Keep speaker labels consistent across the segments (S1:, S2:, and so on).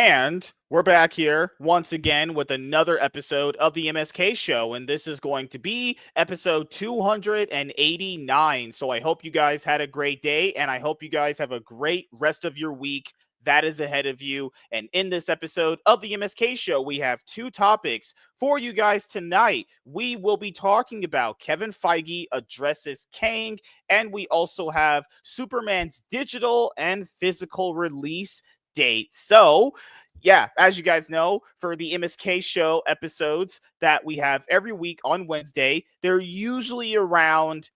S1: And we're back here once again with another episode of the MSK show. And this is going to be episode 289. So I hope you guys had a great day and I hope you guys have a great rest of your week that is ahead of you. And in this episode of the MSK show, we have two topics for you guys tonight. We will be talking about Kevin Feige addresses Kang, and we also have Superman's digital and physical release date. So, yeah, as you guys know, for the MSK show episodes that we have every week on Wednesday, they're usually around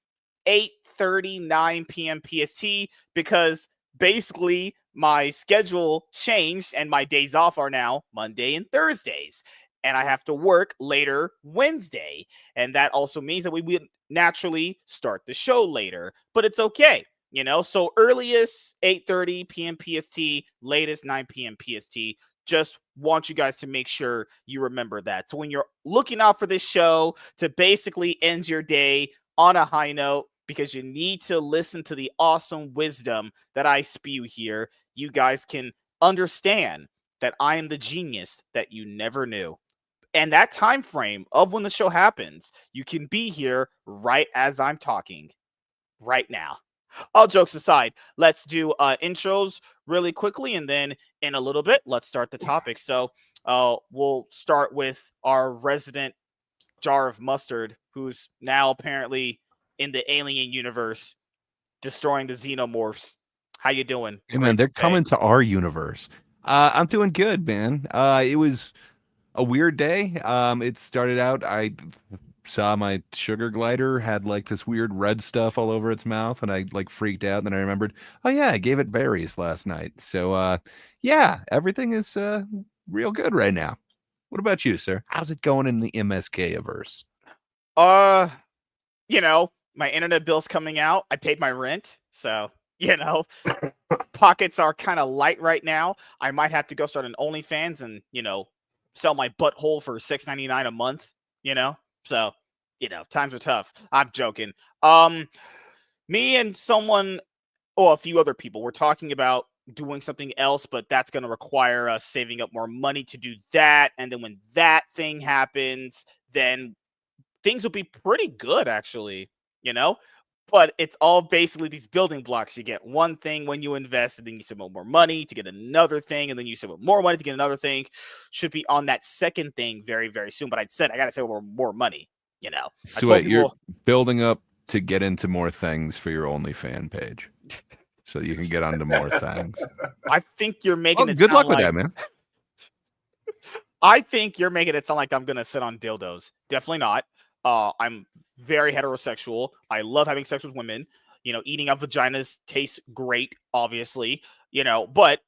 S1: 8:30, 9 p.m. PST because basically my schedule changed and my days off are now Monday and Thursdays. And I have to work later Wednesday. And that also means that we would naturally start the show later, but it's okay. So earliest 8:30 p.m. PST, latest 9 p.m. PST. Just want you guys to make sure you remember that. So when you're looking out for this show to basically end your day on a high note, because you need to listen to the awesome wisdom that I spew here, you guys can understand that I am the genius that you never knew. And that time frame of when the show happens, you can be here right as I'm talking right now. All jokes aside, let's do intros really quickly, and then in a little bit, let's start the topic. So we'll start with our resident jar of mustard, who's now apparently in the alien universe, destroying the xenomorphs. How you doing?
S2: Hey man, they're coming to our universe. I'm doing good, man. It was a weird day. It started out, I saw my sugar glider had like this weird red stuff all over its mouth, and I like freaked out. And then I remembered, oh yeah, I gave it berries last night. So yeah, everything is real good right now. What about you, sir? How's it going in the MSK averse?
S1: Uh, my internet bill's coming out. I paid my rent, so pockets are kind of light right now. I might have to go start an OnlyFans and sell my butthole for $6.99 a month. So times are tough. I'm joking. Me and a few other people, we're talking about doing something else, but that's going to require us saving up more money to do that. And then when that thing happens, then things will be pretty good, actually, but it's all basically these building blocks. You get one thing when you invest, and then you save more money to get another thing, and then you save more money to get another thing. Should be on that second thing very, very soon. But I said I got to save more money. I
S2: So
S1: told
S2: wait, you're
S1: people,
S2: building up to get into more things for your OnlyFan page, so you can get onto more things.
S1: I think you're making
S2: Well,
S1: it
S2: good
S1: sound
S2: luck with
S1: like
S2: that, man.
S1: I think you're making it sound like I'm gonna sit on dildos. Definitely not. I'm very heterosexual. I love having sex with women. Eating out vaginas tastes great, obviously. But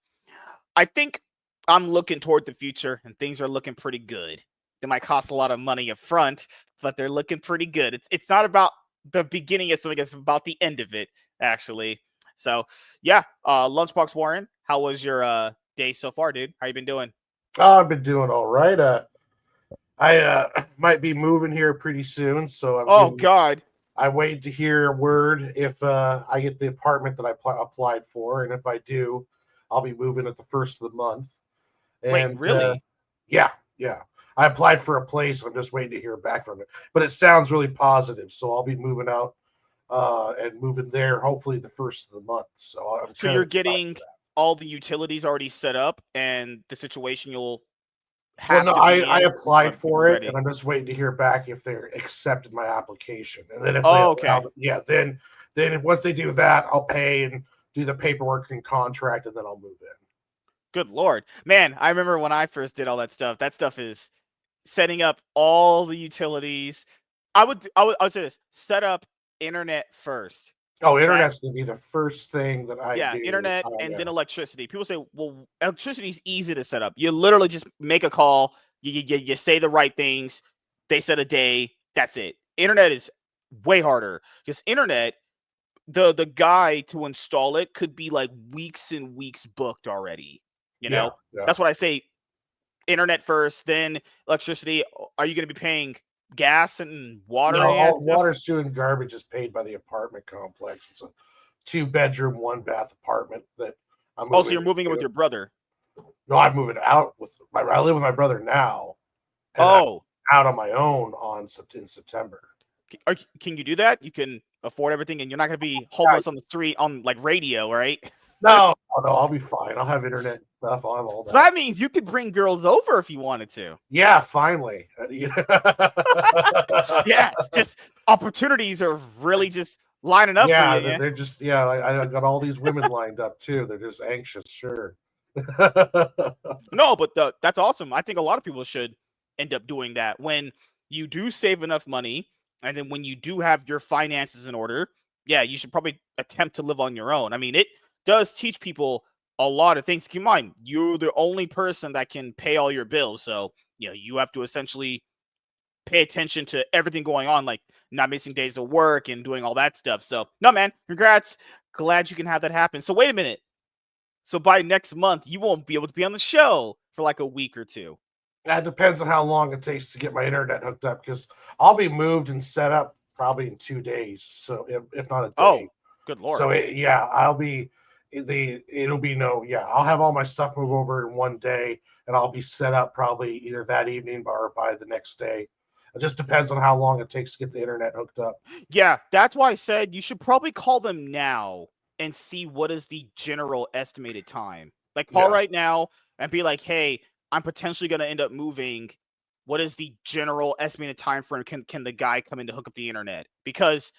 S1: I think I'm looking toward the future, and things are looking pretty good. They might cost a lot of money up front, but they're looking pretty good. It's not about the beginning of something; it's about the end of it, actually. So, yeah. Lunchbox Warren, how was your day so far, dude? How you been doing?
S3: Oh, I've been doing all right. I might be moving here pretty soon, so
S1: Oh God.
S3: I'm waiting to hear word if I get the apartment that I applied for, and if I do, I'll be moving at the first of the month.
S1: Wait,
S3: And
S1: really?
S3: yeah, yeah, I applied for a place. I'm just waiting to hear back from it, but it sounds really positive. So I'll be moving out and moving there hopefully the first of the month. So I'm
S1: So
S3: kind of
S1: you're
S3: excited
S1: getting
S3: for that.
S1: all the utilities already set up, and the situation you'll
S3: Well,
S1: have
S3: no,
S1: to be
S3: I
S1: in
S3: applied
S1: when you're
S3: for it, and
S1: ready.
S3: I'm just waiting to hear back if they accepted my application. And then if they
S1: Oh,
S3: allow,
S1: okay.
S3: yeah, then once they do that, I'll pay and do the paperwork and contract, and then I'll move in.
S1: Good Lord. Man, I remember when I first did all that stuff. That stuff is setting up all the utilities. I would say this: set up internet first.
S3: Oh,
S1: That
S3: internet's gonna be the first thing that I
S1: Yeah,
S3: do.
S1: internet
S3: Oh
S1: and
S3: yeah,
S1: then electricity. People say, well, electricity is easy to set up. You literally just make a call, you say the right things, they set a day, that's it. Internet is way harder because internet, the guy to install it could be like weeks and weeks booked already. You
S3: yeah,
S1: know,
S3: yeah.
S1: that's what I say. Internet first, then electricity. Are you going to be paying gas and water
S3: No,
S1: and
S3: all
S1: stuff?
S3: water, sewer, and garbage is paid by the apartment complex. It's a 2-bedroom, 1-bath apartment that I'm
S1: Also,
S3: moving
S1: you're moving in with
S3: into.
S1: your brother.
S3: No, I'm moving out I live with my brother now, and I'm
S1: Oh,
S3: out on my own in September.
S1: can you do that? You can afford everything, and you're not gonna be homeless on the street on like radio, right?
S3: No, no, I'll be fine. I'll have internet and stuff. I'll have all
S1: So
S3: that.
S1: that means you could bring girls over if you wanted to.
S3: Yeah, finally.
S1: Yeah, just opportunities are really just lining up for you.
S3: Yeah,
S1: Yeah.
S3: they're just I got all these women lined up too. They're just anxious, sure.
S1: No, but that's awesome. I think a lot of people should end up doing that when you do save enough money, and then when you do have your finances in order. Yeah, you should probably attempt to live on your own. I mean, it does teach people a lot of things. Keep in mind, you're the only person that can pay all your bills, so you have to essentially pay attention to everything going on, like not missing days of work and doing all that stuff. So, no, man, congrats. Glad you can have that happen. So, wait a minute. So, by next month, you won't be able to be on the show for like a week or two.
S3: That depends on how long it takes to get my internet hooked up because I'll be moved and set up probably in 2 days, so if not a day.
S1: Oh, good
S3: So
S1: Lord.
S3: I'll have all my stuff move over in one day, and I'll be set up probably either that evening or by the next day. It just depends on how long it takes to get the internet hooked up.
S1: Yeah, that's why I said you should probably call them now and see what is the general estimated time. Like, call
S3: Yeah.
S1: right now and be like, hey, I'm potentially going to end up moving. What is the general estimated time frame? Can the guy come in to hook up the internet? Because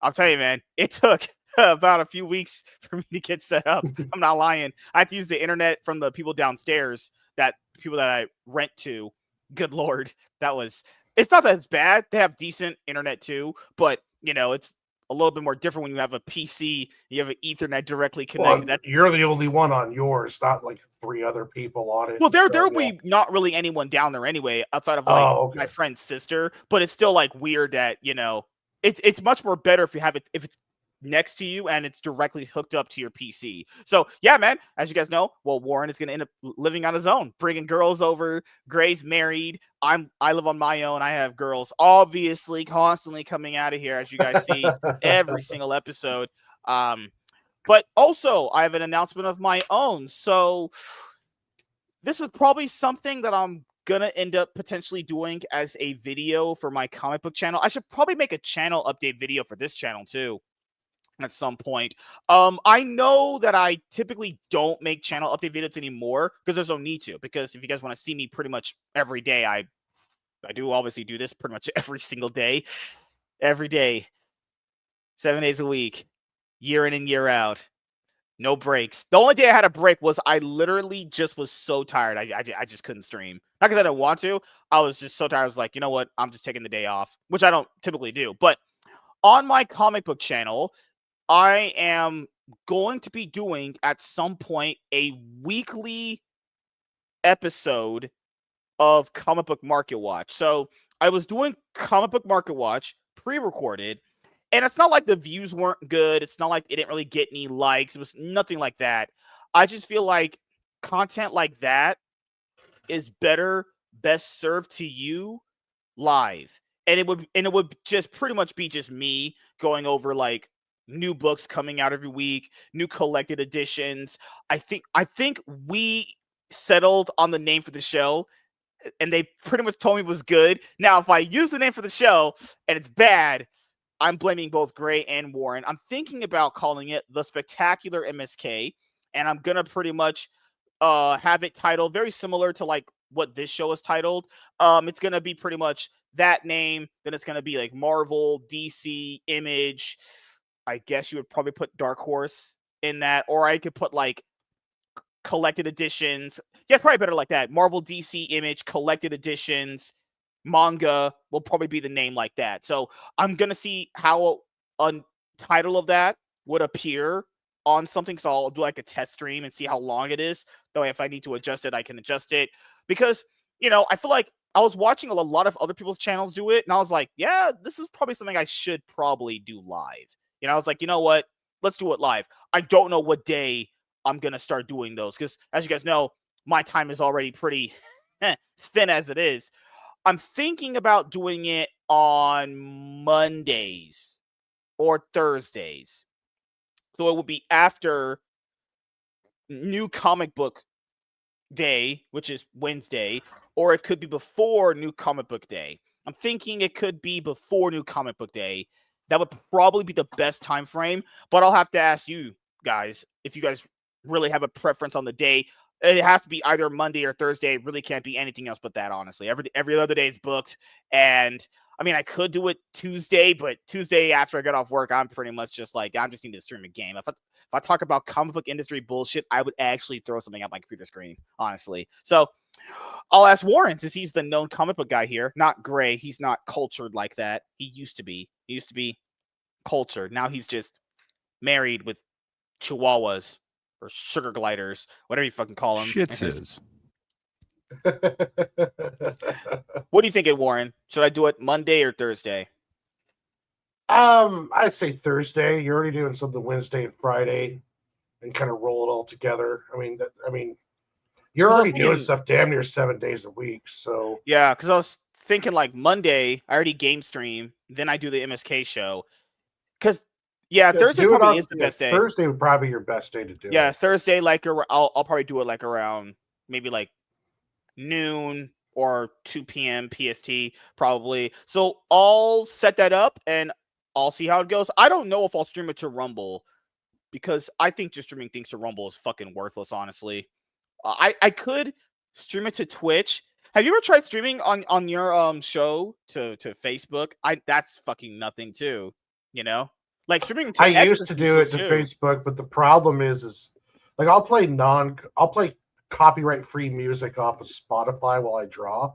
S1: I'll tell you, man, it took about a few weeks for me to get set up. I'm not lying. I had to use the internet from the people downstairs, people that I rent to. Good Lord. It's not that it's bad. They have decent internet too, but it's a little bit more different when you have a PC, you have an Ethernet directly connected.
S3: Well, you're the only one on yours, not like 3 other people on it.
S1: Well, there
S3: So,
S1: will be not really anyone down there anyway, outside of like
S3: oh, okay.
S1: my friend's sister. But it's still like weird that it's much more better if you have it if it's next to you and it's directly hooked up to your PC. So yeah, man, as you guys know, well, Warren is going to end up living on his own, bringing girls over. Gray's married. I live on my own. I have girls obviously constantly coming out of here, as you guys see every single episode. But also I have an announcement of my own. So this is probably something that I'm gonna end up potentially doing as a video for my comic book channel. I should probably make a channel update video for this channel too at some point. I know that I typically don't make channel update videos anymore because there's no need to. Because if you guys want to see me pretty much every day, I do obviously do this pretty much every single day, every day, 7 days a week, year in and year out. No breaks. The only day I had a break was I literally just was so tired. I just couldn't stream. Not because I didn't want to. I was just so tired. I was like, you know what? I'm just taking the day off, which I don't typically do. But on my comic book channel, I am going to be doing at some point a weekly episode of Comic Book Market Watch. So I was doing Comic Book Market Watch pre-recorded. And it's not like the views weren't good. It's not like it didn't really get any likes. It was nothing like that. I just feel like content like that is best served to you live. And it would just pretty much be just me going over like new books coming out every week, new collected editions. I think we settled on the name for the show and they pretty much told me it was good. Now, if I use the name for the show and it's bad, I'm blaming both Gray and Warren. I'm thinking about calling it The Spectacular MSK, and I'm going to pretty much have it titled very similar to like what this show is titled. It's going to be pretty much that name. Then it's going to be like Marvel, DC, Image. I guess you would probably put Dark Horse in that, or I could put like collected editions. Yeah, it's probably better like that. Marvel, DC, Image, collected editions, manga will probably be the name like that. So I'm gonna see how a title of that would appear on something. So I'll do like a test stream and see how long it is. That way, if I need to adjust it, I can adjust it. Because I feel like I was watching a lot of other people's channels do it, and I was like, yeah, this is probably something I should probably do live. I was like, you know what? Let's do it live. I don't know what day I'm gonna start doing those because, as you guys know, my time is already pretty thin as it is. I'm thinking about doing it on Mondays or Thursdays. So it will be after new comic book Day, which is Wednesday, or it could be before New Comic Book Day. I'm thinking it could be before New Comic Book Day. That would probably be the best time frame, but I'll have to ask you guys if you guys really have a preference on the day. It has to be either Monday or Thursday. It really can't be anything else but that, honestly. Every other day is booked, and I mean, I could do it Tuesday, but Tuesday after I get off work, I'm pretty much just like, I'm just need to stream a game. If I talk about comic book industry bullshit, I would actually throw something at my computer screen, honestly. So I'll ask Warren, since he's the known comic book guy here. Not Gray. He's not cultured like that. He used to be. He used to be cultured. Now he's just married with chihuahuas or sugar gliders, whatever you fucking call them.
S2: Shit says.
S1: What do you think, Warren? Should I do it Monday or Thursday?
S3: I'd say Thursday. You're already doing something Wednesday and Friday, and kind of roll it all together. I mean, you're already doing stuff damn near 7 days a week. So
S1: yeah, because I was thinking like Monday, I already game stream, then I do the MSK show. Because Thursday probably is the best day.
S3: Thursday would probably be your best day to do it.
S1: Yeah, Thursday, like I'll probably do it like around maybe like noon or 2 p.m. PST, probably. So I'll set that up and I'll see how it goes. I don't know if I'll stream it to Rumble because I think just streaming things to Rumble is fucking worthless, honestly. I could stream it to Twitch. Have you ever tried streaming on your show to Facebook? That's fucking nothing too, you know? Like streaming to
S3: I used to do it to Facebook, but the problem is like I'll play copyright free music off of Spotify while I draw,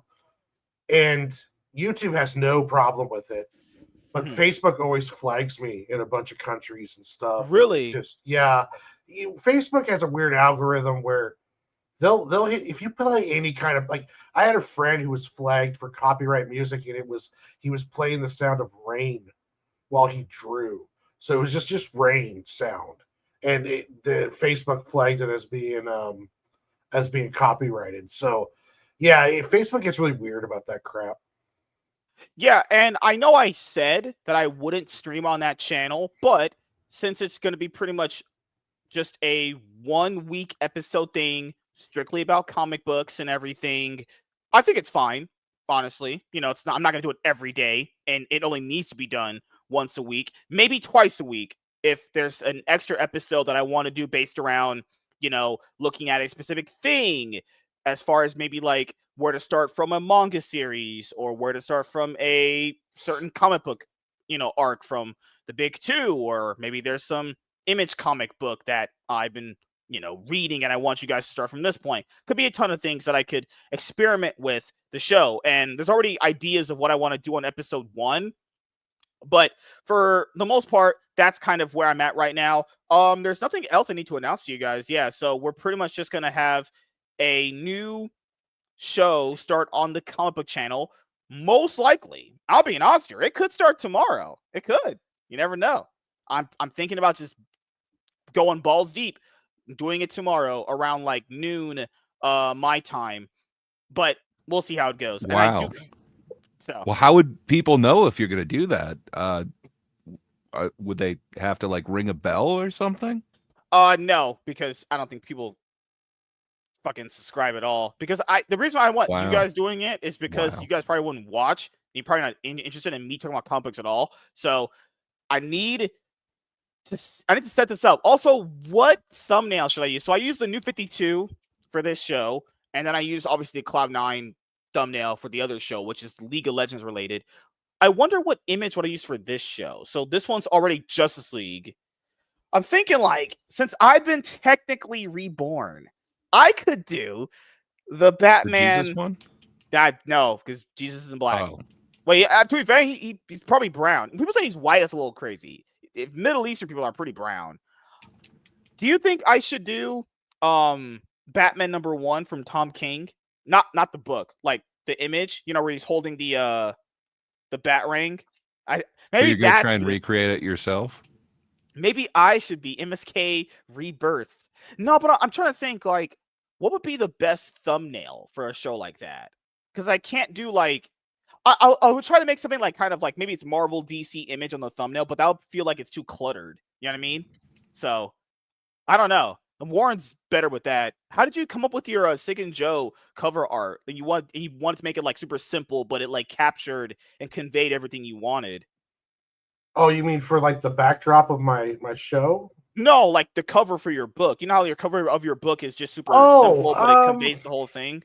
S3: and YouTube has no problem with it, but Facebook always flags me in a bunch of countries and stuff.
S1: Really?
S3: Facebook has a weird algorithm where they'll hit if you play any kind of, like, I had a friend who was flagged for copyright music, and he was playing the sound of rain while he drew, so it was just rain sound, and the Facebook flagged it as being copyrighted. So yeah, Facebook gets really weird about that crap.
S1: Yeah, and I know I said that I wouldn't stream on that channel, but since it's going to be pretty much just a 1 week episode thing, strictly about comic books and everything, I think it's fine, honestly. You know, I'm not going to do it every day, and it only needs to be done once a week, maybe twice a week if there's an extra episode that I want to do based around, looking at a specific thing, as far as maybe like where to start from a manga series or where to start from a certain comic book, arc from the big two, or maybe there's some Image comic book that I've been, reading and I want you guys to start from this point. Could be a ton of things that I could experiment with the show. And there's already ideas of what I want to do on episode 1. But for the most part, that's kind of where I'm at right now. There's nothing else I need to announce to you guys. Yeah, so we're pretty much just going to have a new show start on the comic book channel. Most likely, I'll be honest here, it could start tomorrow. It could. You never know. I'm thinking about just going balls deep, doing it tomorrow around like noon my time. But we'll see how it goes.
S2: Wow.
S1: And so.
S2: Well, how would people know if you're going to do that? Would they have to like ring a bell or something?
S1: No, because I don't think people fucking subscribe at all. Because the reason I want you guys doing it is because you guys probably wouldn't watch. You're probably not interested in me talking about comic books at all. So I need to set this up. Also, what thumbnail should I use? So I use the New 52 for this show, and then I use obviously the Cloud9 thumbnail for the other show, which is League of Legends related. I wonder what image would I use for this show. So this one's already Justice League. I'm thinking, like, since I've been technically reborn, I could do the Batman.
S2: The Jesus one?
S1: No, because Jesus isn't black.
S2: Oh.
S1: Wait, to be fair, he's probably brown. People say he's white. That's a little crazy. If Middle Eastern people are pretty brown. Do you think I should do Batman #1 from Tom King? Not the book, like the image, where he's holding the Batarang. Maybe
S2: you're gonna try and recreate it yourself.
S1: Maybe I should be MSK Rebirth. No, but I'm trying to think, like, what would be the best thumbnail for a show like that? Because I can't do like I would try to make something like kind of like maybe it's Marvel DC image on the thumbnail, but that would feel like it's too cluttered. You know what I mean? So I don't know. And Warren's better with that. How did you come up with your Sig and Joe cover art? And you wanted to make it like super simple, but it like captured and conveyed everything you wanted.
S3: Oh, you mean for like the backdrop of my show?
S1: No, like the cover for your book. You know how your cover of your book is just super simple, but it conveys the whole thing.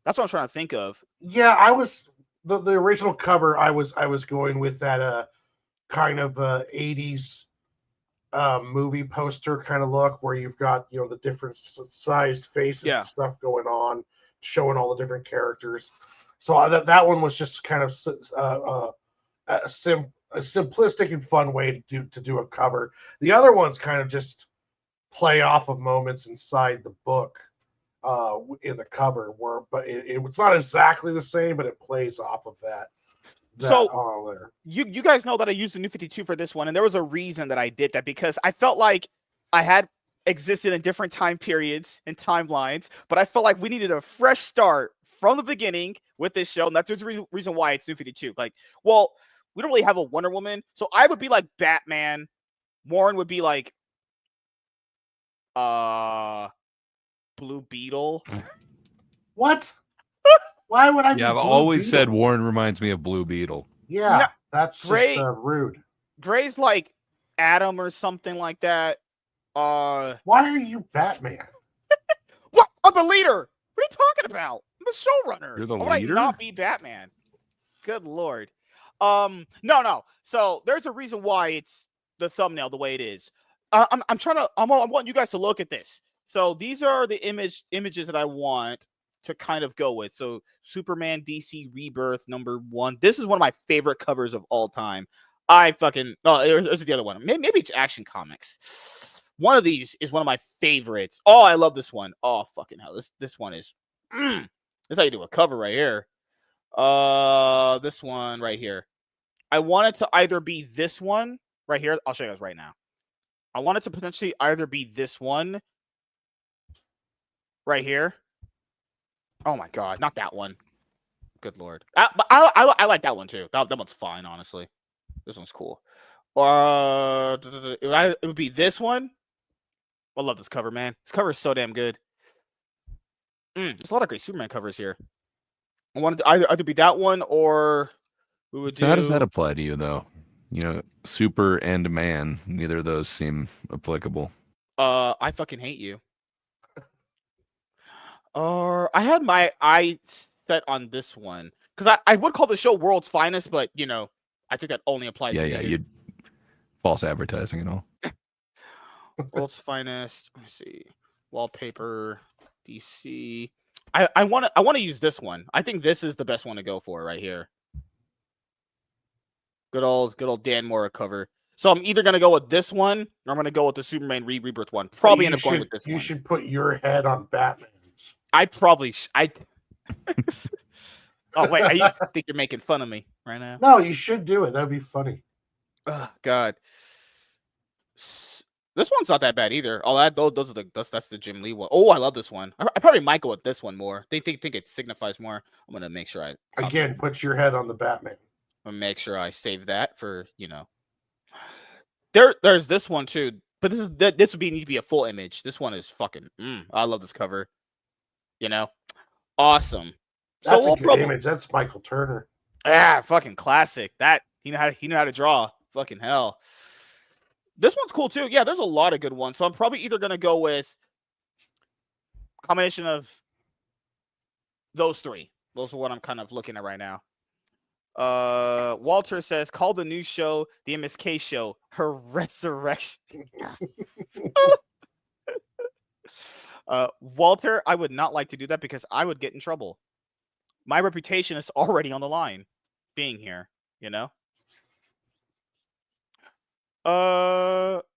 S1: That's what I'm trying to think of.
S3: Yeah, I was the original cover. I was going with that kind of 80s movie poster kind of look, where you've got the different sized faces and stuff going on, showing all the different characters. So that one was just kind of a simplistic and fun way to do a cover. The other ones kind of just play off of moments inside the book in the cover, but it's not exactly the same, but it plays off of that.
S1: So
S3: there.
S1: You guys know that I used the New 52 for this one, and there was a reason that I did that, because I felt like I had existed in different time periods and timelines, but I felt like we needed a fresh start from the beginning with this show, and that's the reason why it's New 52. Like, well, we don't really have a Wonder Woman, so I would be like Batman. Warren would be like Blue Beetle.
S3: What? Why would I be
S2: I've
S3: Blue
S2: always
S3: Beetle?
S2: said Warren reminds me of Blue Beetle.
S3: Yeah,
S1: No,
S3: that's
S1: Gray,
S3: just rude.
S1: Gray's like Adam or something like that.
S3: Why are you Batman?
S1: What? I'm the leader. What are you talking about? I'm the showrunner.
S2: You're the
S1: Why would
S2: leader?
S1: I not be Batman? Good Lord. No. So there's a reason why it's the thumbnail the way it is. I want you guys to look at this. So these are the images that I want to kind of go with. So Superman DC Rebirth #1. This is one of my favorite covers of all time. This is the other one. Maybe it's Action Comics. One of these is one of my favorites. Oh, I love this one. Oh, fucking hell. This one is this is how you do a cover right here. This one right here. I want it to either be this one right here. I'll show you guys right now. I want it to potentially either be this one right here. Oh my god, not that one. Good Lord. But I like that one too. That one's fine, honestly. This one's cool. It would be this one. I love this cover, man. This cover is so damn good. There's a lot of great Superman covers here. I wanted to either be that one, or we would do.
S2: How does that apply to you, though? Super and man. Neither of those seem applicable.
S1: I fucking hate you. Or I had my eye set on this one, because I would call the show World's Finest, but I think that only applies.
S2: Yeah, you false advertising and all.
S1: World's Finest. Let me see. Wallpaper. DC. I want to use this one. I think this is the best one to go for right here. Good old Dan Mora cover. So I'm either gonna go with this one, or I'm gonna go with the Superman Rebirth one. Probably end up going with this one.
S3: You should put your head on Batman's.
S1: I probably Oh wait, I think you're making fun of me right now.
S3: No, you should do it. That'd be funny.
S1: Oh God. This one's not that bad either. Oh, that's the Jim Lee one. Oh, I love this one. I probably might go with this one more. They think it signifies more. I'm gonna make sure
S3: again put your head on the Batman.
S1: I'm gonna make sure I save that for There's this one too, but this would need to be a full image. This one is fucking. I love this cover. Awesome.
S3: That's a good image. That's Michael Turner.
S1: Fucking classic. That he knew how to draw. Fucking hell. This one's cool too. Yeah, there's a lot of good ones. So I'm probably either gonna go with a combination of those three. Those are what I'm kind of looking at right now. Walter says, call the new show the MSK show, her resurrection. Walter, I would not like to do that because I would get in trouble. My reputation is already on the line being here,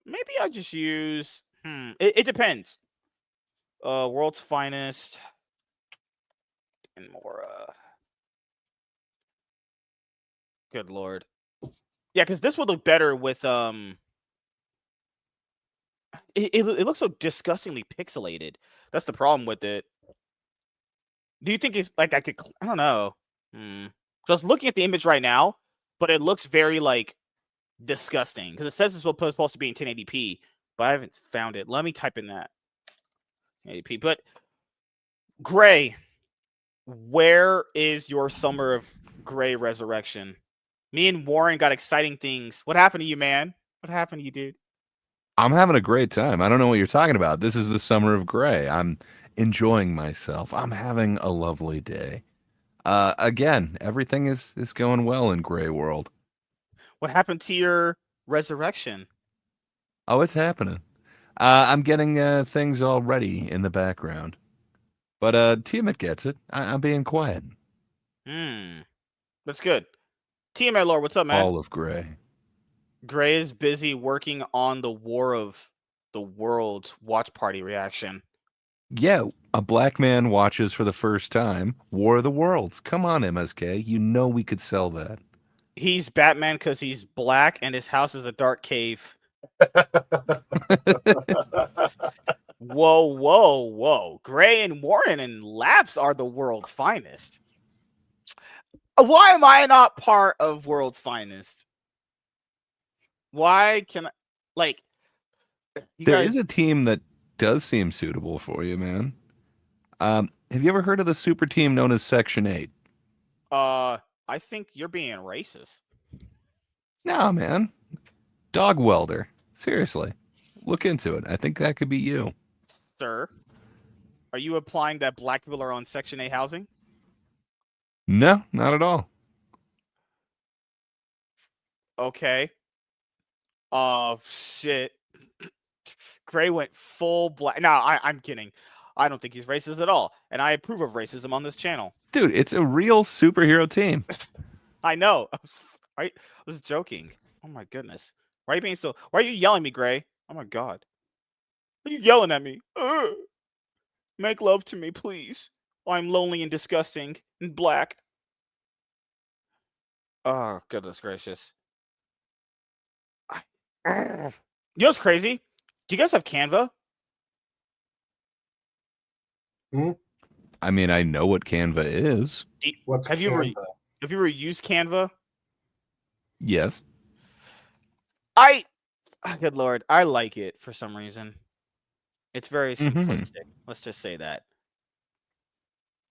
S1: maybe I just use it depends. World's Finest and more good Lord. Yeah, because this would look better with it looks so disgustingly pixelated. That's the problem with it. Do you think it's like I don't know. So I was looking at the image right now, but it looks very like disgusting because it says it's supposed to be in 1080p, but I haven't found it. Let me type in that. AP. But Gray, where is your Summer of Gray resurrection? Me and Warren got exciting things. What happened to you, man? What happened to you, dude?
S2: I'm having a great time. I don't know what you're talking about. This is the summer of gray. I'm enjoying myself. I'm having a lovely day. Again, everything is going well in Gray World.
S1: What happened to your resurrection?
S2: Oh, it's happening. I'm getting things all ready in the background. But Tiamat gets it. I'm being quiet.
S1: That's good. TMA Lord, what's up, man?
S2: All of Gray.
S1: Gray is busy working on the War of the Worlds watch party reaction.
S2: Yeah, a black man watches for the first time War of the Worlds. Come on, MSK. You know we could sell that.
S1: He's Batman because he's black and his house is a dark cave. Whoa, whoa, whoa. Gray and Warren and Laps are the world's finest. Why am I not part of world's finest? Why can I, like,
S2: There is a team that does seem suitable for you, man. Have you ever heard of the super team known as Section 8?
S1: I think you're being racist.
S2: No, man. Dog welder. Seriously. Look into it. I think that could be you.
S1: Sir, are you implying that black people are on Section 8 housing?
S2: No, not at all.
S1: Okay. Oh, shit. Gray went full black. No, I'm kidding. I don't think he's racist at all. And I approve of racism on this channel.
S2: Dude, it's a real superhero team.
S1: I know. I was joking. Oh my goodness. Why are you being so? Why are you yelling at me, Gray? Oh my god. Why are you yelling at me? Ugh. Make love to me, please. I'm lonely and disgusting and black. Oh, goodness gracious. You know what's crazy? Do you guys have Canva?
S2: I mean, I know what Canva is.
S1: Have you ever used Canva?
S2: Yes.
S1: Good lord, I like it for some reason. It's very simplistic. Let's just say that.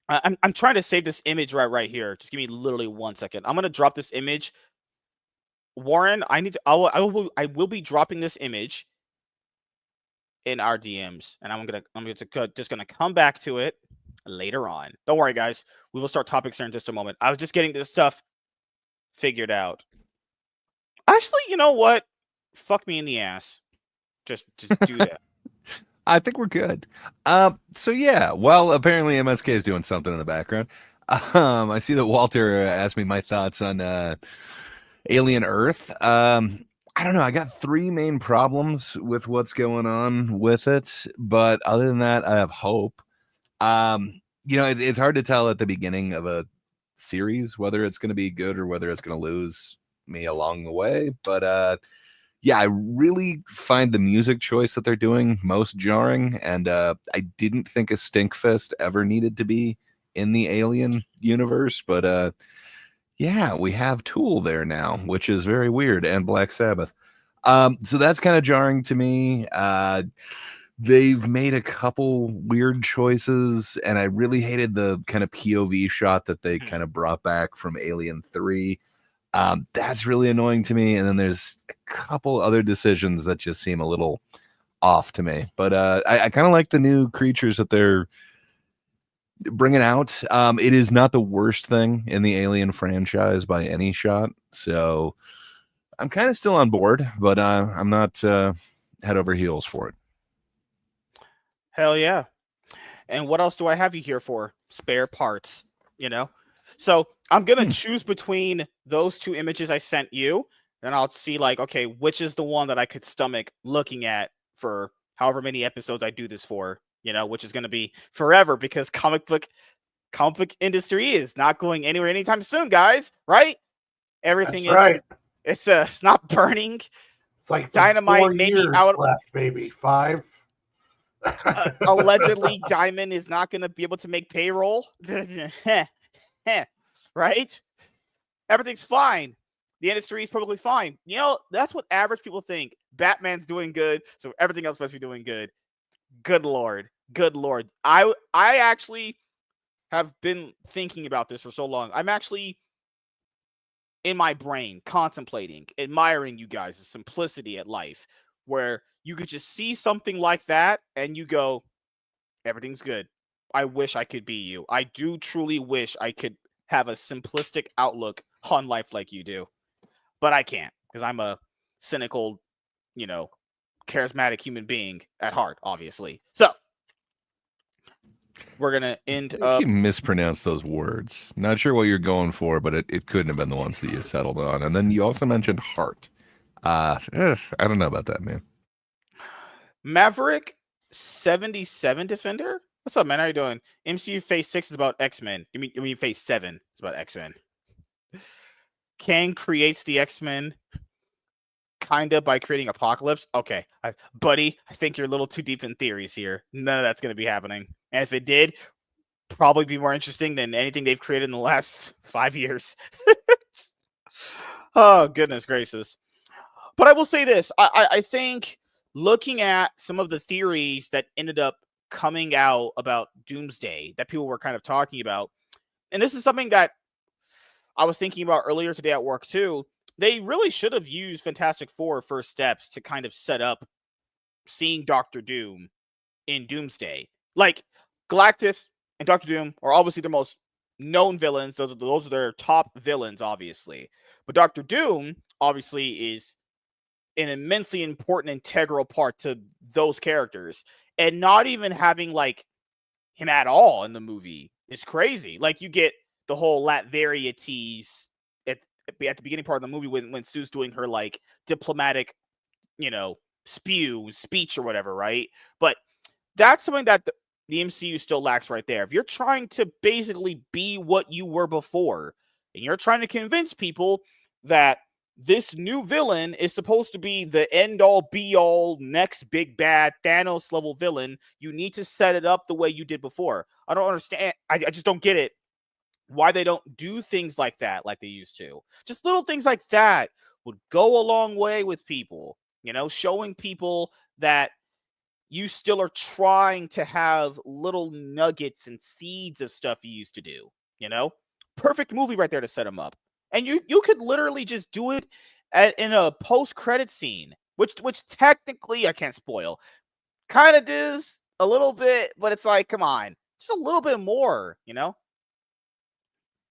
S1: I'm trying to save this image right here. Just give me literally 1 second. I'm gonna drop this image. Warren, I will be dropping this image in our DMs, and I'm just gonna come back to it later on. Don't worry, guys. We will start topics here in just a moment. I was just getting this stuff figured out. Actually, you know what? Fuck me in the ass. Just do that.
S2: I think we're good. So yeah, well, apparently MSK is doing something in the background. I see that Walter asked me my thoughts on Alien Earth. I don't know. I got three main problems with what's going on with it, but other than that, I have hope. It's hard to tell at the beginning of a series whether it's going to be good or whether it's going to lose me along the way. But yeah, I really find the music choice that they're doing most jarring, and I didn't think a Stinkfist ever needed to be in the Alien universe, but yeah, we have Tool there now, which is very weird, and Black Sabbath. So that's kind of jarring to me. They've made a couple weird choices, and I really hated the kind of POV shot that they kind of brought back from Alien 3. That's really annoying to me. And then there's a couple other decisions that just seem a little off to me. But I kind of like the new creatures that they're bringing out. It is not the worst thing in the Alien franchise by any shot. So I'm kind of still on board, but I'm not head over heels for it.
S1: Hell yeah. And what else do I have you here for? Spare parts, you know? So I'm going to choose between those two images I sent you, and I'll see, like, okay, which is the one that I could stomach looking at for however many episodes I do this for, which is going to be forever, because comic book industry is not going anywhere anytime soon, guys, right? Everything
S3: That's right.
S1: It's not burning.
S3: It's like
S1: Dynamite
S3: 4
S1: maybe
S3: years
S1: out
S3: left, baby. 5.
S1: Allegedly, Diamond is not going to be able to make payroll. Right? Everything's fine. The industry is perfectly fine. That's what average people think. Batman's doing good, so everything else must be doing good. Good lord. Good Lord. I actually have been thinking about this for so long. I'm actually in my brain contemplating, admiring you guys' simplicity at life, where you could just see something like that and you go, everything's good. I wish I could be you. I do truly wish I could have a simplistic outlook on life like you do. But I can't because I'm a cynical, you know, charismatic human being at heart, obviously. So we're going to end
S2: I think
S1: up.
S2: you mispronounced those words. Not sure what you're going for, but it couldn't have been the ones that you settled on. And then you also mentioned heart. I don't know about that, man.
S1: Maverick 77 Defender? What's up, man? How you doing? MCU Phase 6 is about X-Men. You mean Phase 7 is about X-Men. Kang creates the X-Men kind of by creating Apocalypse. Okay, buddy, I think you're a little too deep in theories here. None of that's going to be happening. And if it did, probably be more interesting than anything they've created in the last 5 years. Oh, goodness gracious. But I will say this. I think looking at some of the theories that ended up coming out about Doomsday that people were kind of talking about, and this is something that I was thinking about earlier today at work too, they really should have used Fantastic Four First Steps to kind of set up seeing Doctor Doom in Doomsday. Like, Galactus and Doctor Doom are obviously the most known villains. Those are their top villains, obviously. But Doctor Doom, obviously, is an immensely important, integral part to those characters. And not even having, like, him at all in the movie is crazy. Like, you get the whole Latveria tease at the beginning part of the movie when Sue's doing her, like, diplomatic, speech or whatever, right? But that's something that the MCU still lacks right there. If you're trying to basically be what you were before, and you're trying to convince people that this new villain is supposed to be the end-all, be-all, next big bad Thanos-level villain, you need to set it up the way you did before. I don't understand. I just don't get it. Why they don't do things like that like they used to. Just little things like that would go a long way with people. Showing people that you still are trying to have little nuggets and seeds of stuff you used to do. Perfect movie right there to set them up. And you could literally just do it in a post-credit scene, which technically I can't spoil. Kind of does a little bit, but it's like, come on, just a little bit more,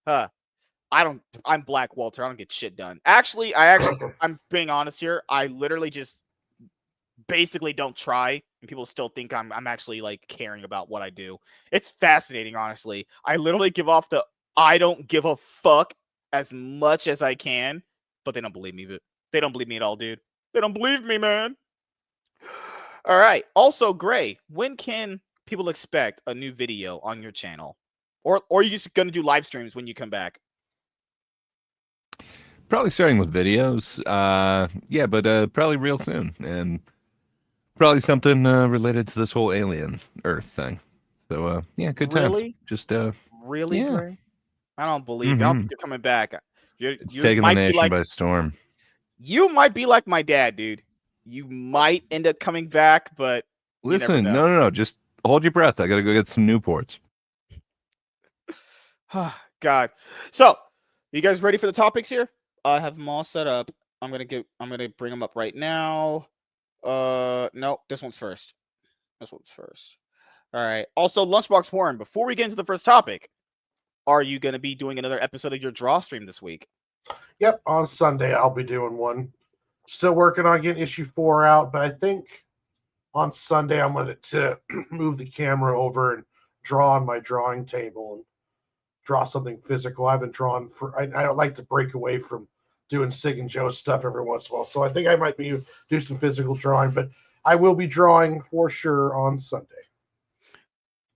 S1: I'm Black Walter. I don't get shit done. I'm being honest here. I literally just basically don't try, and people still think I'm actually like caring about what I do. It's fascinating, honestly. I literally give off the I don't give a fuck as much as I can, but they don't believe me. They don't believe me at all, dude. They don't believe me, man. All right. Also, Gray, when can people expect a new video on your channel? Or are you just going to do live streams when you come back?
S2: Probably starting with videos. Yeah, but probably real soon. And probably something related to this whole alien Earth thing. So, yeah, good times.
S1: Really?
S2: Just,
S1: Really,
S2: yeah.
S1: Gray? I don't believe you. I don't think you're coming back.
S2: It's taking the nation by storm.
S1: You might be like my dad, dude. You might end up coming back, but
S2: listen, no. Just hold your breath. I gotta go get some Newports.
S1: God. So, you guys ready for the topics here? I have them all set up. I'm gonna bring them up right now. No, this one's first. All right. Also, Lunchbox Horn, before we get into the first topic, are you going to be doing another episode of your draw stream this week?
S3: Yep, on Sunday I'll be doing one. Still working on getting issue 4 out, but I think on Sunday I'm going to move the camera over and draw on my drawing table and draw something physical. I haven't drawn I don't like to break away from doing Sig and Joe stuff every once in a while, so I think I might do some physical drawing, but I will be drawing for sure on Sunday.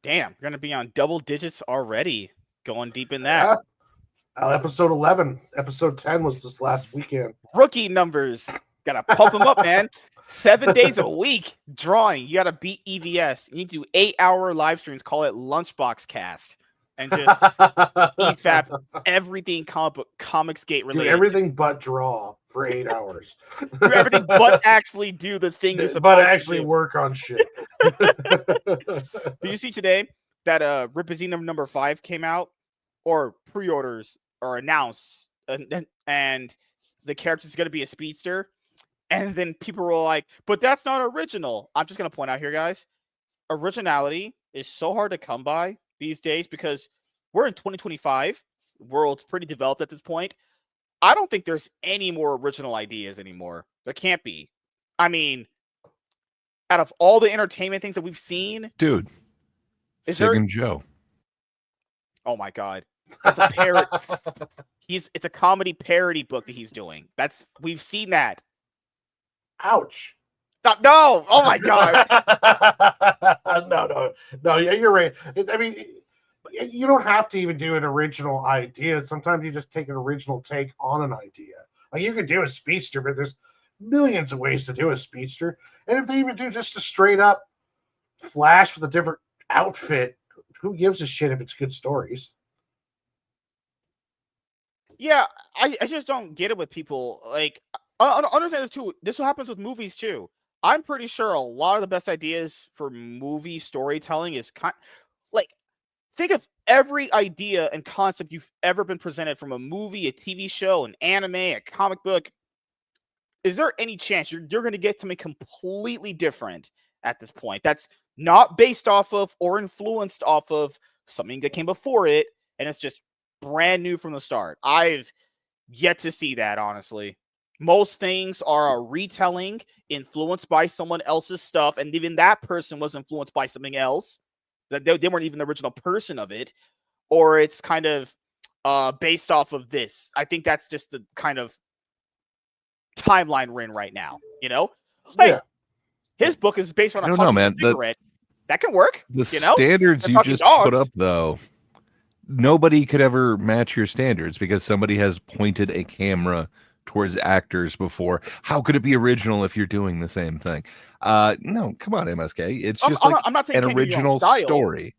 S1: Damn, you're going to be on double digits already. Going deep in that.
S3: Yeah. Episode 11. Episode 10 was this last weekend.
S1: Rookie numbers. Gotta pump them up, man. 7 days a week drawing. You gotta beat EVS. You need to do 8-hour live streams. Call it Lunchbox Cast. And just EFAP everything Comicsgate related.
S3: Do everything but draw for 8 hours.
S1: Do everything but actually do the thing you're supposed
S3: but
S1: to
S3: actually
S1: do.
S3: work on shit.
S1: Did you see today that Ripazine number 5 came out, or pre-orders are announced, and the character's going to be a speedster, and then people were like, "But that's not original." I'm just going to point out here, guys, originality is so hard to come by these days because we're in 2025. The world's pretty developed at this point. I don't think there's any more original ideas anymore. There can't be. I mean, out of all the entertainment things that we've seen,
S2: Dude,
S1: is
S2: Sig
S1: there?
S2: and Joe.
S1: Oh my god, that's a parody. It's a comedy parody book that he's doing. We've seen that.
S3: Ouch.
S1: No! Oh my god!
S3: No. Yeah, you're right. I mean, you don't have to even do an original idea. Sometimes you just take an original take on an idea. Like you could do a speedster, but there's millions of ways to do a speedster. And if they even do just a straight up Flash with a different outfit, who gives a shit if it's good stories?
S1: Yeah, I just don't get it with people. Like, I understand this too. This happens with movies too. I'm pretty sure a lot of the best ideas for movie storytelling is like, think of every idea and concept you've ever been presented from a movie, a TV show, an anime, a comic book. Is there any chance you're going to get something completely different at this point that's not based off of or influenced off of something that came before it, and it's just brand new from the start? I've yet to see that, honestly. Most things are a retelling influenced by someone else's stuff, and even that person was influenced by something else. That they weren't even the original person of it, or it's kind of based off of this. I think that's just the kind of timeline we're in right now. You know, like
S3: Yeah.
S1: his book is based on
S2: I
S1: a
S2: don't know,
S1: talking
S2: man.
S1: cigarette. That can work.
S2: The
S1: You know,
S2: standards
S1: They're
S2: you
S1: talking
S2: just
S1: dogs.
S2: put up, though, nobody could ever match your standards because somebody has pointed a camera towards actors before. How could it be original if you're doing the same thing? No, come on, MSK. It's just like
S1: I'm not saying
S2: an
S1: can't do your own
S2: original
S1: style.
S2: story.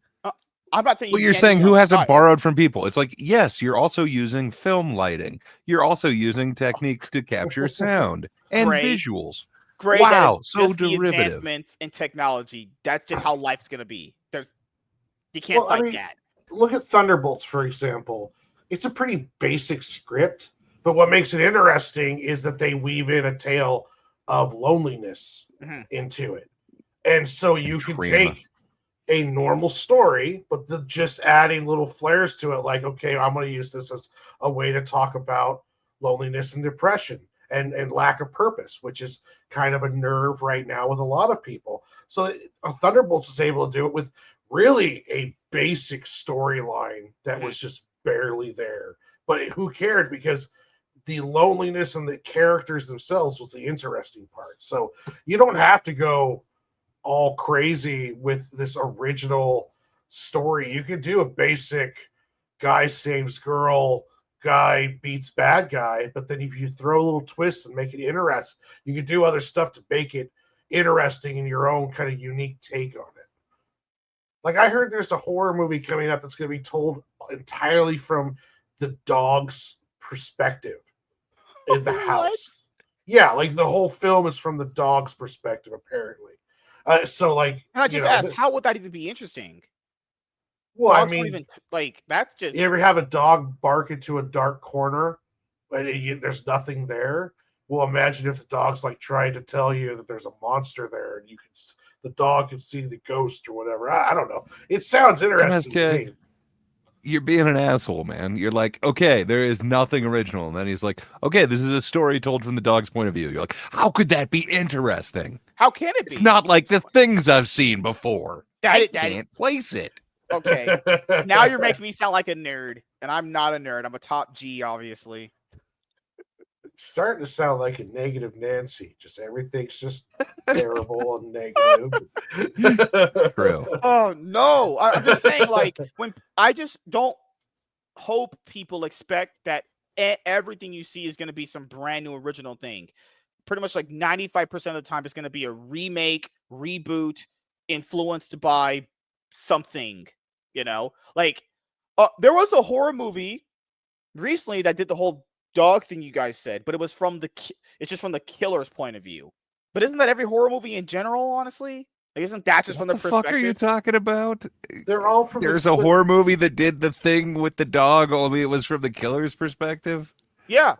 S1: I'm not saying
S2: Well,
S1: you
S2: you're
S1: can't do
S2: saying
S1: your
S2: who
S1: own
S2: hasn't
S1: style.
S2: borrowed from people? It's like, yes, you're also using film lighting. You're also using techniques to capture sound and
S1: Great.
S2: visuals.
S1: Great.
S2: Wow,
S1: that is
S2: so
S1: just the
S2: derivative.
S1: advancements in technology. That's just how life's gonna be. You can't fight that.
S3: Look at Thunderbolts, for example. It's a pretty basic script, but what makes it interesting is that they weave in a tale of loneliness into it. And so you can take a normal story, but just adding little flares to it, like, okay, I'm going to use this as a way to talk about loneliness and depression and lack of purpose, which is kind of a nerve right now with a lot of people. So Thunderbolts was able to do it with really a basic storyline that was just barely there. But who cared? Because the loneliness and the characters themselves was the interesting part. So you don't have to go all crazy with this original story. You could do a basic guy saves girl, guy beats bad guy, but then if you throw a little twist and make it interesting, you could do other stuff to make it interesting in your own kind of unique take on it. Like I heard there's a horror movie coming up that's going to be told entirely from the dog's perspective in the house. Yeah, like the whole film is from the dog's perspective, apparently. So, like,
S1: and I just asked, how would that even be interesting?
S3: Well,
S1: dogs
S3: I mean,
S1: even, like, that's just.
S3: You ever have a dog bark into a dark corner, and there's nothing there? Well, imagine if the dog's like trying to tell you that there's a monster there, and the dog can see the ghost or whatever. I don't know. It sounds interesting to me.
S2: You're being an asshole, man. You're like, okay, there is nothing original. And then he's like, okay, this is a story told from the dog's point of view. You're like, how could that be interesting?
S1: How can it be?
S2: It's not like the things I've seen before. I can't place it.
S1: Okay. Now you're making me sound like a nerd, and I'm not a nerd. I'm a top G, obviously.
S3: Starting to sound like a negative Nancy. Just everything's just terrible and negative.
S2: True.
S1: Oh no! I'm just saying, like, when I just don't hope people expect that everything you see is going to be some brand new original thing. Pretty much like 95% of the time, it's going to be a remake, reboot, influenced by something. You know, like there was a horror movie recently that did the whole dog thing you guys said, but it was from it's just from the killer's point of view. But isn't that every horror movie in general, honestly? Like, isn't that just from the
S2: What the fuck are you
S1: perspective?
S2: talking about?
S3: They're all from
S2: There's a horror movie that did the thing with the dog, only it was from the killer's perspective.
S1: Yeah.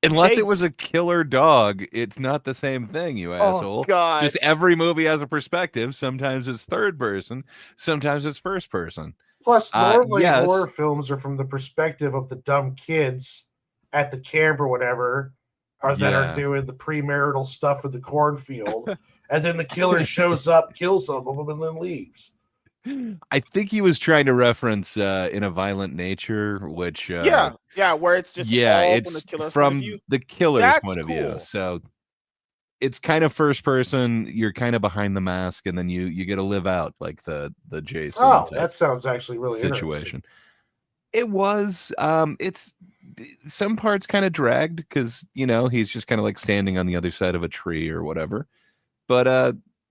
S2: Unless it was a killer dog, it's not the same thing, you asshole.
S1: Oh, God.
S2: Just every movie has a perspective. Sometimes it's third person, sometimes it's first person.
S3: Plus, normally
S2: yes.
S3: horror films are from the perspective of the dumb kids at the camp or whatever, or that are doing the premarital stuff in the cornfield, and then the killer shows up, kills some of them, and then leaves.
S2: I think he was trying to reference In a Violent Nature, which
S1: where it's just
S2: it's
S1: from
S2: the killer's
S1: That's
S2: point of
S1: cool.
S2: view. So it's kind of first person. You're kind of behind the mask, and then you get to live out like the Jason.
S3: Oh, that sounds actually really
S2: situation. It was. It's some parts kind of dragged because he's just kind of like standing on the other side of a tree or whatever. But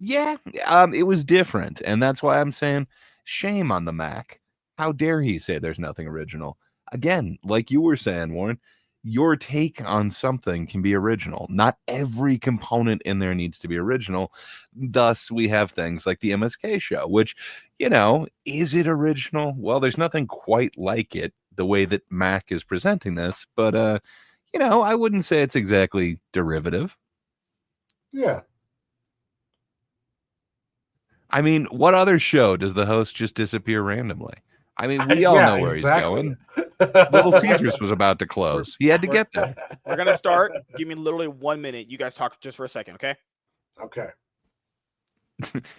S2: it was different, and that's why I'm saying shame on the Mac. How dare he say there's nothing original? Again, like you were saying, Warren, your take on something can be original. Not every component in there needs to be original. Thus, we have things like the MSK show, which, is it original? Well, there's nothing quite like it the way that Mac is presenting this, but I wouldn't say it's exactly derivative.
S3: Yeah.
S2: I mean, what other show does the host just disappear randomly? I mean, we all know where he's going. Little Caesars was about to close. He had to get there.
S1: We're going to start. Give me literally 1 minute. You guys talk just for a second, okay?
S3: Okay.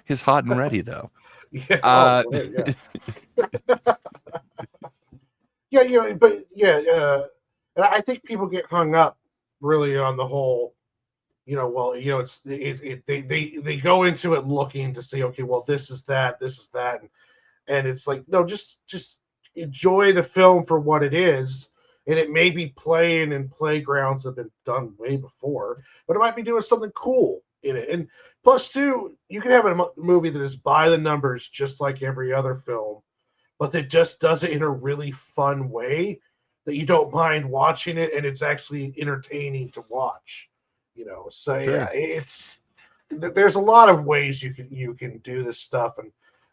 S2: He's hot and ready, though.
S3: Yeah. And I think people get hung up really on the whole, they go into it looking to see, okay, well, this is that, and it's like, no, just enjoy the film for what it is, and it may be playing in playgrounds that have been done way before, but it might be doing something cool in it. And plus, too, you can have a movie that is by the numbers, just like every other film, but that just does it in a really fun way that you don't mind watching it, and it's actually entertaining to watch. So sure. Yeah, there's a lot of ways you can do this stuff, and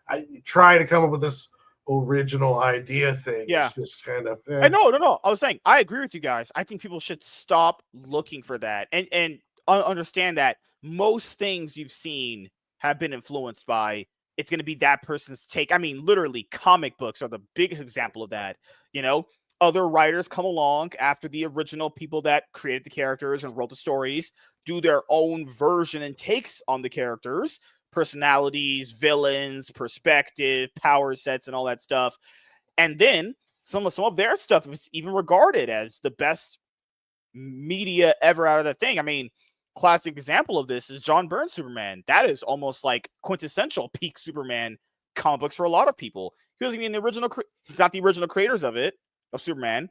S3: I try to come up with this original idea thing.
S1: Yeah,
S3: it's just kind of.
S1: No. I was saying I agree with you guys. I think people should stop looking for that and understand that most things you've seen have been influenced by. It's going to be that person's take. I mean, literally, comic books are the biggest example of that. Other writers come along after the original people that created the characters and wrote the stories, do their own version and takes on the characters, personalities, villains, perspective, power sets, and all that stuff. And then some of their stuff is even regarded as the best media ever out of the thing. I mean, classic example of this is John Byrne's Superman. That is almost like quintessential peak Superman comic books for a lot of people. He wasn't even the original. He's not the original creators of Superman,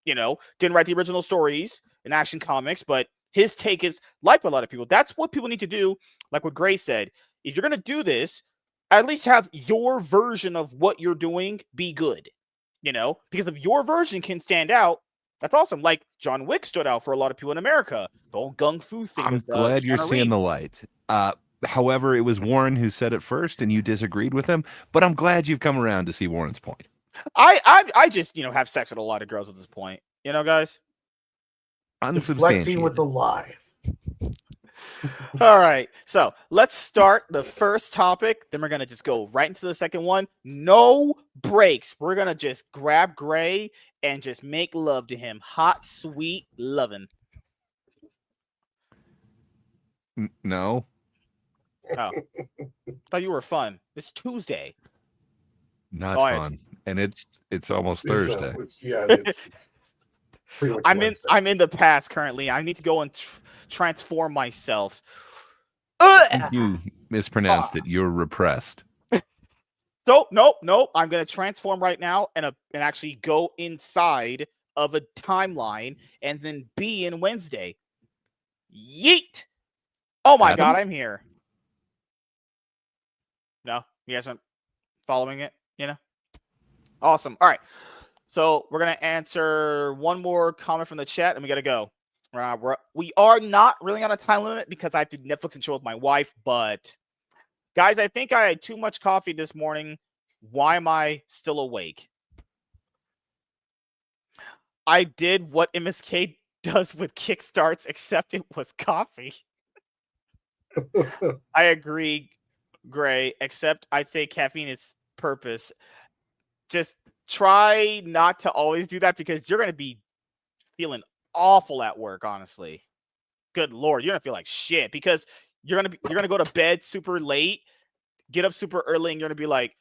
S1: didn't write the original stories in Action Comics, but his take is liked by a lot of people. That's what people need to do. Like what Gray said, if you're going to do this, at least have your version of what you're doing be good, because if your version can stand out, that's awesome. Like John Wick stood out for a lot of people in America. The whole gung fu thing.
S2: I'm glad you're seeing the light. However, it was Warren who said it first, and you disagreed with him. But I'm glad you've come around to see Warren's point.
S1: I just have sex with a lot of girls at this point, guys.
S3: Deflecting with a lie.
S1: All right, so let's start the first topic. Then we're gonna just go right into the second one. No breaks. We're gonna just grab Gray and just make love to him. Hot, sweet loving.
S2: No.
S1: Oh, thought you were fun. It's Tuesday.
S2: Not fun, and it's almost Thursday.
S3: It's pretty much
S1: I'm in the past currently. I need to go and transform myself.
S2: You mispronounced it. You're repressed.
S1: Nope. I'm gonna transform right now and actually go inside of a timeline and then be in Wednesday. Yeet! Oh my God, I'm here. No, you guys aren't following it. Awesome. All right. So we're gonna answer one more comment from the chat, and we gotta go. We are not really on a time limit because I have to Netflix and chill with my wife. But guys, I think I had too much coffee this morning. Why am I still awake? I did what MSK does with kickstarts, except it was coffee. I agree, Gray, except I'd say caffeine is purpose. Just try not to always do that because you're going to be feeling awful at work, honestly. Good Lord, you're going to feel like shit because you're going to go to bed super late, get up super early, and you're going to be like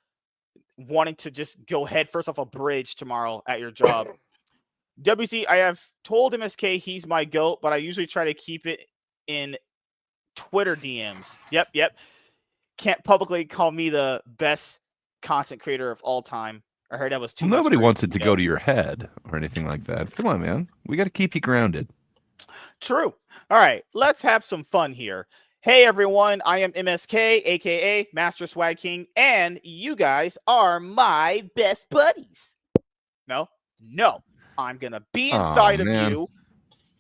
S1: wanting to just go head first off a bridge tomorrow at your job. WC, I have told MSK he's my GOAT, but I usually try to keep it in Twitter DMs. Yep. Can't publicly call me the best content creator of all time. I heard that was too much.
S2: Nobody wants it to go to your head or anything like that. Come on, man. We got to keep you grounded.
S1: True. All right, let's have some fun here. Hey everyone, I am MSK, aka Master Swag King, and you guys are my best buddies. No, I'm gonna be inside of you,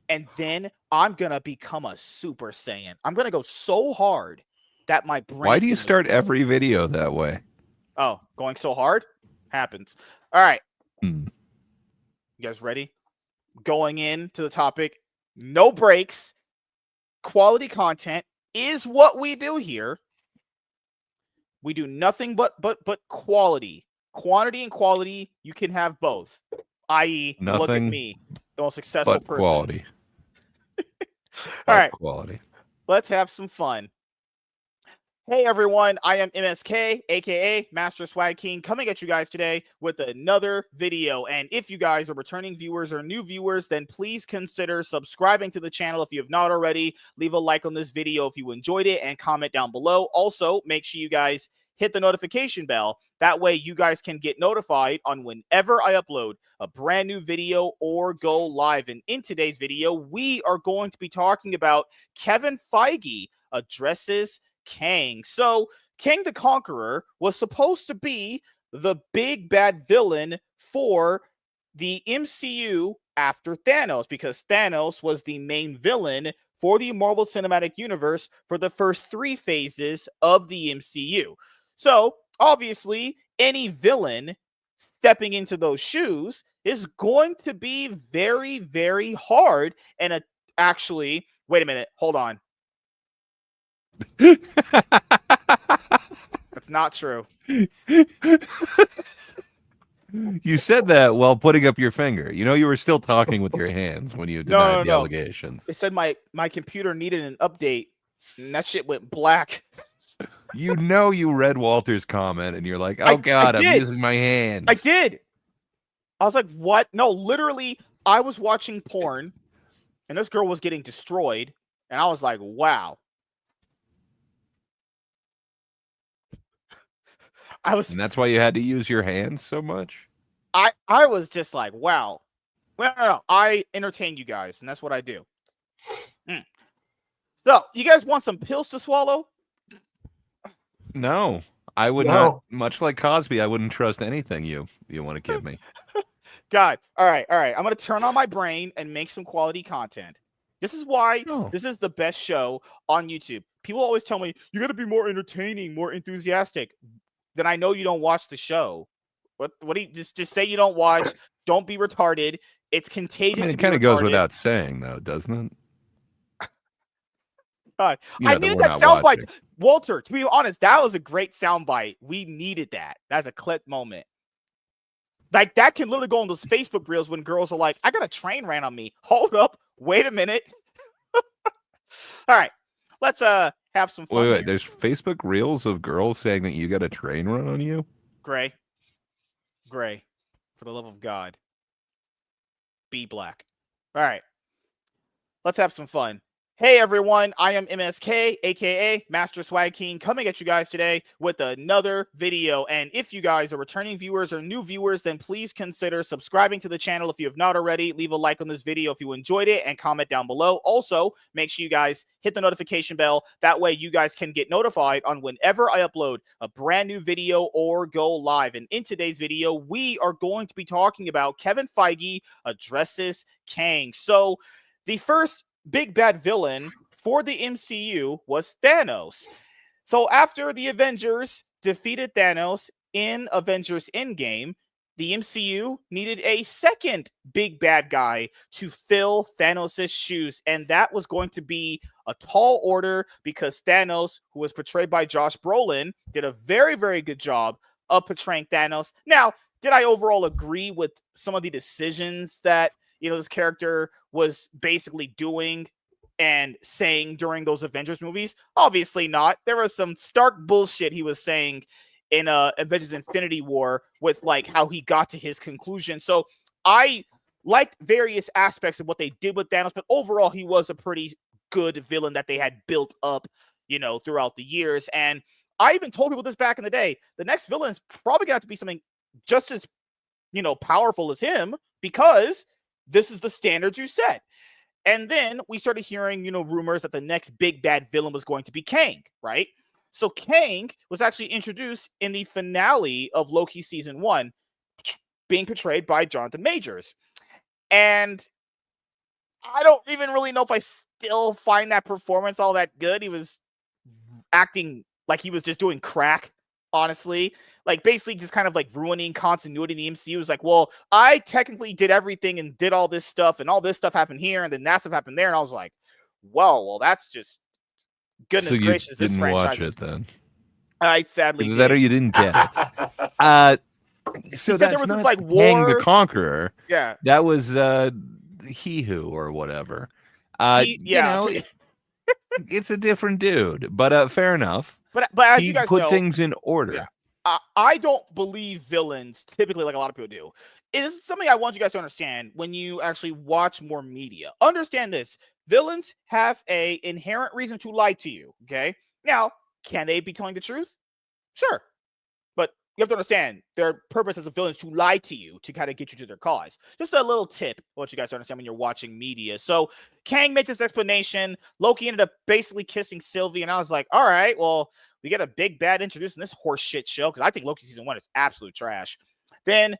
S1: and then I'm gonna become a Super Saiyan. I'm gonna go so hard that my brain.
S2: Why do you start every video that way?
S1: Oh, going so hard? Happens. All right.
S2: You
S1: guys ready? Going into the topic, no breaks, quality content is what we do here. We do nothing but quality. Quantity and quality, you can have both. I.e., look at me, the most successful person.
S2: Quality.
S1: All right.
S2: Quality.
S1: Let's have some fun. Hey everyone, I am MSK, aka Master Swag King, coming at you guys today with another video. And if you guys are returning viewers or new viewers, then please consider subscribing to the channel if you have not already. Leave a like on this video if you enjoyed it and comment down below. Also, make sure you guys hit the notification bell. That way you guys can get notified on whenever I upload a brand new video or go live. And in today's video, we are going to be talking about Kevin Feige addresses Kang. So Kang the Conqueror was supposed to be the big bad villain for the MCU after Thanos, because Thanos was the main villain for the Marvel Cinematic Universe for the first 3 phases of the MCU. So obviously any villain stepping into those shoes is going to be very, very hard. And actually, wait a minute, hold on. That's not true.
S2: You said that while putting up your finger. You know, you were still talking with your hands when you denied the allegations.
S1: They said my computer needed an update, and that shit went black.
S2: You know, you read Walter's comment, and you're like, oh, God, I'm using my hands.
S1: I did. I was like, what? No, literally, I was watching porn, and this girl was getting destroyed, and I was like, wow.
S2: And that's why you had to use your hands so much?
S1: I was just like, wow. Well, no, I entertain you guys, and that's what I do. So, you guys want some pills to swallow?
S2: No, I would not. Much like Cosby, I wouldn't trust anything you want to give me.
S1: God, all right. I'm going to turn on my brain and make some quality content. This is why this is the best show on YouTube. People always tell me, you got to be more entertaining, more enthusiastic. Then I know you don't watch the show. What do you just say you don't watch? Don't be retarded. It's contagious.
S2: I mean, it kind of goes without saying, though, doesn't it?
S1: God, I needed that soundbite. Walter, to be honest, that was a great soundbite. We needed that. That's a clip moment. Like, that can literally go on those Facebook reels when girls are like, I got a train ran on me. Hold up. Wait a minute. All right. Let's have some fun.
S2: Wait. There's Facebook reels of girls saying that you got a train run on you?
S1: Gray, for the love of God, be black. All right. Let's have some fun. Hey everyone, I am MSK, aka Master Swag King, coming at you guys today with another video. And if you guys are returning viewers or new viewers, then please consider subscribing to the channel if you have not already. Leave a like on this video if you enjoyed it and comment down below. Also, make sure you guys hit the notification bell. That way you guys can get notified on whenever I upload a brand new video or go live. And in today's video, we are going to be talking about Kevin Feige addresses Kang. So the first big bad villain for the MCU was Thanos. So after the Avengers defeated Thanos in Avengers Endgame, the MCU needed a second big bad guy to fill Thanos' shoes, and that was going to be a tall order because Thanos, who was portrayed by Josh Brolin, did a very, very good job of portraying Thanos. Now, did I overall agree with some of the decisions that this character was basically doing and saying during those Avengers movies? Obviously not. There was some stark bullshit he was saying in Avengers Infinity War with like how he got to his conclusion. So I liked various aspects of what they did with Thanos, but overall he was a pretty good villain that they had built up, throughout the years. And I even told people this back in the day. The next villain is probably going to have to be something just as, powerful as him, because this is the standards you set. And then we started hearing, rumors that the next big bad villain was going to be Kang, right? So Kang was actually introduced in the finale of Loki season 1, being portrayed by Jonathan Majors. And I don't even really know if I still find that performance all that good. He was acting like he was just doing crack, honestly. Like basically just kind of like ruining continuity in the MCU. It was like, well, I technically did everything and did all this stuff, and all this stuff happened here, and then that stuff happened there. And I was like, well, that's just goodness gracious. This
S2: didn't
S1: franchise
S2: watch it then.
S1: I sadly
S2: Either that or
S1: did.
S2: you didn't get it. So
S1: He said
S2: that's
S1: there was
S2: not
S1: this like
S2: Kang the
S1: war.
S2: Conqueror.
S1: Yeah.
S2: That was He Who or whatever.
S1: Yeah.
S2: It's a different dude, but fair enough.
S1: But as
S2: He
S1: you guys
S2: put
S1: know,
S2: things in order.
S1: yeah. I don't believe villains typically like a lot of people do. It is something I want you guys to understand when you actually watch more media. Understand this. Villains have a inherent reason to lie to you, okay? Now, can they be telling the truth? Sure. But you have to understand their purpose as a villain is to lie to you to kind of get you to their cause. Just a little tip I want you guys to understand when you're watching media. So Kang made this explanation. Loki ended up basically kissing Sylvie, and I was like, all right, well, we get a big bad introduced in this horse shit show, because I think Loki season 1 is absolute trash. Then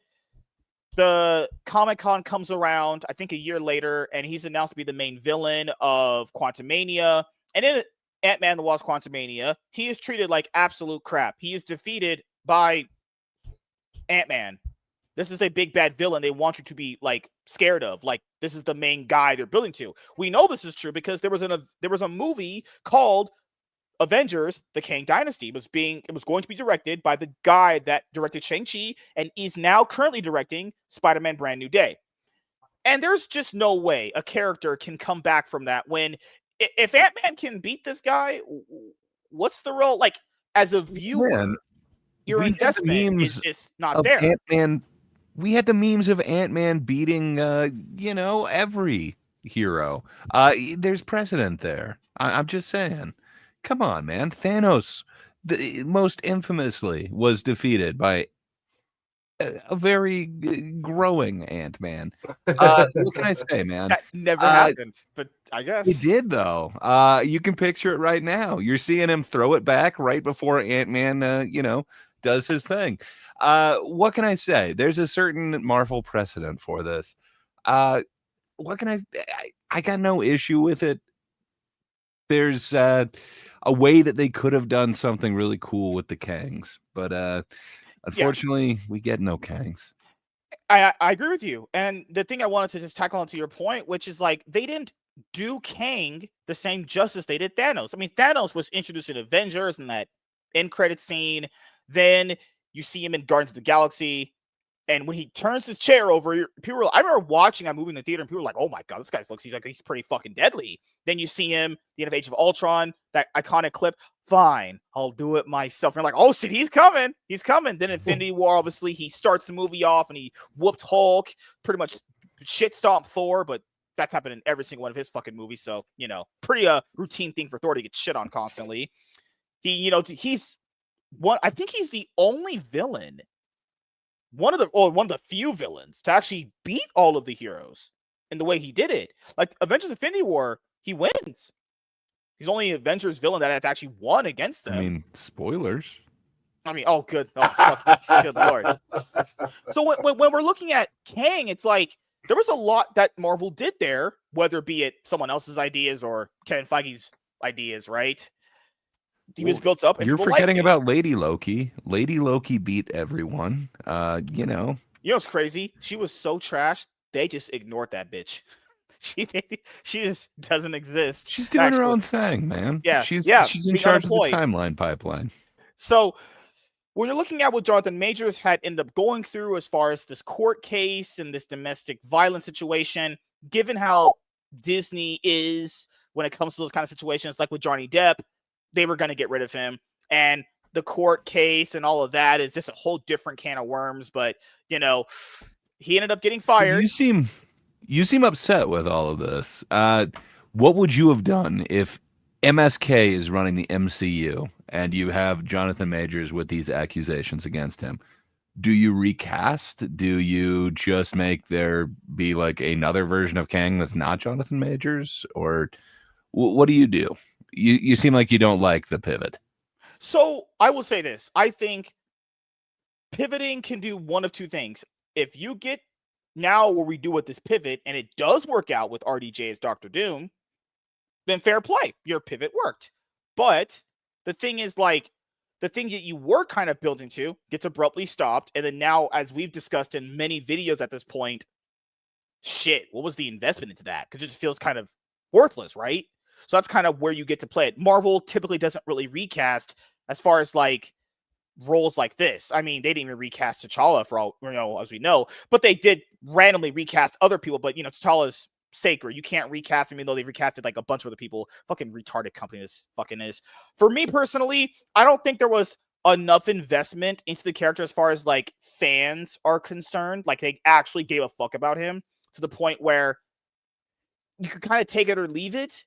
S1: the Comic-Con comes around, I think a year later, and he's announced to be the main villain of Quantumania. And in Ant-Man and the Wasp Quantumania, he is treated like absolute crap. He is defeated by Ant-Man. This is a big bad villain they want you to be like scared of. Like, this is the main guy they're building to. We know this is true because there was a movie called Avengers: The Kang Dynasty. It was going to be directed by the guy that directed Shang-Chi and is now currently directing Spider-Man Brand New Day. And there's just no way a character can come back from that. When if Ant-Man can beat this guy, what's the role? Like, as a viewer,
S2: Man,
S1: your investment is just not there.
S2: Ant-Man, we had the memes of Ant-Man beating every hero. There's precedent there. I'm just saying. Come on, man. Thanos, most infamously, was defeated by a very growing Ant-Man. What can I say, man?
S1: That never happened, but I guess
S2: it did, though. You can picture it right now. You're seeing him throw it back right before Ant-Man, does his thing. What can I say? There's a certain Marvel precedent for this. What can I got no issue with it. There's a way that they could have done something really cool with the Kangs, but unfortunately, we get no Kangs.
S1: I agree with you. And the thing I wanted to just tackle onto your point, which is like they didn't do Kang the same justice they did Thanos. I mean, Thanos was introduced in Avengers in that end credit scene. Then you see him in Guardians of the Galaxy. And when he turns his chair over, I remember watching that movie in the theater, and people were like, "Oh my god, this guy looks he's pretty fucking deadly." Then you see him, the end of Age of Ultron, that iconic clip. Fine, I'll do it myself. And you're like, "Oh shit, he's coming. Then Infinity War, obviously, he starts the movie off and he whooped Hulk, pretty much shit stomped Thor, but that's happened in every single one of his fucking movies. So, pretty routine thing for Thor to get shit on constantly. He's one. I think he's the only villain, one of the few villains to actually beat all of the heroes in the way he did it. Like Avengers Infinity War, he wins. He's the only Avengers villain that has actually won against them.
S2: I mean, spoilers.
S1: Oh, good. Oh, fuck. Good Lord. So when we're looking at Kang, it's like there was a lot that Marvel did there, whether be it someone else's ideas or Kevin Feige's ideas, right? He was built up. And
S2: you're forgetting
S1: liked
S2: about Lady Loki. Lady Loki beat everyone.
S1: You know what's crazy? She was so trashed, they just ignored that bitch. She just doesn't exist.
S2: She's doing her own thing, man.
S1: Yeah,
S2: she's in charge of the timeline pipeline.
S1: So when you're looking at what Jonathan Majors had ended up going through as far as this court case and this domestic violence situation, given how Disney is when it comes to those kind of situations, like with Johnny Depp, they were going to get rid of him. And the court case and all of that is just a whole different can of worms. But, he ended up getting fired.
S2: So you seem upset with all of this. What would you have done if MSK is running the MCU and you have Jonathan Majors with these accusations against him? Do you recast? Do you just make there be like another version of Kang that's not Jonathan Majors? Or what do? You seem like you don't like the pivot.
S1: So I will say this. I think pivoting can do one of two things. If you get now where we do with this pivot and it does work out with RDJ as Dr. Doom, then fair play. Your pivot worked. But the thing is, like, the thing that you were kind of building to gets abruptly stopped. And then now, as we've discussed in many videos at this point, shit, what was the investment into that? Because it just feels kind of worthless, right? So that's kind of where you get to play it. Marvel typically doesn't really recast as far as like roles like this. I mean, they didn't even recast T'Challa for all, as we know, but they did randomly recast other people. But, T'Challa's sacred. You can't recast him, even though they recasted like a bunch of other people. Fucking retarded company this fucking is. For me personally, I don't think there was enough investment into the character as far as like fans are concerned. Like they actually gave a fuck about him to the point where you could kind of take it or leave it.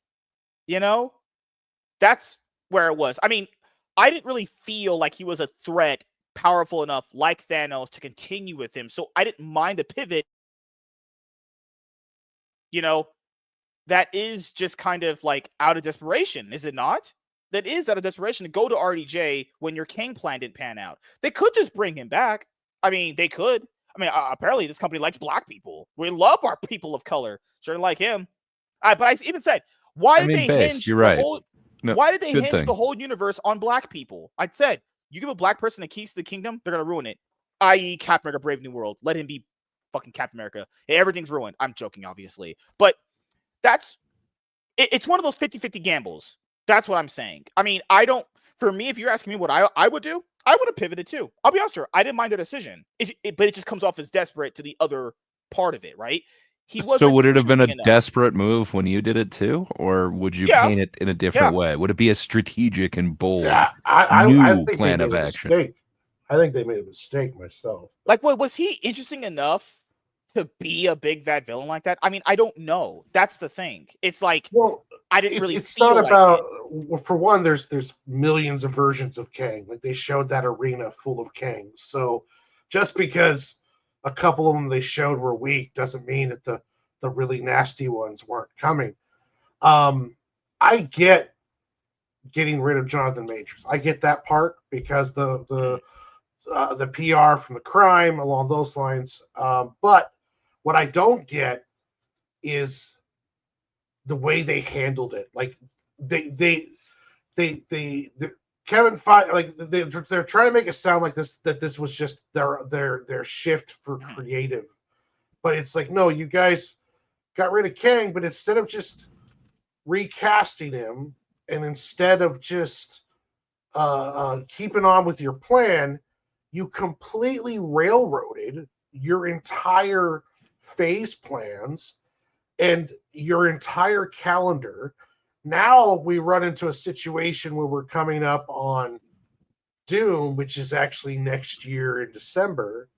S1: That's where it was. I mean, I didn't really feel like he was a threat powerful enough like Thanos to continue with him. So I didn't mind the pivot. That is just kind of like out of desperation, is it not? That is out of desperation to go to RDJ when your Kang plan didn't pan out. They could just bring him back. I mean, they could. I mean, apparently this company likes black people. We love our people of color. Sure like him. But I even said, why did they hinge the whole universe on black people? I said, you give a black person the keys to the kingdom, they're going to ruin it. I.e. Captain America Brave New World. Let him be fucking Captain America. Hey, everything's ruined. I'm joking, obviously. But it's one of those 50-50 gambles. That's what I'm saying. I mean, for me, if you're asking me what I would do, I would have pivoted too. I'll be honest with you. I didn't mind their decision. But it just comes off as desperate to the other part of it, right?
S2: So would it have been a desperate move when you did it too? Or would you paint it in a different way? Would it be a strategic and bold new plan of action?
S3: I think they made a mistake myself.
S1: Like, was he interesting enough to be a big bad villain like that? I mean, I don't know. That's the thing. It's like, I didn't really.
S3: It's not about. Well, for one, there's millions of versions of Kang. Like they showed that arena full of Kangs. So just because a couple of them they showed were weak doesn't mean that the really nasty ones weren't coming. I get getting rid of Jonathan Majors. I get that part because the PR from the crime along those lines. But what I don't get is the way they handled it. Like they Kevin Feige, like they're trying to make it sound like this was just their shift for creative, but it's like, no, you guys got rid of Kang, but instead of just recasting him and instead of just keeping on with your plan, you completely railroaded your entire phase plans and your entire calendar. Now we run into a situation where we're coming up on Doom, which is actually next year in December,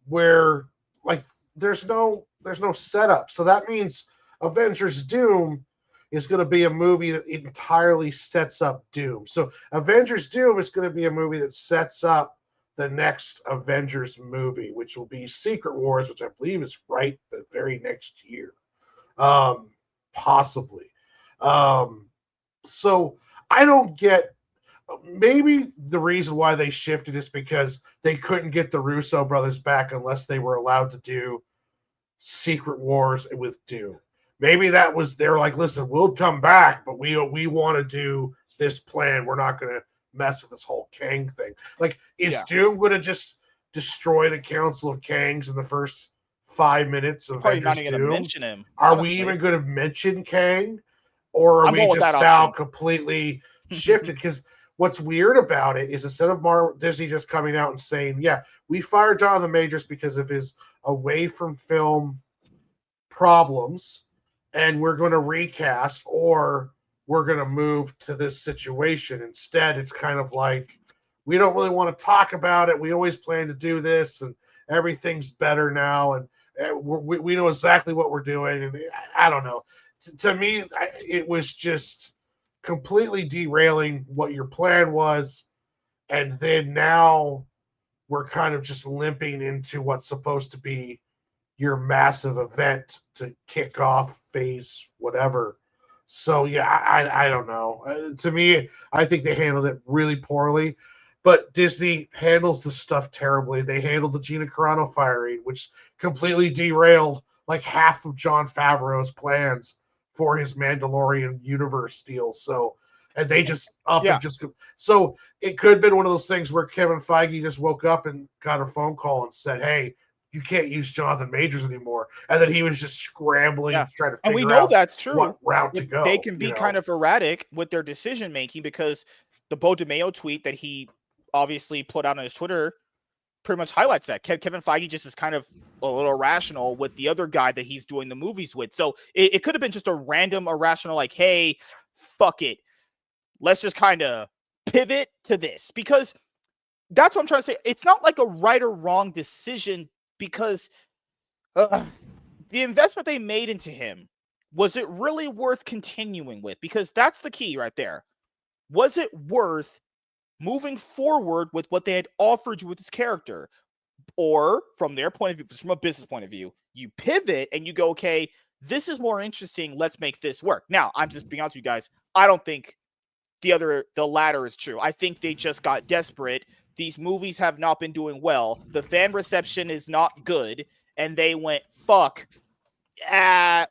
S3: where like there's no setup. So that means Avengers Doom is going to be a movie that entirely sets up Doom. So Avengers Doom is going to be a movie that sets up the next Avengers movie, which will be Secret Wars, which I believe is right the very next year, possibly. So I don't get. Maybe the reason why they shifted is because they couldn't get the Russo brothers back unless they were allowed to do Secret Wars with Doom. Maybe that was they're like, listen, we'll come back, but we want to do this plan. We're not going to mess with this whole Kang thing. Like, is Doom going to just destroy the Council of Kangs in the first 5 minutes of
S1: Probably not
S3: Avengers
S1: even going to
S3: Doom?
S1: mention him.
S3: Are we even going to mention Kang, or are we just now completely shifted? Because what's weird about it is instead of Disney just coming out and saying, yeah, we fired Jonathan Majors because of his away from film problems, and we're going to recast, or we're going to move to this situation. Instead, it's kind of like, we don't really want to talk about it. We always plan to do this, and everything's better now, and we know exactly what we're doing. And I don't know. To me, it was just completely derailing what your plan was. And then now we're kind of just limping into what's supposed to be your massive event to kick off phase whatever. So yeah, I don't know. To me, I think they handled it really poorly. But Disney handles this stuff terribly. They handled the Gina Carano firing, which completely derailed like half of Jon Favreau's plans for his Mandalorian universe deal. So, and they just and just so it could have been one of those things where Kevin Feige just woke up and got a phone call and said, "Hey, you can't use Jonathan Majors anymore," and then he was just scrambling to try to figure out.
S1: And we know that's true.
S3: What route to go?
S1: They can be kind of erratic with their decision making because the Bo DeMeo tweet that he obviously put out on his Twitter pretty much highlights that. Kevin Feige just is kind of a little irrational with the other guy that he's doing the movies with. So it could have been just a random irrational, like, hey, fuck it. Let's just kind of pivot to this. Because that's what I'm trying to say. It's not like a right or wrong decision because the investment they made into him, was it really worth continuing with? Because that's the key right there. Was it worth moving forward with what they had offered you with this character? Or from their point of view, from a business point of view, you pivot and you go, okay, this is more interesting. Let's make this work. Now, I'm just being honest with you guys. I don't think the latter is true. I think they just got desperate. These movies have not been doing well. The fan reception is not good. And they went, fuck.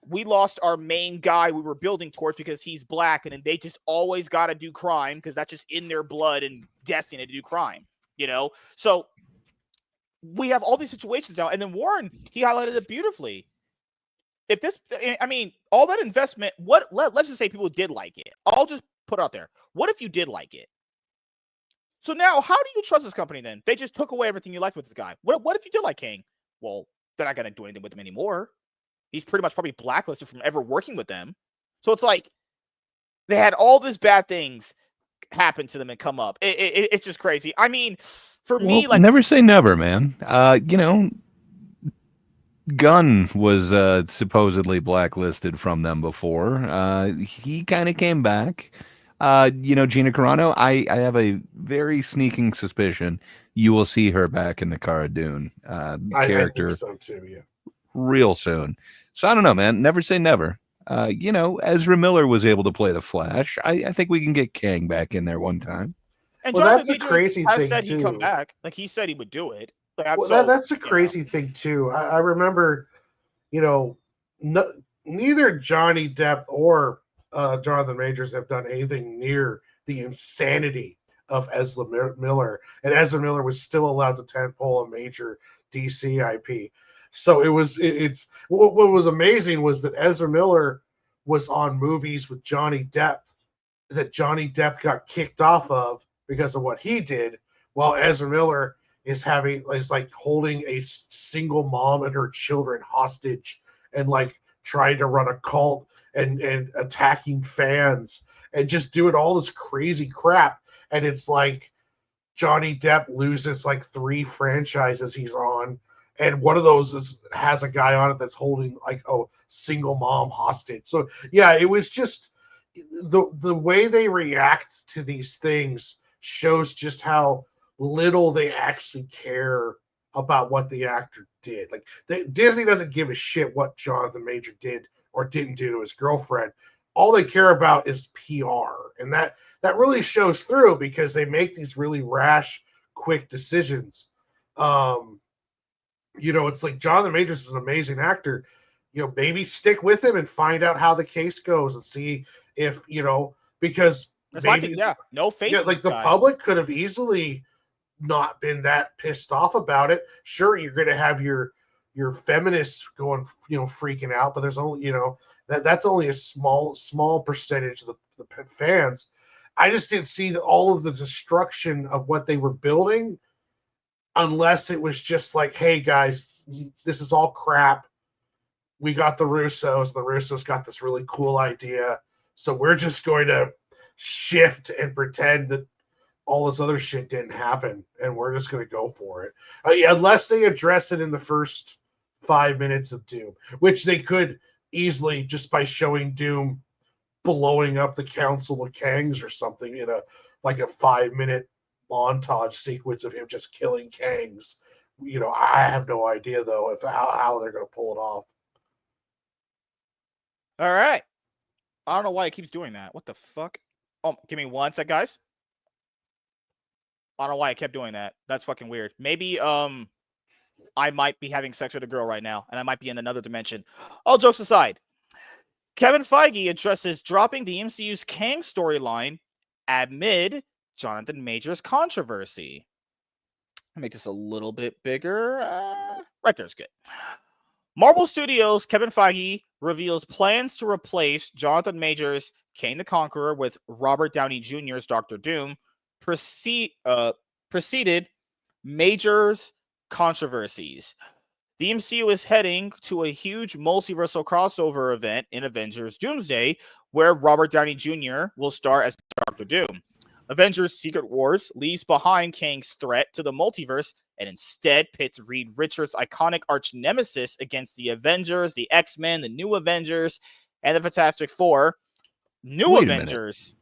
S1: We lost our main guy we were building towards because he's black, and then they just always got to do crime because that's just in their blood and destiny to do crime, you know? So we have all these situations now, and then Warren, he highlighted it beautifully. If this, I mean, all that investment, let's just say people did like it. I'll just put out there. What if you did like it? So now, how do you trust this company then? They just took away everything you liked with this guy. What if you did like Kang? Well, they're not going to do anything with him anymore. He's pretty much probably blacklisted from ever working with them. So it's like they had all these bad things happen to them and come up. It's just crazy. I mean, for me, like,
S2: never say never, man. You know, Gunn was supposedly blacklisted from them before. He kind of came back. You know, Gina Carano, I have a very sneaking suspicion you will see her back in the Cara Dune character.
S3: I think so too, yeah.
S2: Real soon. So I don't know, man. Never say never. You know, Ezra Miller was able to play the Flash. I think we can get Kang back in there one time.
S1: And
S3: well, that's the crazy thing
S1: said
S3: too.
S1: He'd come back. Like he said he would do it.
S3: That's the crazy thing too. I remember, you know, neither Johnny Depp or Jonathan Majors have done anything near the insanity of Ezra Miller, and Ezra Miller was still allowed to tentpole a major DC IP. So it's what was amazing was that Ezra Miller was on movies with Johnny Depp that Johnny Depp got kicked off of because of what he did, while Ezra Miller is like holding a single mom and her children hostage and like trying to run a cult and attacking fans and just doing all this crazy crap. And it's like Johnny Depp loses like 3 franchises he's on. and one of those has a guy on it that's holding like a single mom hostage. So yeah, it was just the way they react to these things shows just how little they actually care about what the actor did. Like Disney doesn't give a shit what Jonathan Major did or didn't do to his girlfriend. All they care about is PR, and that really shows through because they make these really rash, quick decisions. It's like Jonathan Majors is an amazing actor. Maybe stick with him and find out how the case goes and see if because
S1: That's my
S3: maybe
S1: take. Yeah, no faith in
S3: like
S1: this
S3: the
S1: guy.
S3: public could have easily not been that pissed off about it. Sure, you're going to have your feminists going, freaking out, but there's only, that's only a small percentage of the fans. I just didn't see all of the destruction of what they were building unless it was just like, hey guys, this is all crap. We got the Russos. The Russos got this really cool idea. So we're just going to shift and pretend that all this other shit didn't happen, and we're just going to go for it. Unless they address it in the first 5 minutes of Doom, which they could easily just by showing Doom blowing up the Council of Kangs or something in a 5-minute montage sequence of him just killing Kangs. I have no idea though if how they're going to pull it off.
S1: All right. I don't know why it keeps doing that. What the fuck? Oh, give me one sec, guys. I don't know why I kept doing that. That's fucking weird. Maybe I might be having sex with a girl right now, and I might be in another dimension. All jokes aside, Kevin Feige addresses dropping the MCU's Kang storyline amid Jonathan Majors controversy. I'll make this a little bit bigger. Right there's good. Marvel Studios' Kevin Feige reveals plans to replace Jonathan Majors' Kang the Conqueror with Robert Downey Jr.'s Doctor Doom preceded Majors' controversies. The MCU is heading to a huge multiversal crossover event in Avengers Doomsday, where Robert Downey Jr. will star as Doctor Doom. Avengers Secret Wars leaves behind Kang's threat to the multiverse and instead pits Reed Richards' iconic arch nemesis against the Avengers, the X-Men, the New Avengers, and the Fantastic Four.
S2: Wait a
S1: Avengers.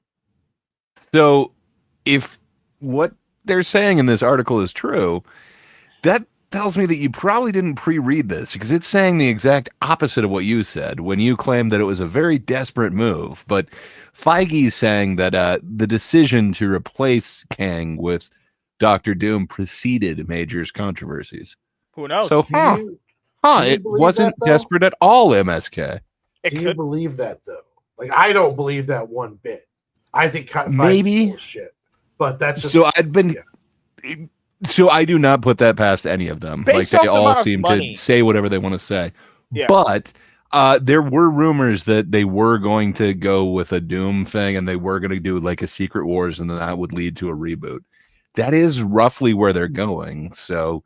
S2: So, if what they're saying in this article is true, that tells me that you probably didn't pre-read this because it's saying the exact opposite of what you said when you claimed that it was a very desperate move. But Feige's saying that the decision to replace Kang with Doctor Doom preceded Major's controversies.
S1: Who knows?
S2: So, it wasn't desperate at all, MSK.
S3: Do you believe that, though? Like, I don't believe that one bit. I think
S2: maybe
S3: bullshit. But that's just,
S2: so I'd been... Yeah. So I do not put that past any of them.
S1: Based
S2: like they all seem to say whatever they want to say.
S1: Yeah.
S2: But there were rumors that they were going to go with a Doom thing and they were going to do like a Secret Wars and then that would lead to a reboot. That is roughly where they're going. So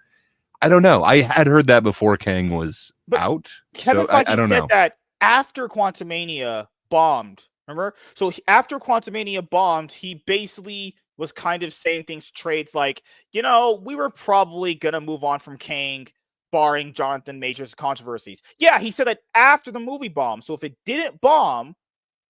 S2: I don't know. I had heard that before Kang was out.
S1: Kevin
S2: so
S1: Feige
S2: I don't
S1: said
S2: know.
S1: that after Quantumania bombed. Remember? So after Quantumania bombed, he basically was kind of saying things trades like, we were probably going to move on from Kang, barring Jonathan Majors' controversies. Yeah, he said that after the movie bombed. So if it didn't bomb,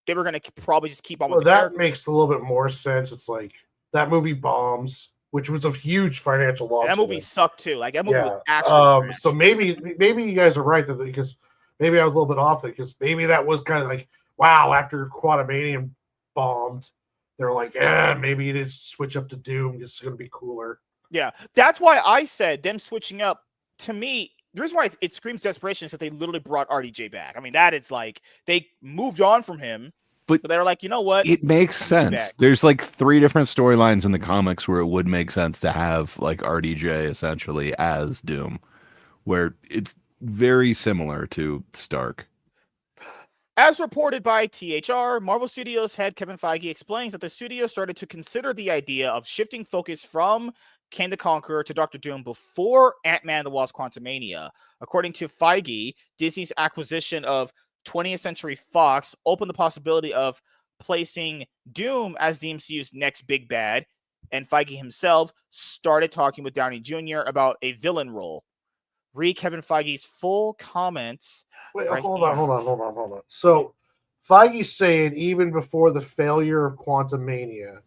S1: they were going to probably just keep on with the character.
S3: Makes a little bit more sense. It's like that movie bombs, which was a huge financial loss.
S1: That movie sucked too. Like that movie was actually
S3: so maybe you guys are right because maybe I was a little bit off it because maybe that was kind of like, wow, after Quantumania bombed, they're like, maybe it is switch up to Doom. It's going to be cooler.
S1: Yeah, that's why I said them switching up. To me, the reason why it screams desperation is that they literally brought RDJ back. I mean, that is like they moved on from him, but they were like, you know what?
S2: It makes sense. There's like 3 different storylines in the comics where it would make sense to have like RDJ essentially as Doom, where it's very similar to Stark.
S1: As reported by THR, Marvel Studios head Kevin Feige explains that the studio started to consider the idea of shifting focus from Kang the Conqueror to Doctor Doom before Ant-Man and the Wasp Quantumania. According to Feige, Disney's acquisition of 20th Century Fox opened the possibility of placing Doom as the MCU's next big bad, and Feige himself started talking with Downey Jr. about a villain role. read Kevin Feige's full comments.
S3: Wait,
S1: right
S3: hold
S1: here.
S3: on. So Feige's saying even before the failure of Quantum Mania,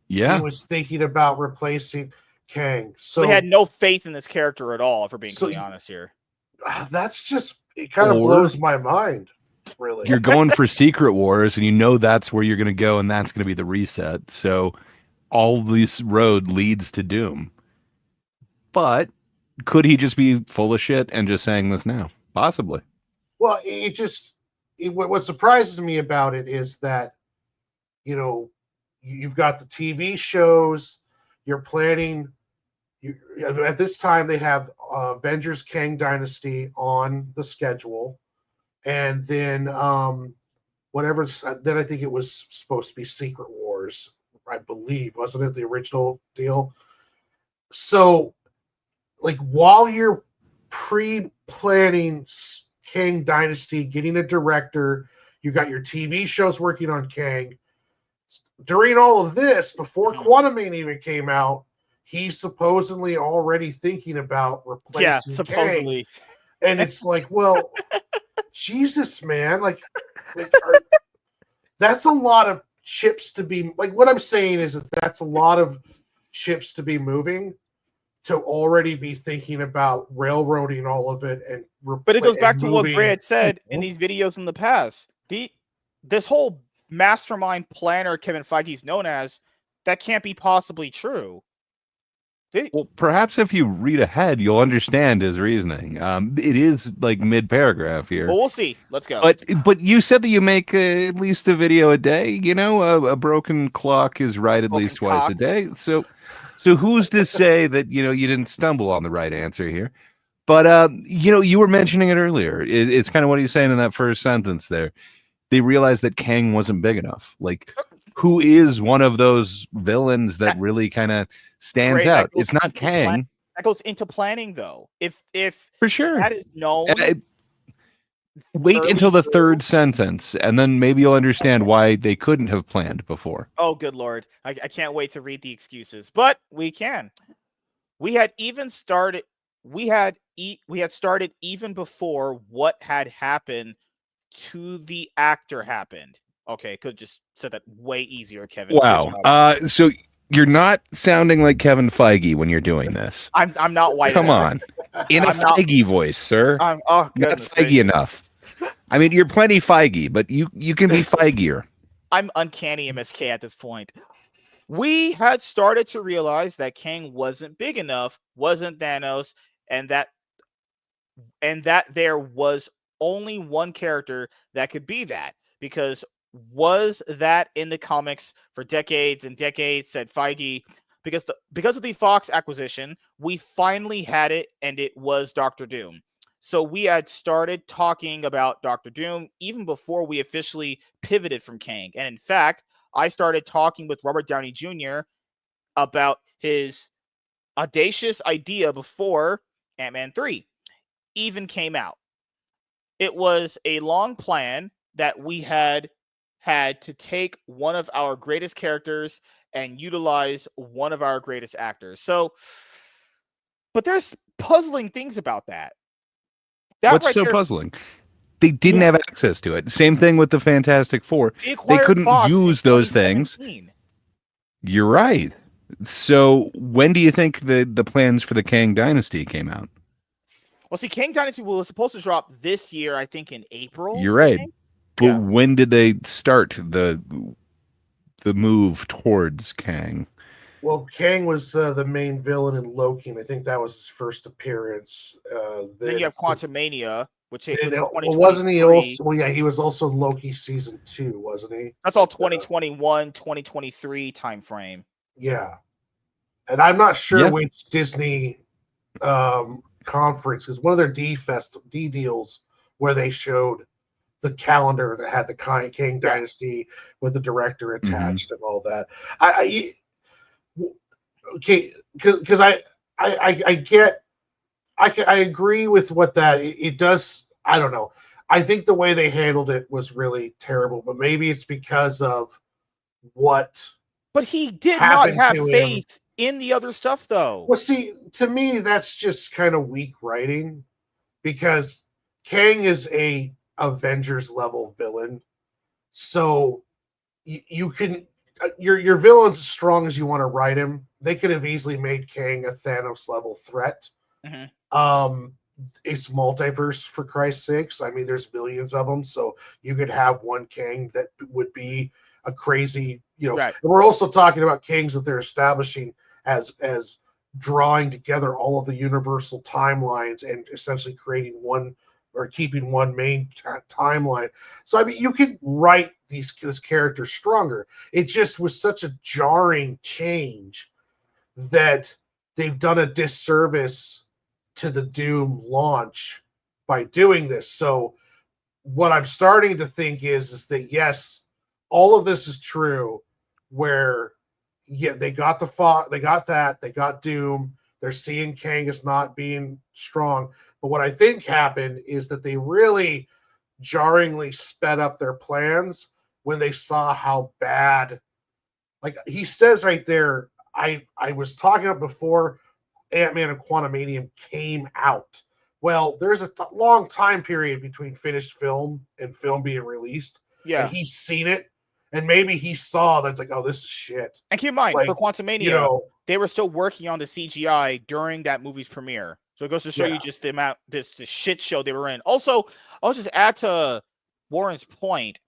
S3: he was thinking about replacing Kang.
S1: So they had no faith in this character at all, if we're being completely honest here.
S3: That's just, it kind of blows my mind, really.
S2: You're going for Secret Wars, and you know that's where you're going to go, and that's going to be the reset. So all this road leads to Doom. But could he just be full of shit and just saying this now? Possibly.
S3: Well, what surprises me about it is that, you've got the TV shows, you're planning. At this time, they have Avengers Kang Dynasty on the schedule. And then then I think it was supposed to be Secret Wars, I believe. Wasn't it the original deal? So, like, while you're pre-planning Kang Dynasty, getting a director, you got your TV shows working on Kang. During all of this, before Quantumania even came out, he's supposedly already thinking about replacing
S1: supposedly.
S3: Kang. And it's like, well, Jesus, man, that's a lot of chips to be, like, what I'm saying is that's a lot of chips to be moving, to already be thinking about railroading all of it.
S1: But it goes back to what Bray had said in these videos in the past. This whole mastermind planner Kevin Feige's known as, that can't be possibly true.
S2: Well, perhaps if you read ahead, you'll understand his reasoning. It is like mid-paragraph here.
S1: Well, we'll see. Let's go.
S2: But you said that you make at least a video a day. You know, a broken clock is right at least twice a day. So who's to say that, you didn't stumble on the right answer here? But, you were mentioning it earlier. It's kind of what he's saying in that first sentence there. They realized that Kang wasn't big enough. Like, who is one of those villains that really kind of stands out? It's not Kang.
S1: That goes into planning, though. If
S2: for sure
S1: that is known.
S2: Wait until the third sentence, and then maybe you'll understand why they couldn't have planned before.
S1: Oh, good Lord. I can't wait to read the excuses, but we can. We had started even before what had happened to the actor happened. Okay, could have just said that way easier, Kevin.
S2: Wow. So you're not sounding like Kevin Feige when you're doing this.
S1: I'm not white.
S2: Come on. In a Feige voice, sir.
S1: Not
S2: Feige enough. I mean, you're plenty Feige, but you can be Feigier.
S1: I'm uncanny MSK at this point. We had started to realize that Kang wasn't big enough, wasn't Thanos, and that there was only one character that could be that, because was that in the comics for decades and decades, said Feige, because of the Fox acquisition, we finally had it, and it was Dr. Doom. So we had started talking about Dr. Doom even before we officially pivoted from Kang. And in fact, I started talking with Robert Downey Jr. about his audacious idea before Ant-Man 3 even came out. It was a long plan that we had to take one of our greatest characters and utilize one of our greatest actors. So, but there's puzzling things about that.
S2: What's so puzzling? They didn't have access to it. Same thing with the Fantastic Four. They couldn't use those things. You're right. So when do you think the plans for the Kang Dynasty came out?
S1: Well, see, Kang Dynasty was supposed to drop this year, I think in April.
S2: You're right. But when did they start the move towards Kang?
S3: Well, Kang was the main villain in Loki, and I think that was his first appearance.
S1: Then you have Quantumania, which was 2023.
S3: Wasn't he also? Well, yeah, he was also in Loki season 2, wasn't he?
S1: That's all 2021, 2023 time frame.
S3: Yeah, and I'm not sure which Disney conference, because one of their D deals where they showed the calendar that had the Kang Dynasty with the director attached and all that. Because I agree with what that it does. I don't know. I think the way they handled it was really terrible, but maybe it's because of what.
S1: But he did not have faith in the other stuff, though.
S3: Well, see, to me, that's just kind of weak writing because Kang is a Avengers level villain, so you can your villain's as strong as you want to write him. They could have easily made Kang a Thanos level threat.
S1: Mhm.
S3: It's multiverse, for Christ's sakes. I mean, there's millions of them, so you could have one Kang that would be a crazy,
S1: Right.
S3: And we're also talking about Kangs that they're establishing as drawing together all of the universal timelines and essentially creating one or keeping one main timeline. So I mean, you could write this character stronger. It just was such a jarring change that they've done a disservice to the Doom launch by doing this. So what I'm starting to think is that yes, all of this is true. Where they got they got Doom. They're seeing Kang as not being strong. But what I think happened is that they really jarringly sped up their plans when they saw how bad. Like he says right there, I was talking about before Ant-Man and Quantumanium came out. Well, there's a long time period between finished film and film being released.
S1: Yeah.
S3: And he's seen it. And maybe he saw that's like, oh, this is shit.
S1: And keep in mind,
S3: Like,
S1: for Quantumania, they were still working on the CGI during that movie's premiere. So it goes to show you just the amount, the shit show they were in. Also, I'll just add to Warren's point.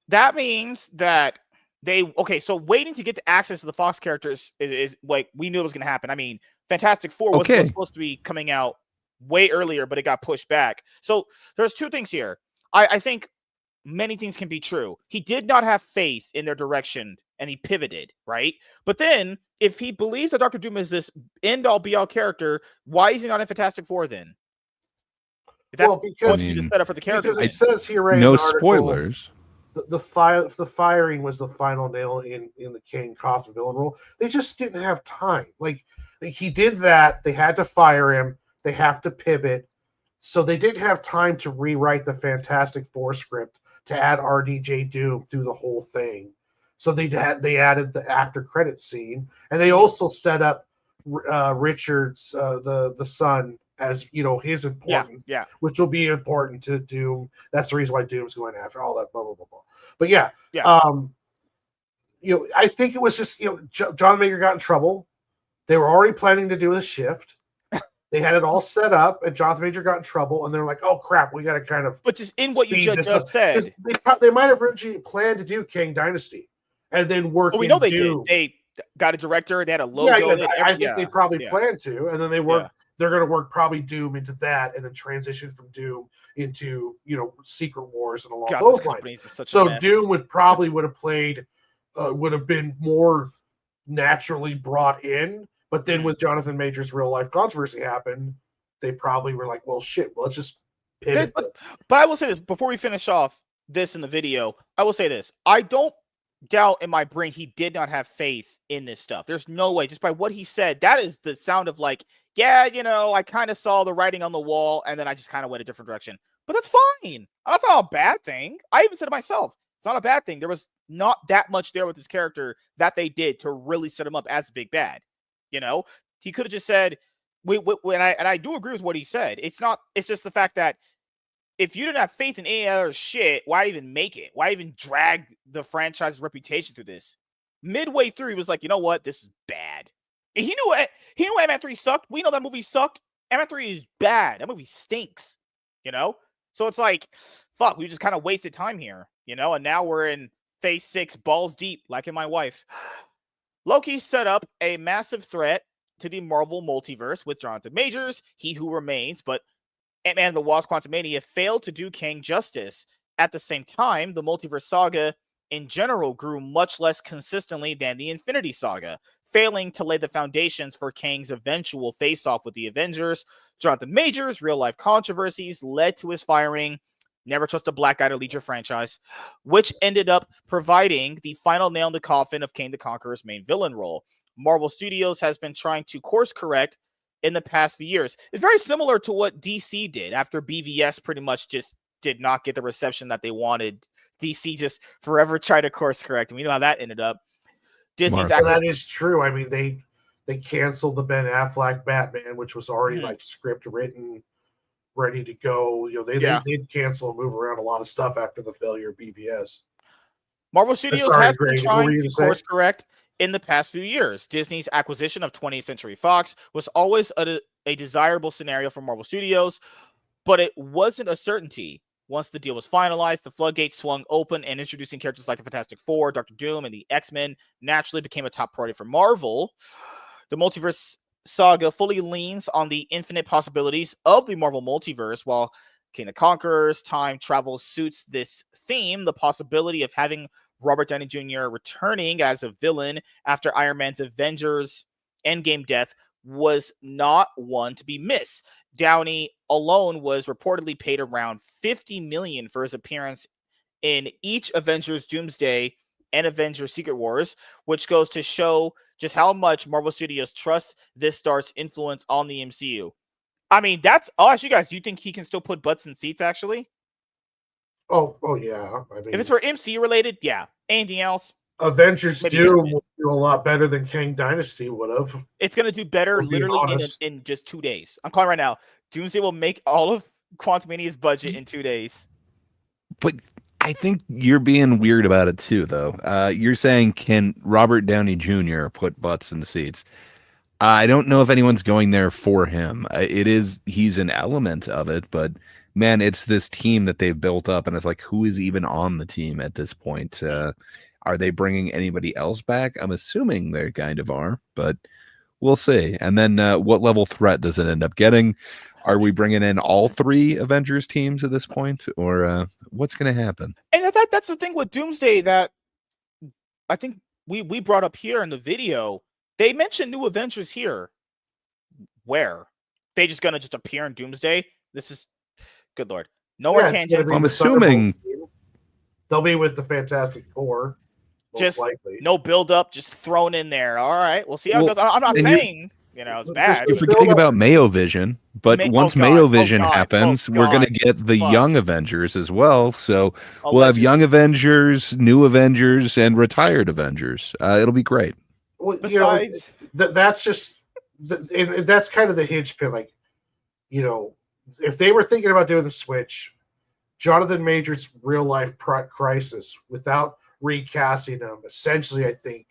S1: That means that so waiting to get the access to the Fox characters is like, we knew it was going to happen. I mean, Fantastic Four was supposed to be coming out way earlier, but it got pushed back. So there's two things here. I think many things can be true. He did not have faith in their direction and he pivoted, right? But then if he believes that Dr. Doom is this end-all be-all character, why is he not in Fantastic Four then? If that's
S3: because
S1: the setup for the character.
S3: Because it says here right
S2: no
S3: in the article,
S2: spoilers.
S3: The firing was the final nail in the Kang Coffin villain role. They just didn't have time. Like he did that. They had to fire him. They have to pivot. So they didn't have time to rewrite the Fantastic Four script to add RDJ Doom through the whole thing. So they added the after credit scene, and they also set up Richard's the son as his importance, which will be important to Doom. That's the reason why Doom's going after all that blah blah blah blah. But I think it was just John Mayer got in trouble. They were already planning to do a shift. They had it all set up, and Jonathan Major got in trouble, and they're like, "Oh crap, we got to kind of."
S1: But just in what you just said,
S3: they might have originally planned to do Kang Dynasty, and then work.
S1: Well, we know they did. They got a director. They had a logo.
S3: I think they probably planned to, and then they work. They're going to work probably Doom into that, and then transition from Doom into Secret Wars and along those lines. So Doom would have been more naturally brought in. But then with Jonathan Major's real life controversy happened, they probably were like, well, shit, let's just pivot.
S1: But I will say this before we finish off this in the video. I will say this. I don't doubt in my brain he did not have faith in this stuff. There's no way. Just by what he said, that is the sound of like, I kind of saw the writing on the wall and then I just kind of went a different direction. But that's fine. That's not a bad thing. I even said it myself. It's not a bad thing. There was not that much there with this character that they did to really set him up as a big bad. He could have just said, and I do agree with what he said. It's just the fact that if you didn't have faith in any other shit, why even make it? Why even drag the franchise's reputation through this? Midway through, he was like, you know what? This is bad. And he knew Ant-Man 3 sucked. We know that movie sucked. Ant-Man 3 is bad. That movie stinks. So it's like, fuck, we just kind of wasted time here. And now we're in phase 6, balls deep, like in my wife. Loki set up a massive threat to the Marvel multiverse with Jonathan Majors, He Who Remains, but Ant-Man and the Wasp: Quantumania failed to do Kang justice. At the same time, the multiverse saga in general grew much less consistently than the Infinity Saga, failing to lay the foundations for Kang's eventual face-off with the Avengers. Jonathan Majors' real-life controversies led to his firing. Never trust a black guy to lead your franchise, which ended up providing the final nail in the coffin of Kang the Conqueror's main villain role. Marvel Studios has been trying to course correct in the past few years. It's very similar to what DC did after BVS pretty much just did not get the reception that they wanted. DC just forever tried to course correct, and we know how that ended up.
S3: That is true. I mean, They canceled the Ben Affleck Batman, which was already
S1: Mhm.
S3: like script written, ready to go. They
S1: Yeah.
S3: did cancel and move around a lot of stuff after the failure of BVS.
S1: Marvel Studios
S3: Sorry,
S1: has been
S3: Greg. What were
S1: trying
S3: you
S1: to
S3: going to say?
S1: course correct in the past few years. Disney's acquisition of 20th Century Fox was always a desirable scenario for Marvel Studios, but it wasn't a certainty. Once the deal was finalized, the floodgates swung open, and introducing characters like the Fantastic Four, Doctor Doom, and the X-Men naturally became a top priority for Marvel. The multiverse saga fully leans on the infinite possibilities of the Marvel multiverse, while King of the Conqueror's time travel suits this theme. The possibility of having Robert Downey Jr. returning as a villain after Iron Man's Avengers Endgame death was not one to be missed. Downey alone was reportedly paid around $50 million for his appearance in each Avengers Doomsday and Avengers Secret Wars, which goes to show just how much Marvel Studios trusts this star's influence on the MCU. I mean, I'll ask you guys, do you think he can still put butts in seats, actually?
S3: Oh yeah. I mean,
S1: If it's for MCU related, yeah. Anything else?
S3: Avengers
S1: Maybe hit or
S3: Doom
S1: miss.
S3: will do a lot better than Kang Dynasty would have.
S1: It's going to do better
S3: We're being
S1: literally
S3: honest.
S1: in just 2 days. I'm calling right now. Doomsday will make all of Quantumania's budget in 2 days.
S2: But I think you're being weird about it too, though. You're saying, can Robert Downey Jr. put butts in seats? I don't know if anyone's going there for him. He's an element of it, but man, it's this team that they've built up, and it's like, who is even on the team at this point? Are they bringing anybody else back? I'm assuming they kind of are, but we'll see. And then what level threat does it end up getting? Are we bringing in all 3 Avengers teams at this point, or what's going to happen?
S1: And that's the thing with Doomsday that I think we brought up here in the video. They mentioned new Avengers here. Where? They just gonna just appear in Doomsday? This is good lord. No more tangents.
S2: I'm assuming
S3: they'll be with the Fantastic Four.
S1: Just
S3: likely.
S1: No build up, just thrown in there. All right, we'll see how it goes. I'm not saying it's bad.
S2: You're forgetting about Mayo Vision, but once Mayo Vision happens, we're going to get the Young Avengers as well. So we'll have Young Avengers, New Avengers, and Retired Avengers. It'll be great.
S3: Well, besides, that's just that's kind of the hinge pin. Like, if they were thinking about doing the switch, Jonathan Majors' real life crisis without recasting him, essentially, I think,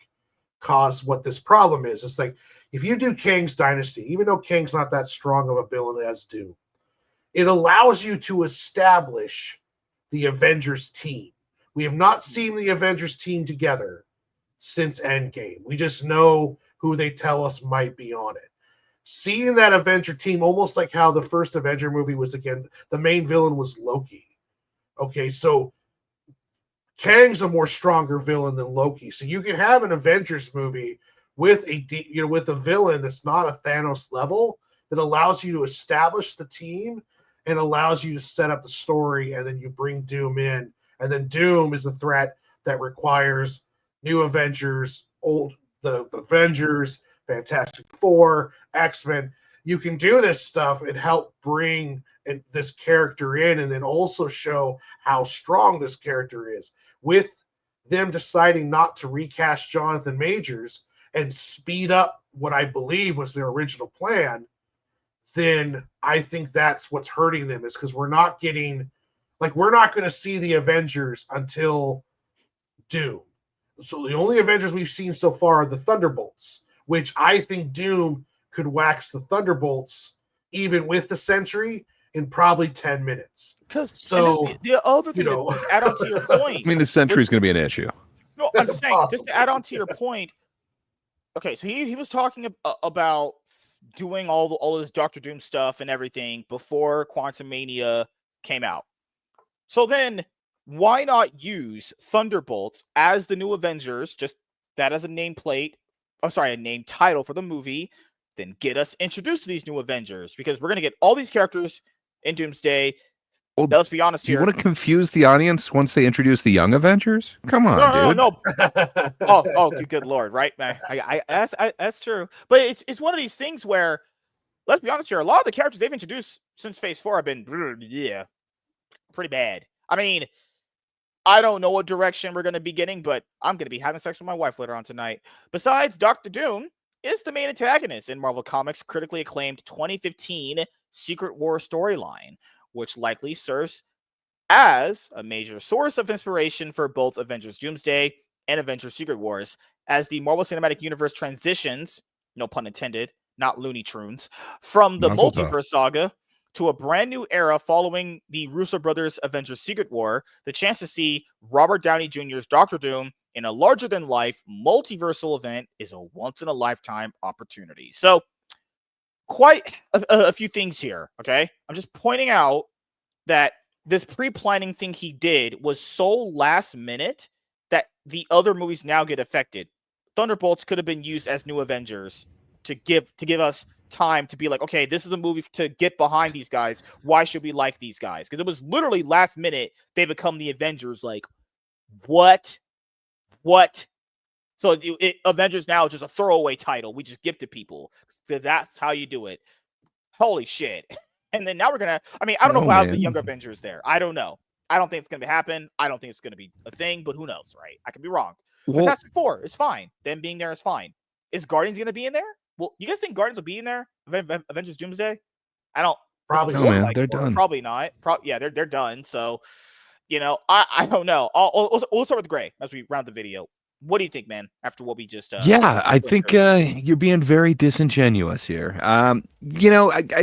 S3: caused what this problem is. It's like, if you do Kang's Dynasty, even though Kang's not that strong of a villain as Doom, it allows you to establish the Avengers team. We have not seen the Avengers team together since Endgame. We just know who they tell us might be on it. Seeing that Avenger team, almost like how the first Avenger movie was, again, the main villain was Loki. Okay, so Kang's a more stronger villain than Loki. So you can have an Avengers movie with with a villain that's not a Thanos level, that allows you to establish the team and allows you to set up the story, and then you bring Doom in, and then Doom is a threat that requires new Avengers, the Avengers, Fantastic Four, X-Men. You can do this stuff and help bring this character in, and then also show how strong this character is. With them deciding not to recast Jonathan Majors and speed up what I believe was their original plan, then I think that's what's hurting them, is because we're not going to see the Avengers until Doom. So the only Avengers we've seen so far are the Thunderbolts, which I think Doom could wax the Thunderbolts even with the Sentry in probably 10 minutes. So
S1: the other thing that just add on to your point.
S2: I mean, the Sentry is going to be an issue.
S1: No, I'm saying just to add on to your point. Okay, so he was talking about doing all this Doctor Doom stuff and everything before Quantumania came out. So then, why not use Thunderbolts as the new Avengers? Just that as a nameplate. Oh, sorry, a name title for the movie. Then get us introduced to these new Avengers, because we're gonna get all these characters in Doomsday.
S2: Well,
S1: let's be honest here.
S2: Do you want to confuse the audience once they introduce the Young Avengers? Come on, dude.
S1: No. oh, good lord, right? That's true. But it's one of these things where, let's be honest here, a lot of the characters they've introduced since Phase 4 have been pretty bad. I mean, I don't know what direction we're going to be getting, but I'm going to be having sex with my wife later on tonight. Besides Doctor Doom, is the main antagonist in Marvel Comics' critically acclaimed 2015 Secret War storyline, which likely serves as a major source of inspiration for both Avengers Doomsday and Avengers Secret Wars, as the Marvel Cinematic Universe transitions, no pun intended, not Looney Tunes, from the
S2: Mazel tov.
S1: multiverse saga to a brand new era following the Russo brothers' Avengers Secret War. The chance to see Robert Downey Jr.'s Doctor Doom in a larger-than-life multiversal event is a once-in-a-lifetime opportunity. So, quite a few things here, okay? I'm just pointing out that this pre-planning thing he did was so last minute that the other movies now get affected. Thunderbolts could have been used as new Avengers to give us time to be like, okay, this is a movie to get behind these guys. Why should we like these guys? Because it was literally last minute they become the Avengers. Like, what? So Avengers now is just a throwaway title. We just give to people. That's how you do it. Holy shit. And then now we're going to, I mean, I don't know if we'll have the younger Avengers there. I don't know. I don't think it's going to happen. I don't think it's going to be a thing, but who knows, right? I could be wrong.
S2: Well,
S1: Fantastic Four is fine. Them being there is fine. Is Guardians going to be in there? Well, you guys think Guardians will be in there? Avengers Doomsday? I don't.
S3: Probably
S2: no, man.
S1: Like
S2: They're done.
S1: Probably not. Yeah, they're done. So, I don't know. We'll start with Gray as we round the video. What do you think, man, after what we just
S2: yeah, I think you're being very disingenuous here. I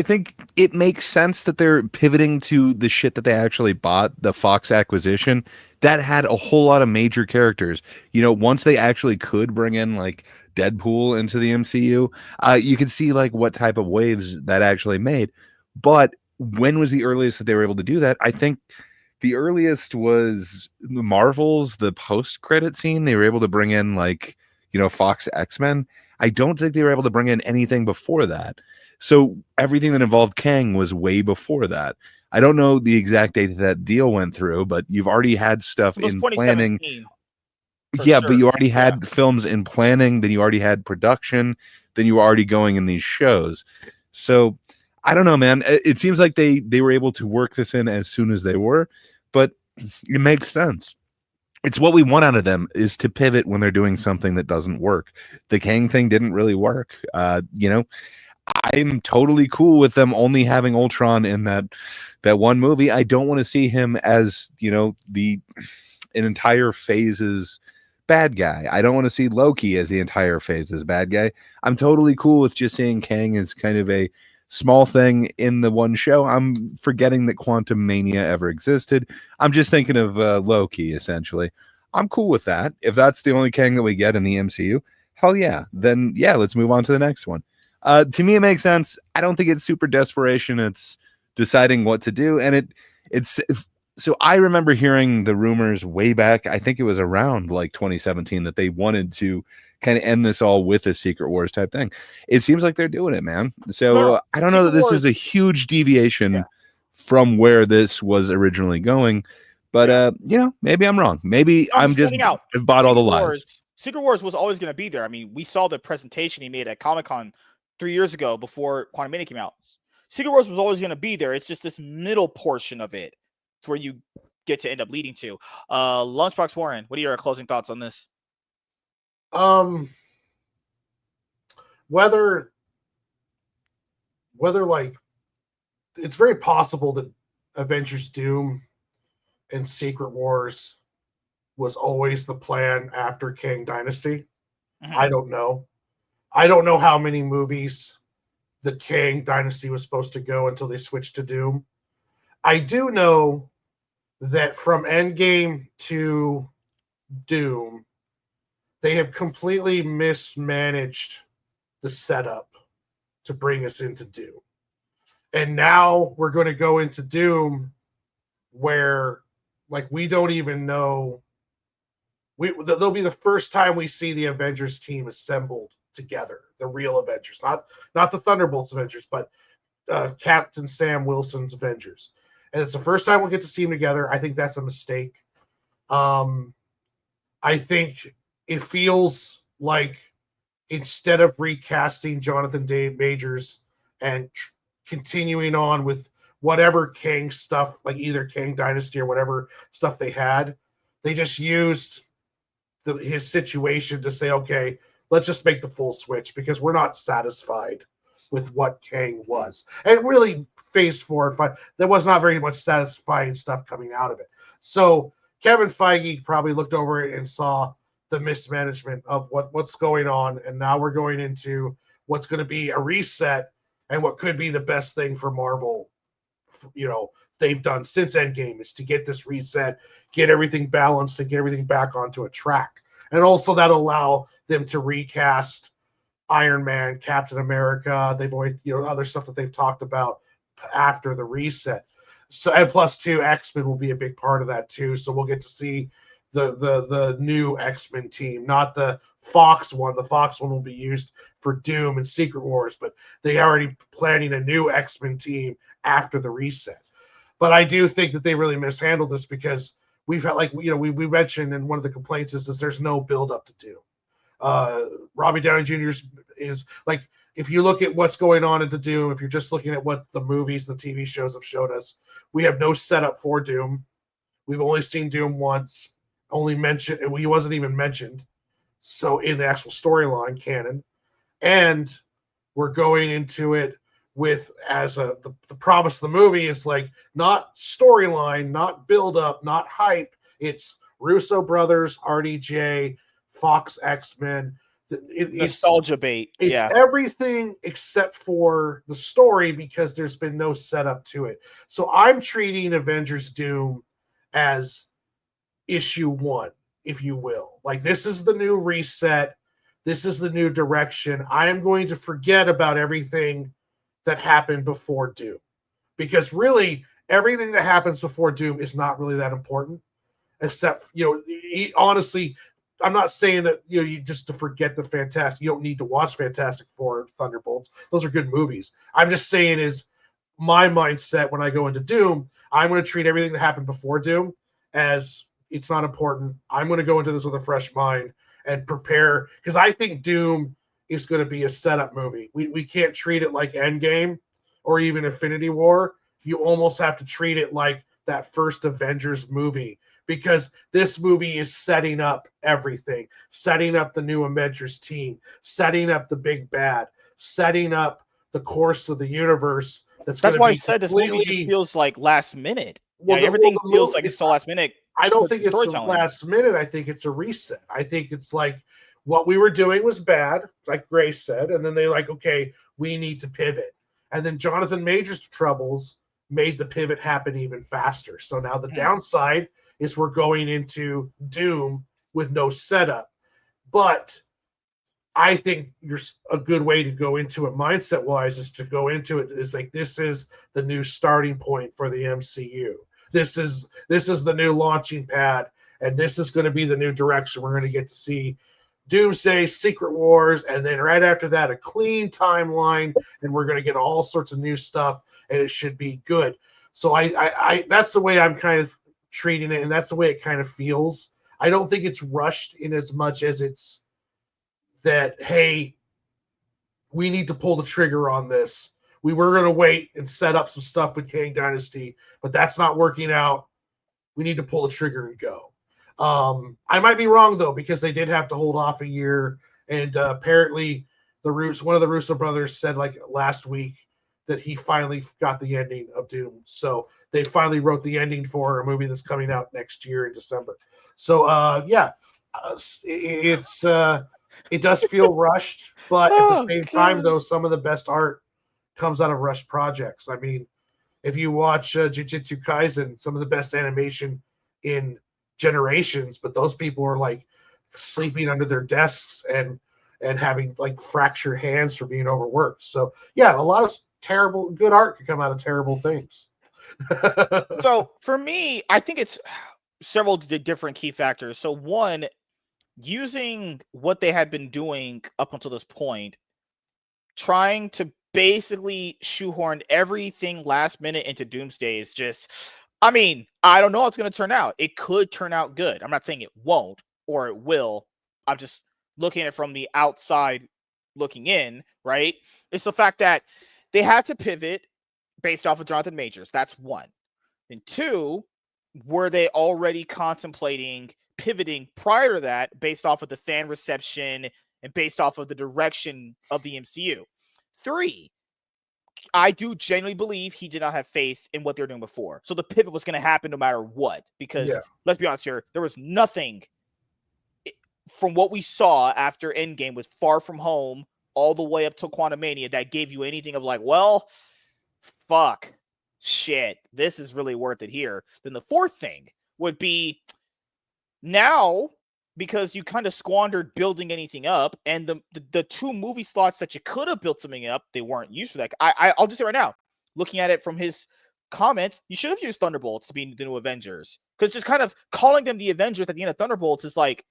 S2: think it makes sense that they're pivoting to the shit that they actually bought, the Fox acquisition, that had a whole lot of major characters. Once they actually could bring in like Deadpool into the MCU, you could see like what type of waves that actually made. But when was the earliest that they were able to do that? I think the earliest was the Marvels, the post-credit scene. They were able to bring in like, Fox X-Men. I don't think they were able to bring in anything before that. So everything that involved Kang was way before that. I don't know the exact date that deal went through, but you've already had stuff in planning. Yeah, but you already had films in planning, then you already had production, then you were already going in these shows. So I don't know, man. It seems like they were able to work this in as soon as they were, but it makes sense. It's what we want out of them, is to pivot when they're doing something that doesn't work. The Kang thing didn't really work. I'm totally cool with them only having Ultron in that one movie. I don't want to see him as, an entire phase's bad guy. I don't want to see Loki as the entire phase's bad guy. I'm totally cool with just seeing Kang as kind of a small thing in the one show. I'm forgetting that Quantum Mania ever existed. I'm just thinking of Loki, essentially. I'm cool with that. If that's the only Kang that we get in the MCU, hell yeah. Then, yeah, let's move on to the next one. To me, it makes sense. I don't think it's super desperation. It's deciding what to do. And so I remember hearing the rumors way back. I think it was around like 2017 that they wanted to kind of end this all with a Secret Wars type thing. It seems like they're doing it, man. So I don't know that this is a huge deviation from where this was originally going, but maybe I'm wrong. Maybe I've bought all the lies.
S1: Secret Wars was always going to be there. I mean, we saw the presentation he made at Comic-Con 3 years ago before Quantum Mania came out. Secret Wars was always going to be there. It's just this middle portion of it. It's where you get to end up leading to. Lunchbox Warren, what are your closing thoughts on this?
S3: Whether like it's very possible that Avengers Doom and Secret Wars was always the plan after Kang Dynasty. Mm-hmm. I don't know. I don't know how many movies the Kang Dynasty was supposed to go until they switched to Doom. I do know that from Endgame to Doom, they have completely mismanaged the setup to bring us into Doom. And now we're going to go into Doom where, like, we don't even know. There'll be the first time we see the Avengers team assembled together, the real Avengers, not the Thunderbolts Avengers, but Captain Sam Wilson's Avengers. And it's the first time we'll get to see them together. I think that's a mistake. I think it feels like instead of recasting Jonathan Majors and continuing on with whatever Kang stuff, like either Kang Dynasty or whatever stuff they had, they just used his situation to say, okay, let's just make the full switch because we're not satisfied with what Kang was. And really, Phase 4 and 5, there was not very much satisfying stuff coming out of it. So Kevin Feige probably looked over it and saw the mismanagement of what's going on, and now we're going into what's going to be a reset and what could be the best thing for Marvel. They've done since Endgame is to get this reset, get everything balanced, and get everything back onto a track. And also that'll allow them to recast Iron Man, Captain America. They've always, other stuff that they've talked about after the reset. So, and plus two, X-Men will be a big part of that too. So we'll get to see the new X-Men team, not the Fox one. The Fox one will be used for Doom and Secret Wars, but they already planning a new X-Men team after the reset. But I do think that they really mishandled this because we've had, like, we mentioned, and one of the complaints is there's no build up to Doom. Robbie Downey Jr. is like, if you look at what's going on into Doom, if you're just looking at what the movies, the TV shows have showed us, we have no setup for Doom. We've only seen Doom once, only mentioned, and he wasn't even mentioned. So in the actual storyline canon, and we're going into it with the promise of the movie is like not storyline, not build up, not hype. It's Russo brothers, RDJ, Fox X-Men.
S1: Nostalgia bait.
S3: It's everything except for the story because there's been no setup to it. So I'm treating Avengers Doom as issue 1, if you will. Like, this is the new reset. This is the new direction. I am going to forget about everything that happened before Doom. Because really, everything that happens before Doom is not really that important. Except, honestly, I'm not saying that, you just to forget the Fantastic. You don't need to watch Fantastic Four, Thunderbolts. Those are good movies. I'm just saying is my mindset when I go into Doom, I'm going to treat everything that happened before Doom as it's not important. I'm going to go into this with a fresh mind and prepare, because I think Doom is going to be a setup movie. We can't treat it like Endgame or even Infinity War. You almost have to treat it like that first Avengers movie, because this movie is setting up everything, setting up the new Avengers team, setting up the big bad, setting up the course of the universe. That's
S1: why I said this movie just feels like last minute. Well, everything feels like it's so last minute.
S3: I don't think it's a last minute. I think it's a reset. I think it's like what we were doing was bad, like Grace said, and then they're like, okay, we need to pivot. And then Jonathan Majors' troubles made the pivot happen even faster. So now the downside is we're going into Doom with no setup. But I think a good way to go into it mindset-wise is to go into it is like, this is the new starting point for the MCU. This is the new launching pad, and this is going to be the new direction. We're going to get to see Doomsday, Secret Wars, and then right after that, a clean timeline, and we're going to get all sorts of new stuff, and it should be good. So I that's the way I'm kind of treating it, and that's the way it kind of feels. I don't think it's rushed in as much as it's that, hey, we need to pull the trigger on this. We were going to wait and set up some stuff with Kang Dynasty, but that's not working out. We need to pull the trigger and go. I might be wrong, though, because they did have to hold off a year. And apparently one of the Russo brothers said like last week that he finally got the ending of Doom. So they finally wrote the ending for a movie that's coming out next year in December. So, it does feel rushed, but at the same time, though, some of the best art comes out of rushed projects. I mean, if you watch Jujutsu Kaisen, some of the best animation in generations, but those people are like sleeping under their desks and having like fractured hands for being overworked. So yeah, a lot of good art can come out of terrible things.
S1: So for me, I think it's several different key factors. So one, using what they had been doing up until this point, trying to basically shoehorn everything last minute into Doomsday is just, I mean, I don't know how it's going to turn out. It could turn out good. I'm not saying it won't or it will. I'm just looking at it from the outside looking in, right? It's the fact that they had to pivot based off of Jonathan Majors. That's one. And two, were they already contemplating pivoting prior to that based off of the fan reception and based off of the direction of the MCU. 3, I do genuinely believe he did not have faith in what they were doing before. So the pivot was going to happen no matter what. Because let's be honest here, there was nothing from what we saw after Endgame with Far From Home all the way up to Quantumania that gave you anything of like, well, fuck, shit, this is really worth it here. Then the 4th thing would be now, because you kind of squandered building anything up, and the 2 movie slots that you could have built something up, they weren't used for that. I'll just say right now, looking at it from his comments, you should have used Thunderbolts to be the new Avengers. Because just kind of calling them the Avengers at the end of Thunderbolts is like,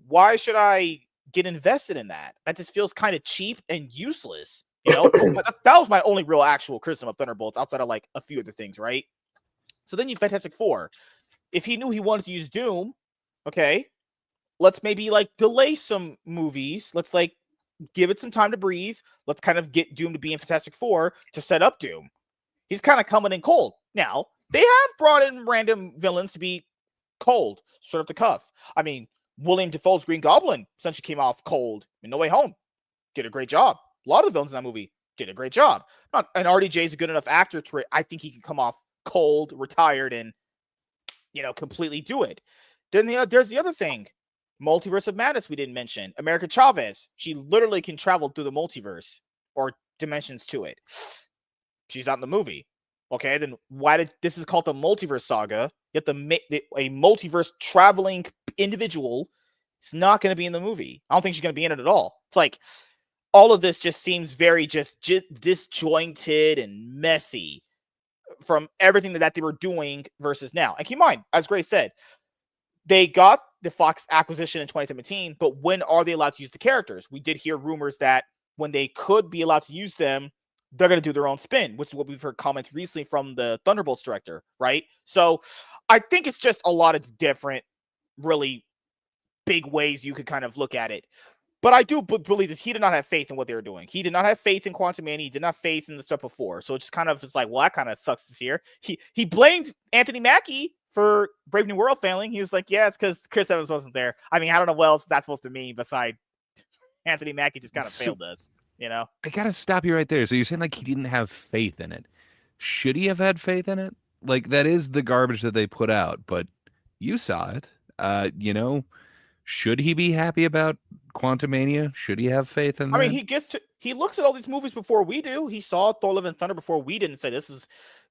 S1: why should I get invested in that? That just feels kind of cheap and useless. You know, that was my only real actual criticism of Thunderbolts outside of like a few other things, right? So then you Fantastic Four. If he knew he wanted to use Doom, okay, let's maybe like delay some movies. Let's like give it some time to breathe. Let's kind of get Doom to be in Fantastic Four to set up Doom. He's kind of coming in cold. Now, they have brought in random villains to be cold, sort of the cuff. I mean, William Dafoe's Green Goblin essentially came off cold in No Way Home. Did a great job. A lot of the villains in that movie did a great job. And RDJ is a good enough actor to where I think he can come off cold, retired, and, you know, completely do it. Then there's the other thing. Multiverse of Madness we didn't mention. America Chavez. She literally can travel through the multiverse or dimensions to it. She's not in the movie. Okay, then why did this is called the multiverse saga? Yet a multiverse traveling individual is not going to be in the movie. I don't think she's going to be in it at all. It's like all of this just seems very just disjointed and messy from everything that they were doing versus now. And keep in mind, as Grace said, they got the Fox acquisition in 2017, but when are they allowed to use the characters? We did hear rumors that when they could be allowed to use them, they're going to do their own spin, which is what we've heard comments recently from the Thunderbolts director, right? So I think it's just a lot of different, really big ways you could kind of look at it. But I do believe this. He did not have faith in what they were doing. He did not have faith in Quantumania. He did not have faith in the stuff before. So it just kind of is like, well, that kind of sucks this year. He blamed Anthony Mackie for Brave New World failing. He was like, yeah, it's because Chris Evans wasn't there. I mean, I don't know what else that's supposed to mean beside Anthony Mackie just kind of failed us, you know?
S2: I got to stop you right there. So you're saying like he didn't have faith in it. Should he have had faith in it? Like that is the garbage that they put out, but you saw it. You know, should he be happy about Quantumania? Should he have faith in that?
S1: I mean, he looks at all these movies before we do. He saw Thor: Love and Thunder before we did and said this is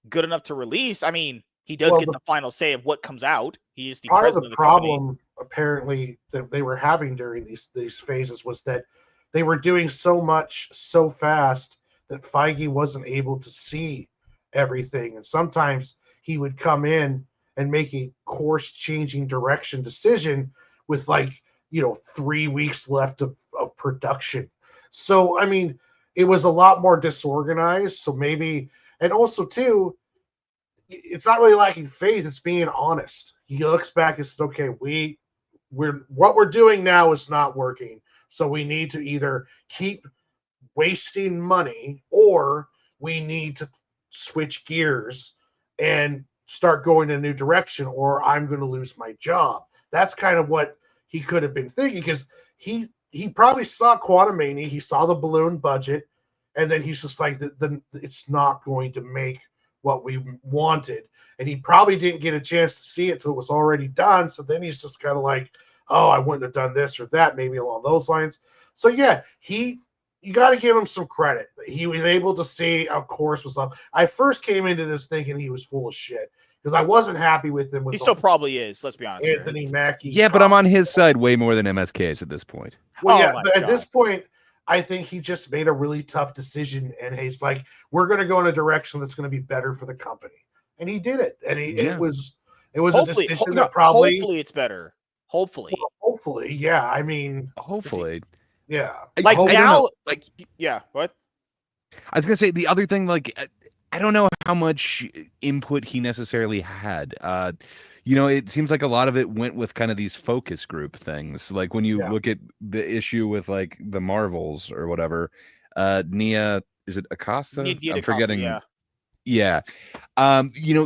S1: good enough to release. I mean, he does get the final say of what comes out. He is the president of the
S3: problem
S1: company.
S3: Apparently that they were having during these phases was that they were doing so much so fast that Feige wasn't able to see everything, and sometimes he would come in and make a course-changing direction decision with 3 weeks left of production. So I mean, it was a lot more disorganized. So maybe, and also too, it's not really lacking faith. It's being honest. He looks back and says, okay, what we're doing now is not working. So we need to either keep wasting money or we need to switch gears and start going in a new direction, or I'm going to lose my job. That's kind of what he could have been thinking, because he probably saw Quantumania, he saw the balloon budget, and then he's just like, it's not going to make what we wanted. And he probably didn't get a chance to see it till it was already done. So then he's just kind of like, oh, I wouldn't have done this or that, maybe along those lines. So yeah, you got to give him some credit. He was able to see, of course, was up. I first came into this thinking he was full of shit because I wasn't happy with him.
S1: He still probably is. Let's be honest.
S3: Anthony Mackie.
S2: Yeah, but I'm on his side way more than MSK's at this point.
S3: Well, yeah, but at this point, I think he just made a really tough decision, and he's like, "We're going to go in a direction that's going to be better for the company," and he did it. And it was a decision that probably
S1: hopefully it's better. Hopefully,
S3: yeah. I mean,
S2: hopefully,
S3: yeah.
S1: Like now, like yeah. What?
S2: I was gonna say the other thing, like I don't know how much input he necessarily had. It seems like a lot of it went with kind of these focus group things. Like when you look at the issue with like the Marvels or whatever, Nia, is it Acosta?
S1: I'm
S2: forgetting. Yeah.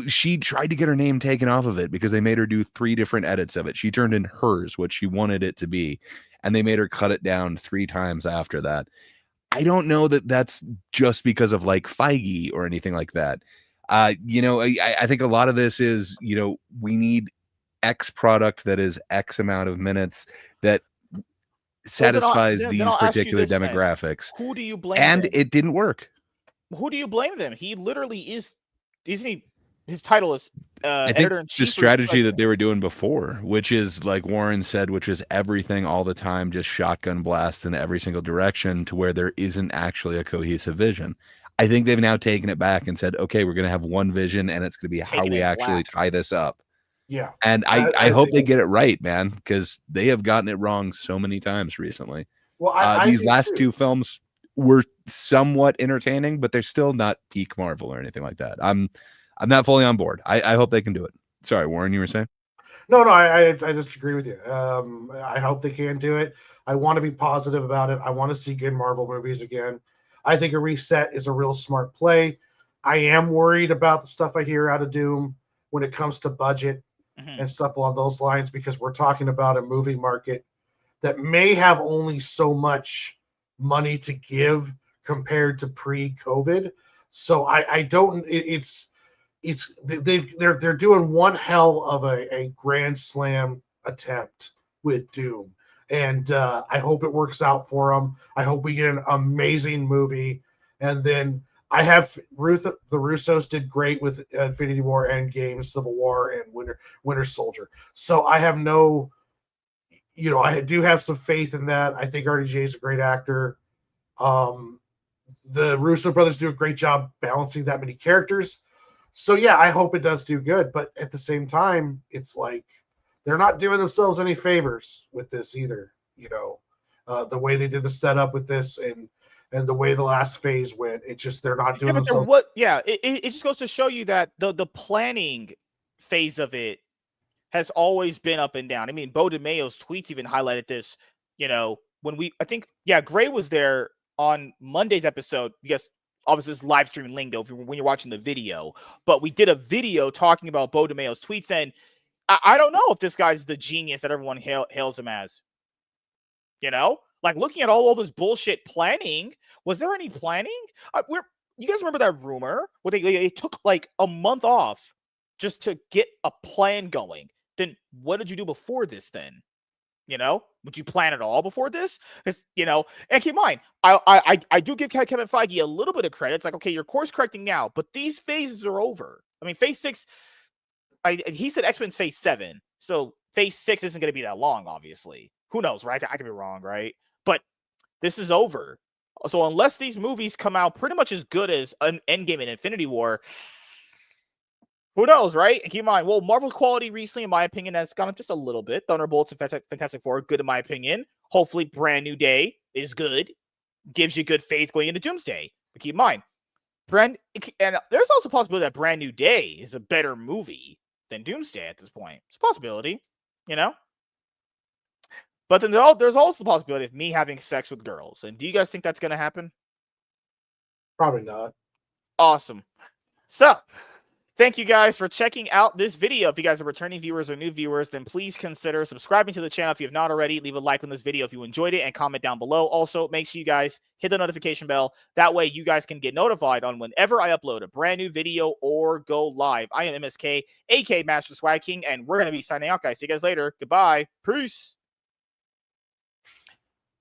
S2: She tried to get her name taken off of it because they made her do 3 different edits of it. She turned in hers, what she wanted it to be, and they made her cut it down 3 times after that. I don't know that that's just because of like Feige or anything like that. I think a lot of this is, we need X product that is X amount of minutes that satisfies
S1: then
S2: these
S1: I'll ask you
S2: particular
S1: this then.
S2: demographics.
S1: Who do you blame?
S2: And
S1: them?
S2: it didn't work.
S1: Who do you blame them? He literally is, isn't he? His title is
S2: I think
S1: editor-in-chief.
S2: the strategy that they were doing before, which is like Warren said, which is everything all the time, just shotgun blast in every single direction to where there isn't actually a cohesive vision. I think they've now taken it back and said, okay, we're going to have one vision and it's going to be how we actually tie this up.
S3: Yeah.
S2: And I hope they get it right, man, because they have gotten it wrong so many times recently.
S3: Well,
S2: these last 2 films were somewhat entertaining, but they're still not peak Marvel or anything like that. I'm not fully on board. I hope they can do it. Sorry, Warren, you were saying?
S3: No, I disagree with you. I hope they can do it. I want to be positive about it. I want to see good Marvel movies again. I think a reset is a real smart play. I am worried about the stuff I hear out of Doom when it comes to budget and stuff along those lines, because we're talking about a movie market that may have only so much money to give compared to pre-COVID. So I don't. They're doing one hell of a grand slam attempt with Doom, and I hope it works out for them. I hope we get an amazing movie, and then I have the Russos did great with Infinity War, Endgame, Civil War, and Winter Soldier. So I have no, I do have some faith in that. I think RDJ is a great actor. The Russo brothers do a great job balancing that many characters. So yeah, I hope it does do good, but at the same time, it's like they're not doing themselves any favors with this either. The way they did the setup with this and the way the last phase went, it's just they're not doing themselves.
S1: It just goes to show you that the planning phase of it has always been up and down. I mean, Bo DeMayo's tweets even highlighted this. Gray was there on Monday's episode because obviously it's live streaming lingo when you're watching the video, but we did a video talking about Bo DeMayo's tweets, and I don't know if this guy's the genius that everyone hails him as. Like looking at all this bullshit planning, was there any planning? You guys remember that rumor where they took like a month off just to get a plan going? Then what did you do before this then? Would you plan at all before this? Because, and keep in mind, I do give Kevin Feige a little bit of credit. It's like, okay, you're course correcting now, but these phases are over. I mean, phase 6, he said X-Men's phase 7. So phase 6 isn't going to be that long, obviously. Who knows, right? I could be wrong, right? But this is over. So unless these movies come out pretty much as good as Endgame and Infinity War, who knows, right? And keep in mind, Marvel's quality recently, in my opinion, has gone up just a little bit. Thunderbolts and Fantastic Four, good in my opinion. Hopefully, Brand New Day is good. Gives you good faith going into Doomsday. But keep in mind, and there's also a possibility that Brand New Day is a better movie than Doomsday at this point. It's a possibility, But then there's also the possibility of me having sex with girls. And do you guys think that's going to happen?
S3: Probably not.
S1: Awesome. So, thank you guys for checking out this video. If you guys are returning viewers or new viewers, then please consider subscribing to the channel if you have not already. Leave a like on this video if you enjoyed it and comment down below. Also, make sure you guys hit the notification bell. That way you guys can get notified on whenever I upload a brand new video or go live. I am MSK, aka Master Swag King, and we're going to be signing out, guys. See you guys later. Goodbye. Peace.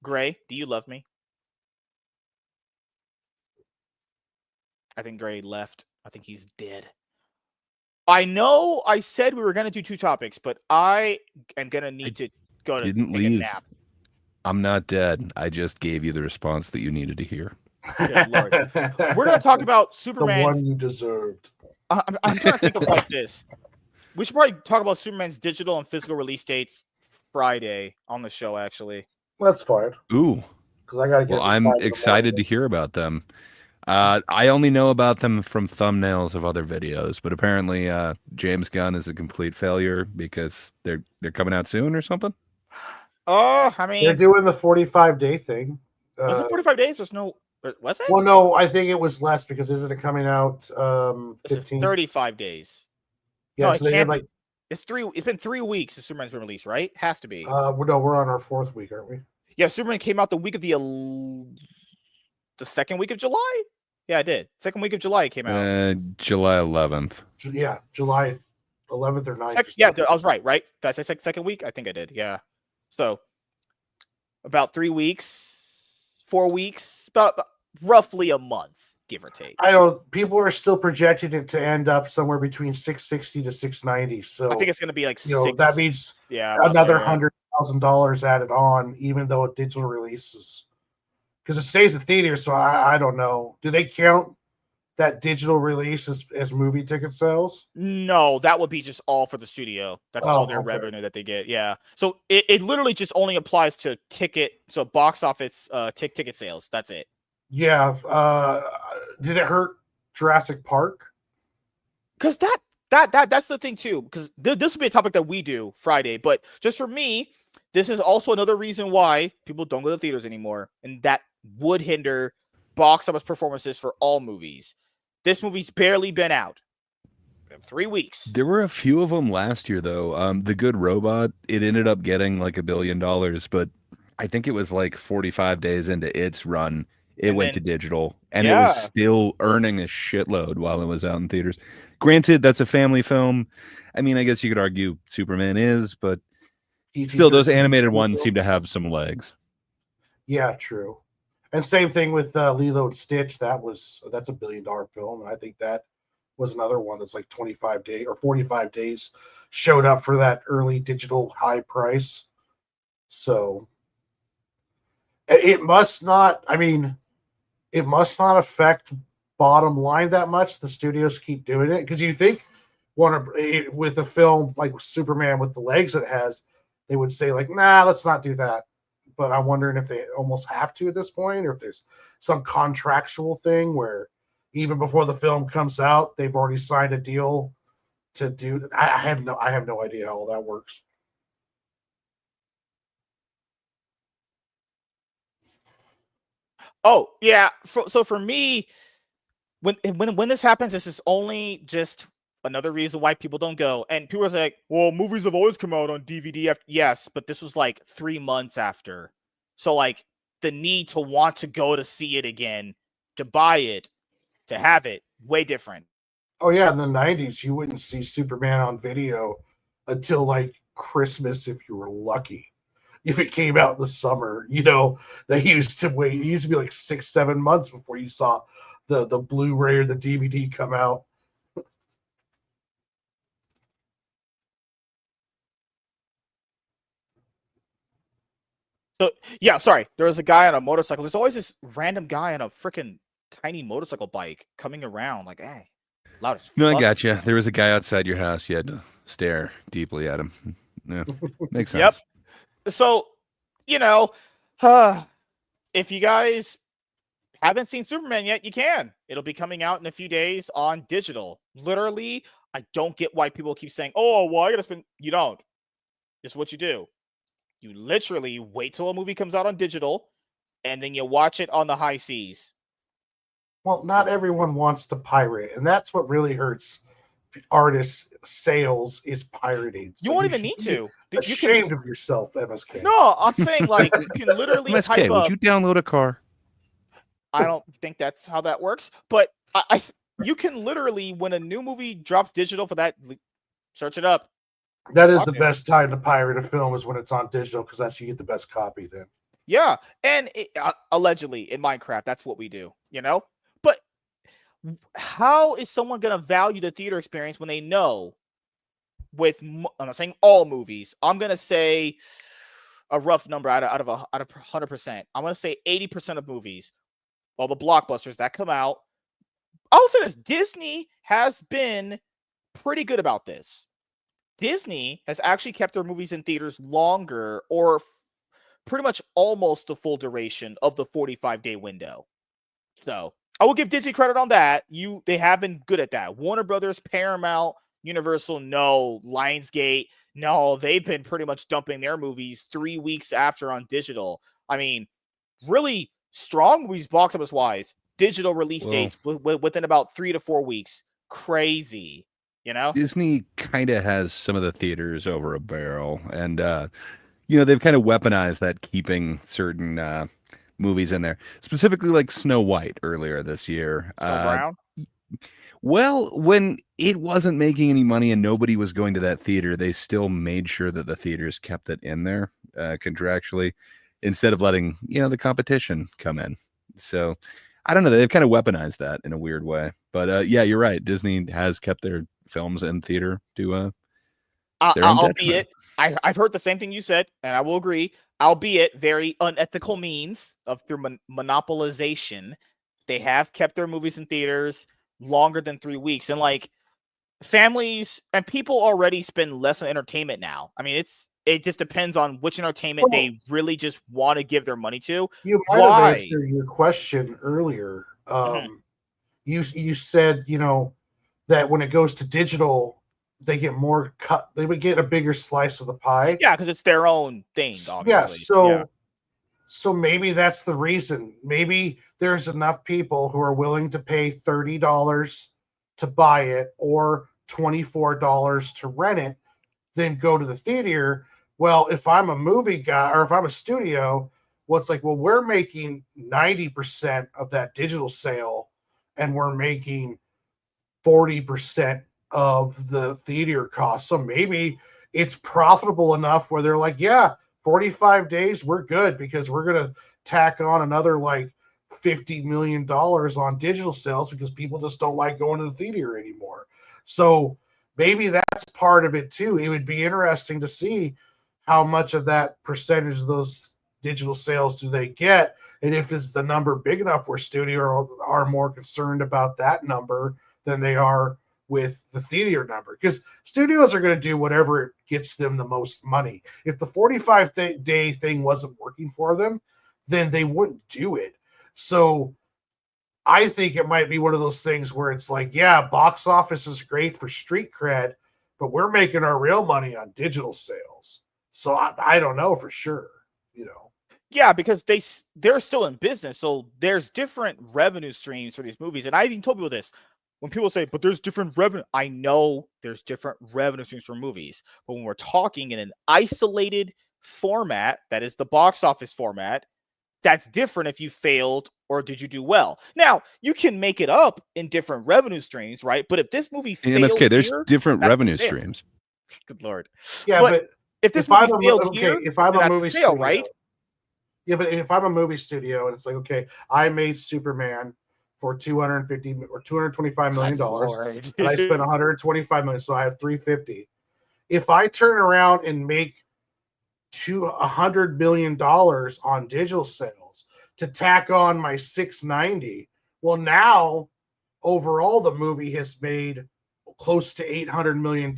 S1: Gray, do you love me? I think Gray left. I think he's dead. I know I said we were going to do 2 topics, but I am going to need to go to take a nap.
S2: I'm not dead. I just gave you the response that you needed to hear.
S1: Good Lord. We're going to talk about Superman.
S3: The one you deserved.
S1: I'm trying to think of like this. We should probably talk about Superman's digital and physical release dates Friday on the show, actually.
S3: That's fine.
S2: Ooh.
S3: Because I got to get.
S2: Well, I'm excited to hear about them. I only know about them from thumbnails of other videos, but apparently James Gunn is a complete failure because they're coming out soon or something.
S1: Oh, I mean,
S3: they're doing the 45-day thing.
S1: Was it 45 days? There's no. Was it?
S3: Well, no, I think it was less because isn't it coming out
S1: It's
S3: 15th?
S1: 35 days.
S3: Yeah,
S1: No, it
S3: so they did
S1: can't
S3: like
S1: be. It's been 3 weeks since Superman's been released, right? Has to be.
S3: no, we're on our 4th week, aren't we?
S1: Yeah, Superman came out the week of the second week of July. Yeah, I did. Second week of July it came out.
S2: July 11th.
S3: Yeah, July 11th or 9th.
S1: Yeah, I was right. Right? Did I say second week? I think I did. Yeah. So about 3 weeks, 4 weeks, about roughly a month, give or take.
S3: I don't. People are still projecting it to end up somewhere between 660 to 690. So
S1: I think it's going to be like
S3: that means
S1: there,
S3: another
S1: yeah.
S3: $100,000 added on, even though a digital release is because it stays in theaters. So I don't know. Do they count that digital release as movie ticket sales?
S1: No, that would be just all for the studio. That's all their
S3: okay.
S1: revenue that they get. Yeah. So it literally just only applies to box office ticket sales. That's it.
S3: Yeah. Did it hurt Jurassic Park?
S1: Because that's the thing too. Because this would be a topic that we do Friday, but just for me, this is also another reason why people don't go to theaters anymore, and that would hinder box office performances for all movies. This movie's barely been out. 3 weeks.
S2: There were a few of them last year, though. The Good Robot, it ended up getting like $1 billion, but I think it was like 45 days into its run, it went to digital, and it was still earning a shitload while it was out in theaters. Granted, that's a family film. I mean, I guess you could argue Superman is, but still, those animated ones seem to have some legs.
S3: Yeah, true. And same thing with Lilo and Stitch. That's a $1 billion film, and I think that was another one that's like 25 days or 45 days showed up for that early digital high price. So it must not. I mean, it must not affect bottom line that much. The studios keep doing it because you think with a film like Superman with the legs it has, they would say like, nah, let's not do that. But I'm wondering if they almost have to at this point, or if there's some contractual thing where even before the film comes out, they've already signed a deal to do. I have no idea how all that works.
S1: Oh yeah. So for me, when this happens, this is only just another reason why people don't go. And people are like, "Well, movies have always come out on DVD." Yes, but this was like 3 months after. So like the need to want to go to see it again, to buy it, to have it, way different.
S3: Oh yeah, in the 90s, you wouldn't see Superman on video until like Christmas if you were lucky. If it came out in the summer, they used to wait. It used to be like 6-7 months before you saw the Blu-ray or the DVD come out.
S1: So yeah, sorry. There was a guy on a motorcycle. There's always this random guy on a freaking tiny motorcycle bike coming around, like, hey, loud as fuck.
S2: No, I got you. There was a guy outside your house. You had to stare deeply at him. Yeah, makes sense.
S1: Yep. So, if you guys haven't seen Superman yet, you can. It'll be coming out in a few days on digital. Literally, I don't get why people keep saying, "Oh, well, I gotta spend." You don't. It's what you do. You literally wait till a movie comes out on digital, and then you watch it on the high seas.
S3: Well, not everyone wants to pirate, and that's what really hurts artists' sales is pirating.
S1: You won't even need to.
S3: Ashamed of yourself, MSK.
S1: No, I'm saying like you can literally
S2: MSK,
S1: type
S2: would
S1: up.
S2: you download a car?
S1: I don't think that's how that works, but you can literally, when a new movie drops digital for that, search it up.
S3: That is the best time to pirate a film is when it's on digital because that's you get the best copy then.
S1: Yeah, and allegedly in Minecraft, that's what we do, But how is someone going to value the theater experience when they know I'm not saying all movies. I'm going to say a rough number out of 100%. I'm going to say 80% of movies, all the blockbusters that come out. I'll say this, Disney has been pretty good about this. Disney has actually kept their movies in theaters longer or pretty much almost the full duration of the 45-day window. So I will give Disney credit on that. They have been good at that. Warner Brothers, Paramount, Universal, no. Lionsgate, no. They've been pretty much dumping their movies 3 weeks after on digital. I mean, really strong movies box office wise, digital release
S2: Well,
S1: dates within about 3 to 4 weeks. Crazy, you know?
S2: Disney kind of has some of the theaters over a barrel, and they've kind of weaponized that, keeping certain movies in there, specifically like Snow White earlier this year.
S1: Snow Brown.
S2: Well, when it wasn't making any money and nobody was going to that theater, they still made sure that the theaters kept it in there contractually, instead of letting the competition come in. So I don't know. They've kind of weaponized that in a weird way. But yeah, you're right. Disney has kept their films in theater to their own detriment.
S1: Albeit, I've heard the same thing you said, and I will agree. Albeit very unethical means of through monopolization, they have kept their movies in theaters longer than 3 weeks, and like families and people already spend less on entertainment now. I mean, it just depends on which entertainment they really just want to give their money to.
S3: You might have answered your question earlier. You said that when it goes to digital, they get more cut. They would get a bigger slice of the pie.
S1: Yeah, because it's their own thing. Obviously.
S3: Yeah. So maybe that's the reason. Maybe there's enough people who are willing to pay $30 to buy it or $24 to rent it, then go to the theater. Well, if I'm a movie guy or if I'm a studio, well, it's like, well, we're making 90% of that digital sale and we're making 40% of the theater cost. So maybe it's profitable enough where they're like, yeah, 45 days, we're good because we're going to tack on another like $50 million on digital sales because people just don't like going to the theater anymore. So maybe that's part of it too. It would be interesting to see how much of that percentage of those digital sales do they get. And if it's the number big enough where studios are more concerned about that number than they are with the theater number, because studios are going to do whatever gets them the most money. If the 45-day thing wasn't working for them, then they wouldn't do it. So I think it might be one of those things where it's like, yeah, box office is great for street cred, but we're making our real money on digital sales. So I don't know for sure,
S1: Yeah, because they're still in business, so there's different revenue streams for these movies. And I even told people this. When people say, but there's different revenue, I know there's different revenue streams for movies. But when we're talking in an isolated format, that is the box office format, that's different if you failed or did you do well. Now, you can make it up in different revenue streams, right? But if this movie fails
S2: MSK, there's
S1: here,
S2: different revenue streams.
S1: Good Lord.
S3: Yeah, but
S1: if this movie fails
S3: if I'm a movie studio,
S1: right?
S3: Yeah, but if I'm a movie studio and it's like, okay, I made Superman for $250 or $225 million, and I spent $125 million, so I have $350. If I turn around and make $100 million on digital sales to tack on my $690, well, now overall the movie has made close to $800 million.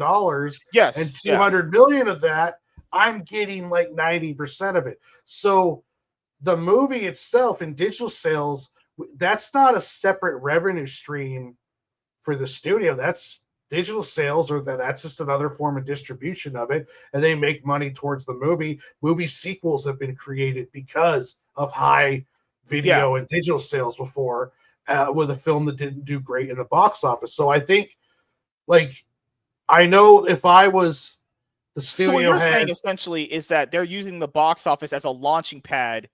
S1: Yes,
S3: and $200 million of that, I'm getting like 90% of it. So the movie itself in digital sales, that's not a separate revenue stream for the studio. That's digital sales, or that's just another form of distribution of it, and they make money towards the movie. Movie sequels have been created because of high video and digital sales before, with a film that didn't do great in the box office. So I think, like, I know if I was the studio,
S1: so what you're saying essentially is that they're using the box office as a launching pad.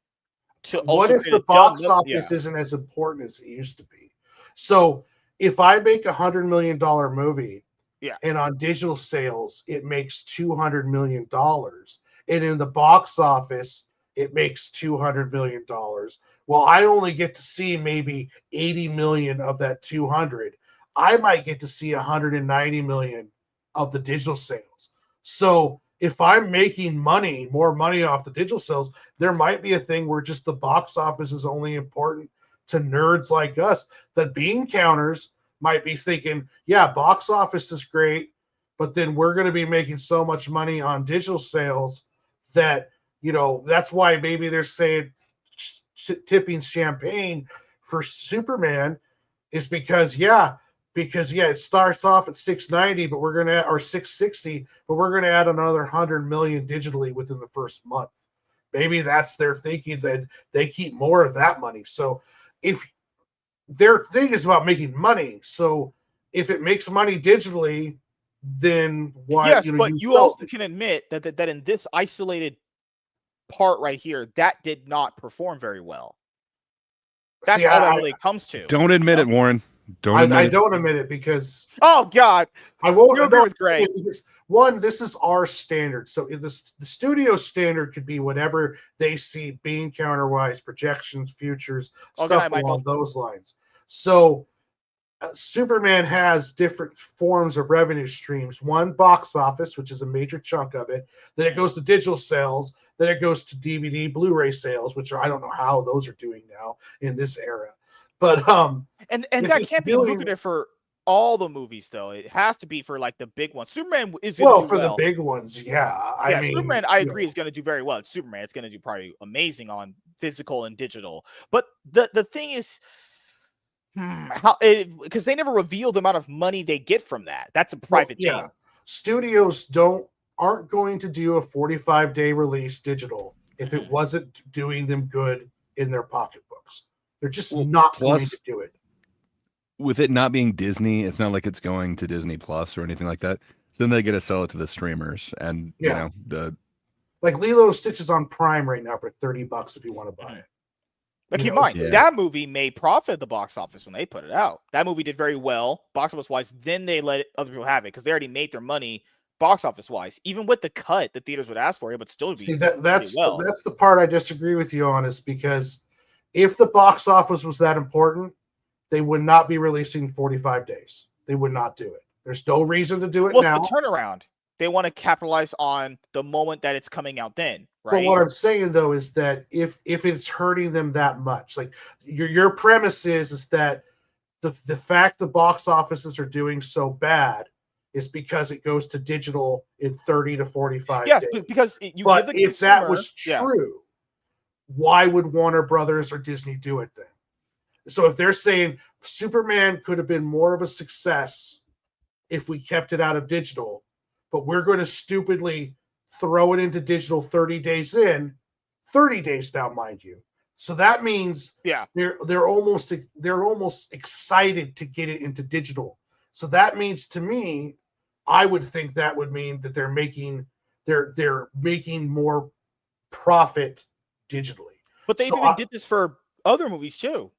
S3: What if the box office isn't as important as it used to be? So if I make $100 million movie, and on digital sales it makes $200 million, and in the box office it makes $200 million. Well, I only get to see maybe 80 million of that 200. I might get to see 190 million of the digital sales. So if I'm making more money off the digital sales, there might be a thing where just the box office is only important to nerds like us. The bean counters might be thinking, yeah, box office is great, but then we're going to be making so much money on digital sales that, that's why maybe they're saying tipping champagne for Superman is because it starts off at 690, but we're gonna or 660, but we're gonna add another 100 million digitally within the first month. maybe that's their thinking, that they keep more of that money. So if their thing is about making money, so if it makes money digitally, then why
S1: Yes, but you
S3: sell
S1: also
S3: it.
S1: can admit that in this isolated part right here, that did not perform very well. That's
S3: See,
S1: all that really comes to.
S2: Don't admit it, Warren. Don't admit
S3: I
S2: it.
S3: don't admit it because
S1: Oh God,
S3: I won't.
S1: you agree with Gray.
S3: Because one, this is our standard. So if the studio standard could be whatever they see beam counter wise, projections, futures,
S1: Oh, good
S3: stuff
S1: night,
S3: along
S1: Michael.
S3: those lines. So Superman has different forms of revenue streams. One, box office, which is a major chunk of it. Then it goes to digital sales. Then it goes to DVD, Blu-ray sales, which I don't know how those are doing now in this era. But
S1: And
S3: if
S1: that
S3: it's
S1: can't be
S3: doing
S1: lucrative for all the movies, though. It has to be for like the big ones. Superman is going to
S3: well
S1: do
S3: for
S1: well.
S3: the big ones, yeah. I
S1: Yeah,
S3: mean,
S1: Superman, I agree, is going to do very well. Superman, it's going to do probably amazing on physical and digital. But the thing is, how because they never reveal the amount of money they get from that. That's a private
S3: yeah.
S1: thing.
S3: Studios aren't going to do a 45-day release digital if it wasn't doing them good in their pocketbooks. They're just not going to
S2: Plus,
S3: do it.
S2: with it not being Disney, it's not like it's going to Disney Plus or anything like that. So then they get to sell it to the streamers, and you know the
S3: like Lilo and Stitch is on Prime right now for $30 if you want to buy it.
S1: But
S3: You
S1: keep in
S3: know,
S1: mind,
S3: so-
S1: that movie made profit at the box office when they put it out. That movie did very well, box office wise. Then they let other people have it because they already made their money box office wise. Even with the cut, the theaters would ask for it, but still be
S3: See that's
S1: well.
S3: that's the part I disagree with you on, is because if the box office was that important, they would not be releasing 45 days. They would not do it. There's no reason to do it
S1: What's
S3: now.
S1: the turnaround? They want to capitalize on the moment that it's coming out then, right?
S3: But what I'm saying though is that if it's hurting them that much, like your premise is that the fact the box offices are doing so bad is because it goes to digital in 30 to 45
S1: yes,
S3: days.
S1: because you
S3: But
S1: give the
S3: if
S1: consumer,
S3: that was true, why would Warner Brothers or Disney do it then? So if they're saying Superman could have been more of a success if we kept it out of digital, but we're going to stupidly throw it into digital 30 days in, 30 days now, mind you. So that means they're almost excited to get it into digital. So that means, to me, I would think that would mean that they're making more profit digitally.
S1: But they even did this for other movies too.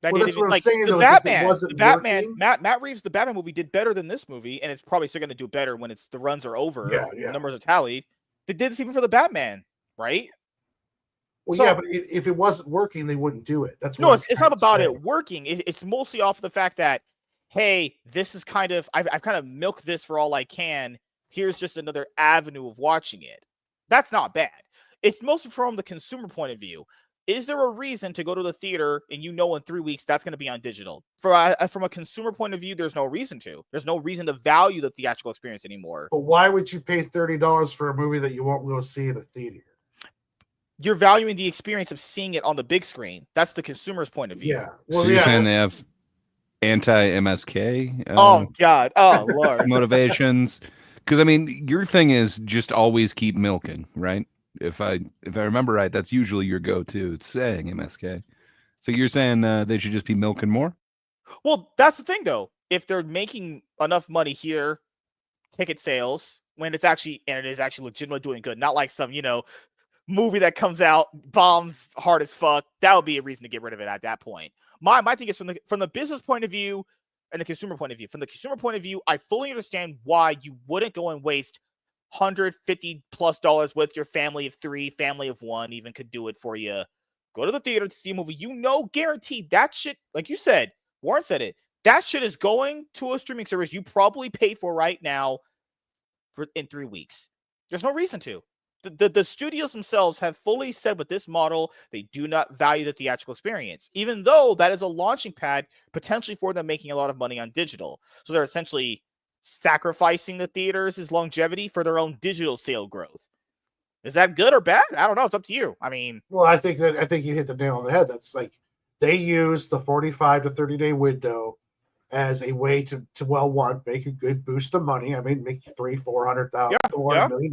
S3: Well, that's what I'm saying.
S1: The
S3: though,
S1: Batman,
S3: is if it wasn't working,
S1: Matt Reeves, the Batman movie did better than this movie, and it's probably still going to do better when the runs are over, the numbers are tallied. They did this even for the Batman, right?
S3: Well, yeah, but if it wasn't working, they wouldn't do it. That's
S1: no, it's not about it working. It's mostly off of the fact that, hey, this is kind of I've kind of milked this for all I can. Here's just another avenue of watching it. That's not bad. It's mostly from the consumer point of view. Is there a reason to go to the theater and in 3 weeks that's going to be on digital? From a consumer point of view, there's no reason to. There's no reason to value the theatrical experience anymore.
S3: But why would you pay $30 for a movie that you won't go see in a theater?
S1: You're valuing the experience of seeing it on the big screen. That's the consumer's point of view.
S3: Yeah. Well,
S2: so you're saying they have anti-MSK?
S1: Oh God! Oh Lord!
S2: Motivations? Because I mean, your thing is just always keep milking, right? If I remember right, that's usually your go-to. It's saying MSK. So you're saying they should just be milking more?
S1: Well, that's the thing, though. If they're making enough money here, ticket sales, when it is actually legitimately doing good, not like some movie that comes out bombs hard as fuck, that would be a reason to get rid of it at that point. My thing is from the business point of view and the consumer point of view. From the consumer point of view, I fully understand why you wouldn't go and waste $150+ with your family of 3, family of 1 even could do it for you. Go to the theater to see a movie. Guaranteed that shit, like you said, Warren said it, that shit is going to a streaming service you probably pay for right now in 3 weeks. There's no reason to. The studios themselves have fully said with this model, they do not value the theatrical experience, even though that is a launching pad potentially for them making a lot of money on digital. So they're essentially sacrificing the theaters' longevity for their own digital sale growth. Is that good or bad? I don't know. It's up to you. I mean,
S3: well, I think you hit the nail on the head. That's like they use the 45 to 30-day window as a way to make a good boost of money. I mean, make $300,000, $400,000, $400 million.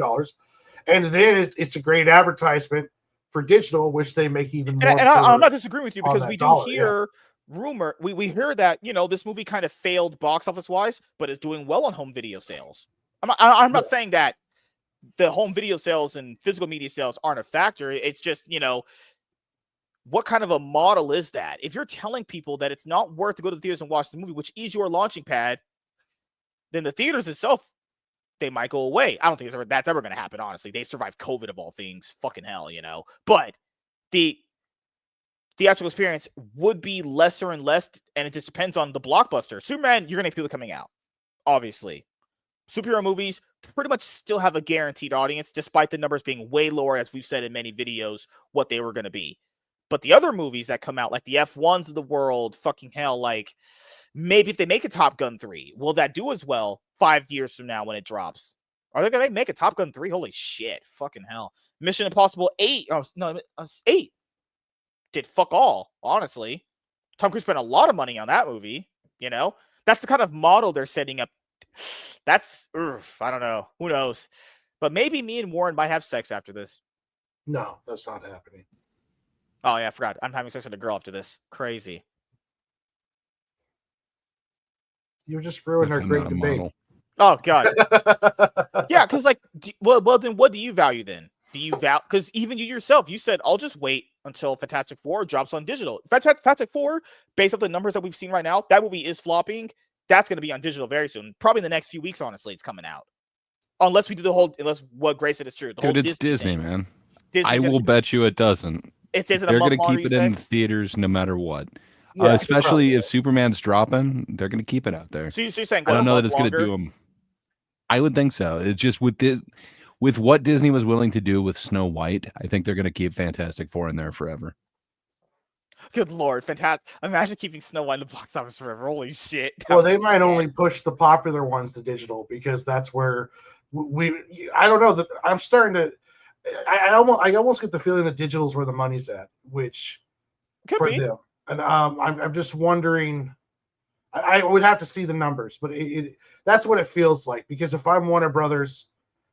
S3: And then it's a great advertisement for digital, which they make even more.
S1: And I'm not disagreeing with you because we do
S3: dollar,
S1: hear rumor. We hear that this movie kind of failed box office wise, but is doing well on home video sales. I'm not saying that the home video sales and physical media sales aren't a factor. It's just what kind of a model is that? If you're telling people that it's not worth to go to the theaters and watch the movie, which is your launching pad, then the theaters itself, they might go away. I don't think that's ever going to happen, honestly. They survived COVID of all things. Fucking hell, But the theatrical experience would be lesser and less, and it just depends on the blockbuster. Superman, you're going to have people coming out, obviously. Superhero movies pretty much still have a guaranteed audience, despite the numbers being way lower, as we've said in many videos, what they were going to be. But the other movies that come out, like the F1s of the world, fucking hell, like maybe if they make a Top Gun 3, will that do as well 5 years from now when it drops? Are they going to make a Top Gun 3? Holy shit. Fucking hell. Mission Impossible 8. Oh, no, 8 did fuck all, honestly. Tom Cruise spent a lot of money on that movie, That's the kind of model they're setting up. That's, I don't know. Who knows? But maybe me and Warren might have sex after this.
S3: No, that's not happening.
S1: Oh, yeah, I forgot. I'm having sex with a girl after this. Crazy.
S3: You just ruined our great debate.
S1: Model. Oh, God. Yeah, because, well, then what do you value then? Do you value? Because even you yourself, you said, I'll just wait until Fantastic Four drops on digital. Fantastic Four, based off the numbers that we've seen right now, that movie is flopping. That's going to be on digital very soon. Probably in the next few weeks, honestly, it's coming out. Unless we do unless what Grace said is true.
S2: Dude, it's Disney, man.
S1: Disney's
S2: I will bet you it doesn't.
S1: It says
S2: they're going to keep it in theaters no matter what. Yeah, especially if Superman's dropping, they're going to keep it out there.
S1: So you're saying
S2: I don't know that it's going to do them. I would think so. It's just with what Disney was willing to do with Snow White, I think they're going to keep Fantastic Four in there forever.
S1: Good Lord, fantastic. Imagine keeping Snow White in the box office forever. Holy shit.
S3: Well, they might only push the popular ones to digital because that's where I don't know that I'm starting to I almost get the feeling that digital is where the money's at, which
S1: could
S3: for
S1: be
S3: them. And I'm just wondering. I would have to see the numbers, but that's what it feels like. Because if I'm Warner Brothers,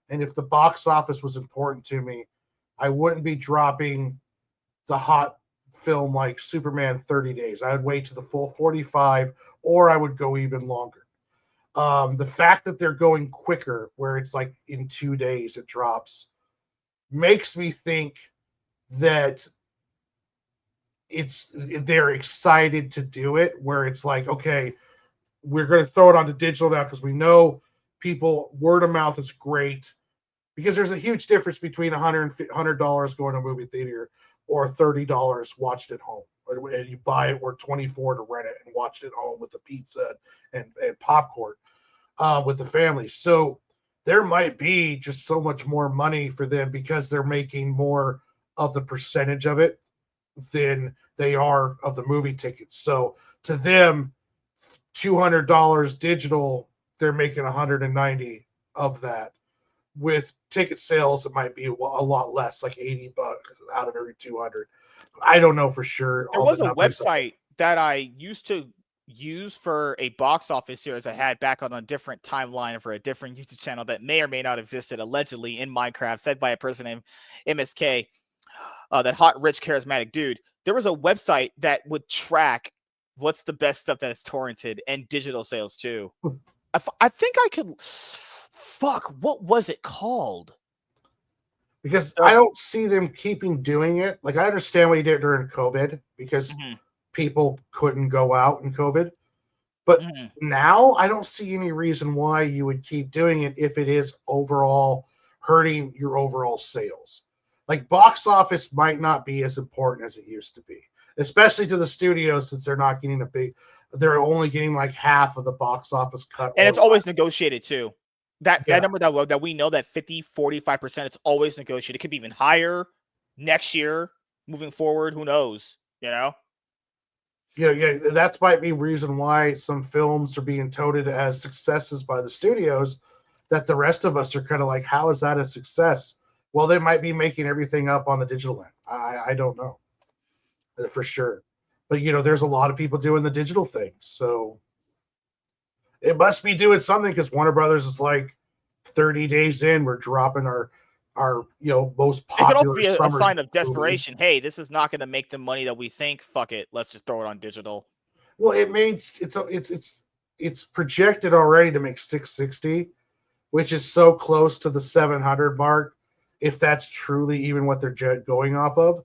S3: and if the box office was important to me, I wouldn't be dropping the hot film like Superman 30 days. I would wait to the full 45, or I would go even longer. The fact that they're going quicker, where it's like in 2 days it drops, makes me think that they're excited to do it, where it's like, okay, we're going to throw it onto digital now because we know people, word of mouth is great, because there's a huge difference between $100 going to a movie theater or $30 watched at home, and you buy it, or $24 to rent it and watch it at home with the pizza and popcorn with the family. So there might be just so much more money for them because they're making more of the percentage of it than they are of the movie tickets. So to them, $200 digital, they're making $190 of that. With ticket sales, it might be a lot less, like $80 out of every 200. I don't know for sure.
S1: There was a website that I used to use for a box office series I had back on a different timeline for a different YouTube channel that may or may not have existed, allegedly in Minecraft, said by a person named MSK, that hot, rich, charismatic dude. There was a website that would track what's the best stuff that is torrented and digital sales too. I think I could. Fuck, what was it called?
S3: Because I don't see them keeping doing it. Like, I understand what you did during COVID because people couldn't go out in COVID. But now I don't see any reason why you would keep doing it if it is overall hurting your overall sales. Like, box office might not be as important as it used to be, especially to the studios, since they're not getting they're only getting like half of the box office cut.
S1: And it's always negotiated too. That number that we know, that 50-45%, it's always negotiated. It could be even higher next year, moving forward. Who knows? Yeah,
S3: that might be reason why some films are being touted as successes by the studios, that the rest of us are kind of like, how is that a success? Well, they might be making everything up on the digital end. I don't know for sure. But, there's a lot of people doing the digital thing. So it must be doing something, because Warner Brothers is like 30 days in, we're dropping our most
S1: It could also
S3: popular
S1: be a
S3: summer
S1: sign of
S3: movie.
S1: desperation. Hey, this is not going to make the money that we think. Fuck it, let's just throw it on digital.
S3: Well, it means it's projected already to make 660, which is so close to the 700 mark. If that's truly even what they're going off of,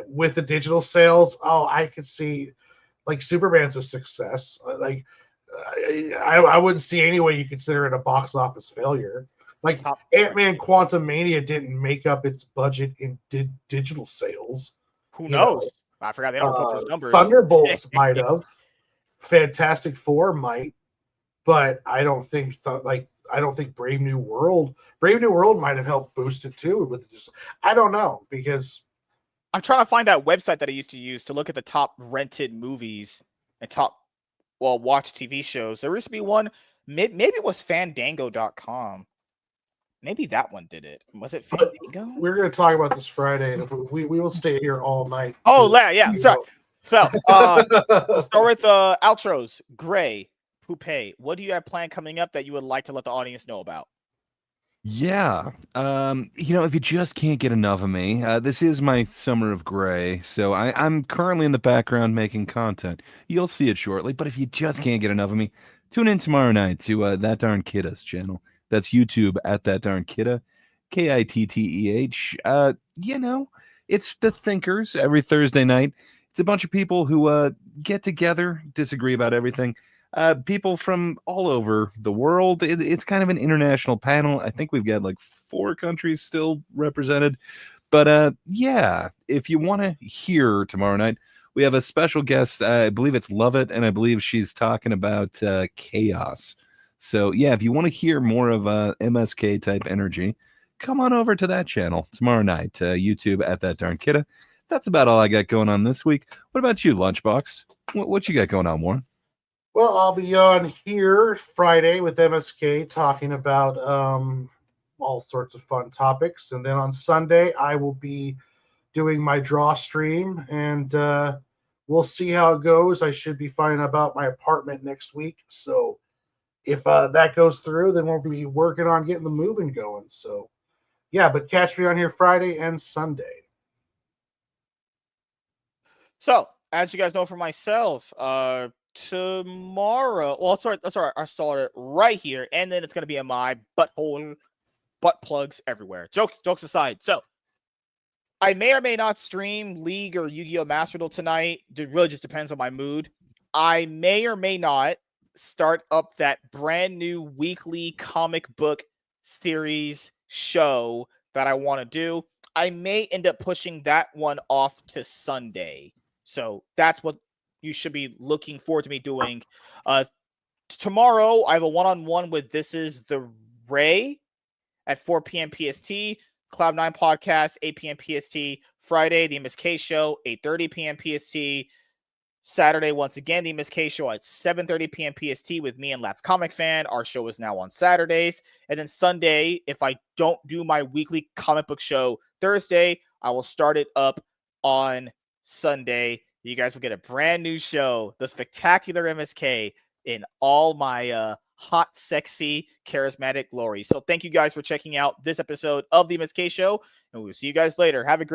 S3: with the digital sales, I could see like Superman's a success. Like I wouldn't see any way you consider it a box office failure. Like
S1: Top
S3: Ant-Man Quantumania didn't make up its budget in digital sales.
S1: Who
S3: You know,
S1: knows? I forgot they don't report those numbers.
S3: Thunderbolts might have. Fantastic Four might, but I don't think Brave New World might have helped boost it too. With just I don't know, because
S1: I'm trying to find that website that I used to use to look at the top rented movies and top watch TV shows. There used to be one. Maybe it was Fandango.com. Maybe that one did it. Was it
S3: but
S1: Fandango?
S3: we're going to talk about this Friday, and we will stay here all night.
S1: Oh, yeah. Sorry. So, let's start with outros. Gray, Poupe, what do you have planned coming up that you would like to let the audience know about?
S2: Yeah. If you just can't get enough of me, this is my Summer of Gray, so I'm currently in the background making content. You'll see it shortly, but if you just can't get enough of me, tune in tomorrow night to That Darn Kidda's channel. That's YouTube at That Darn Kidda, Kitteh. It's the Thinkers every Thursday night. It's a bunch of people who get together, disagree about everything. People from all over the world. It's kind of an international panel. I think we've got like 4 countries still represented. But yeah, if you want to hear tomorrow night, we have a special guest. I believe it's Lovett, and I believe she's talking about chaos. So yeah, if you want to hear more of MSK type energy, come on over to that channel tomorrow night. YouTube at That Darn Kidda. That's about all I got going on this week. What about you, Lunchbox? What you got going on, Warren?
S3: Well, I'll be on here Friday with MSK talking about all sorts of fun topics. And then on Sunday, I will be doing my draw stream, and we'll see how it goes. I should be finding about my apartment next week. So if that goes through, then we'll be working on getting the moving going. So yeah, but catch me on here Friday and Sunday.
S1: So, as you guys know, for myself, tomorrow. Well, sorry. I started right here, and then it's gonna be in my butthole, butt plugs everywhere. Jokes aside. So, I may or may not stream League or Yu-Gi-Oh! Master Duel tonight. It really just depends on my mood. I may or may not start up that brand new weekly comic book series show that I want to do. I may end up pushing that one off to Sunday. So that's what you should be looking forward to me doing. Tomorrow, I have a one-on-one with This Is the Ray at 4 p.m. PST. Cloud9 Podcast, 8 p.m. PST. Friday, the MSK Show, 8:30 p.m. PST. Saturday, once again, the MSK Show at 7:30 p.m. PST with me and Labs Comic Fan. Our show is now on Saturdays. And then Sunday, if I don't do my weekly comic book show Thursday, I will start it up on Sunday. You guys will get a brand new show, The Spectacular MSK, in all my hot, sexy, charismatic glory. So thank you guys for checking out this episode of the MSK Show, and we'll see you guys later. Have a great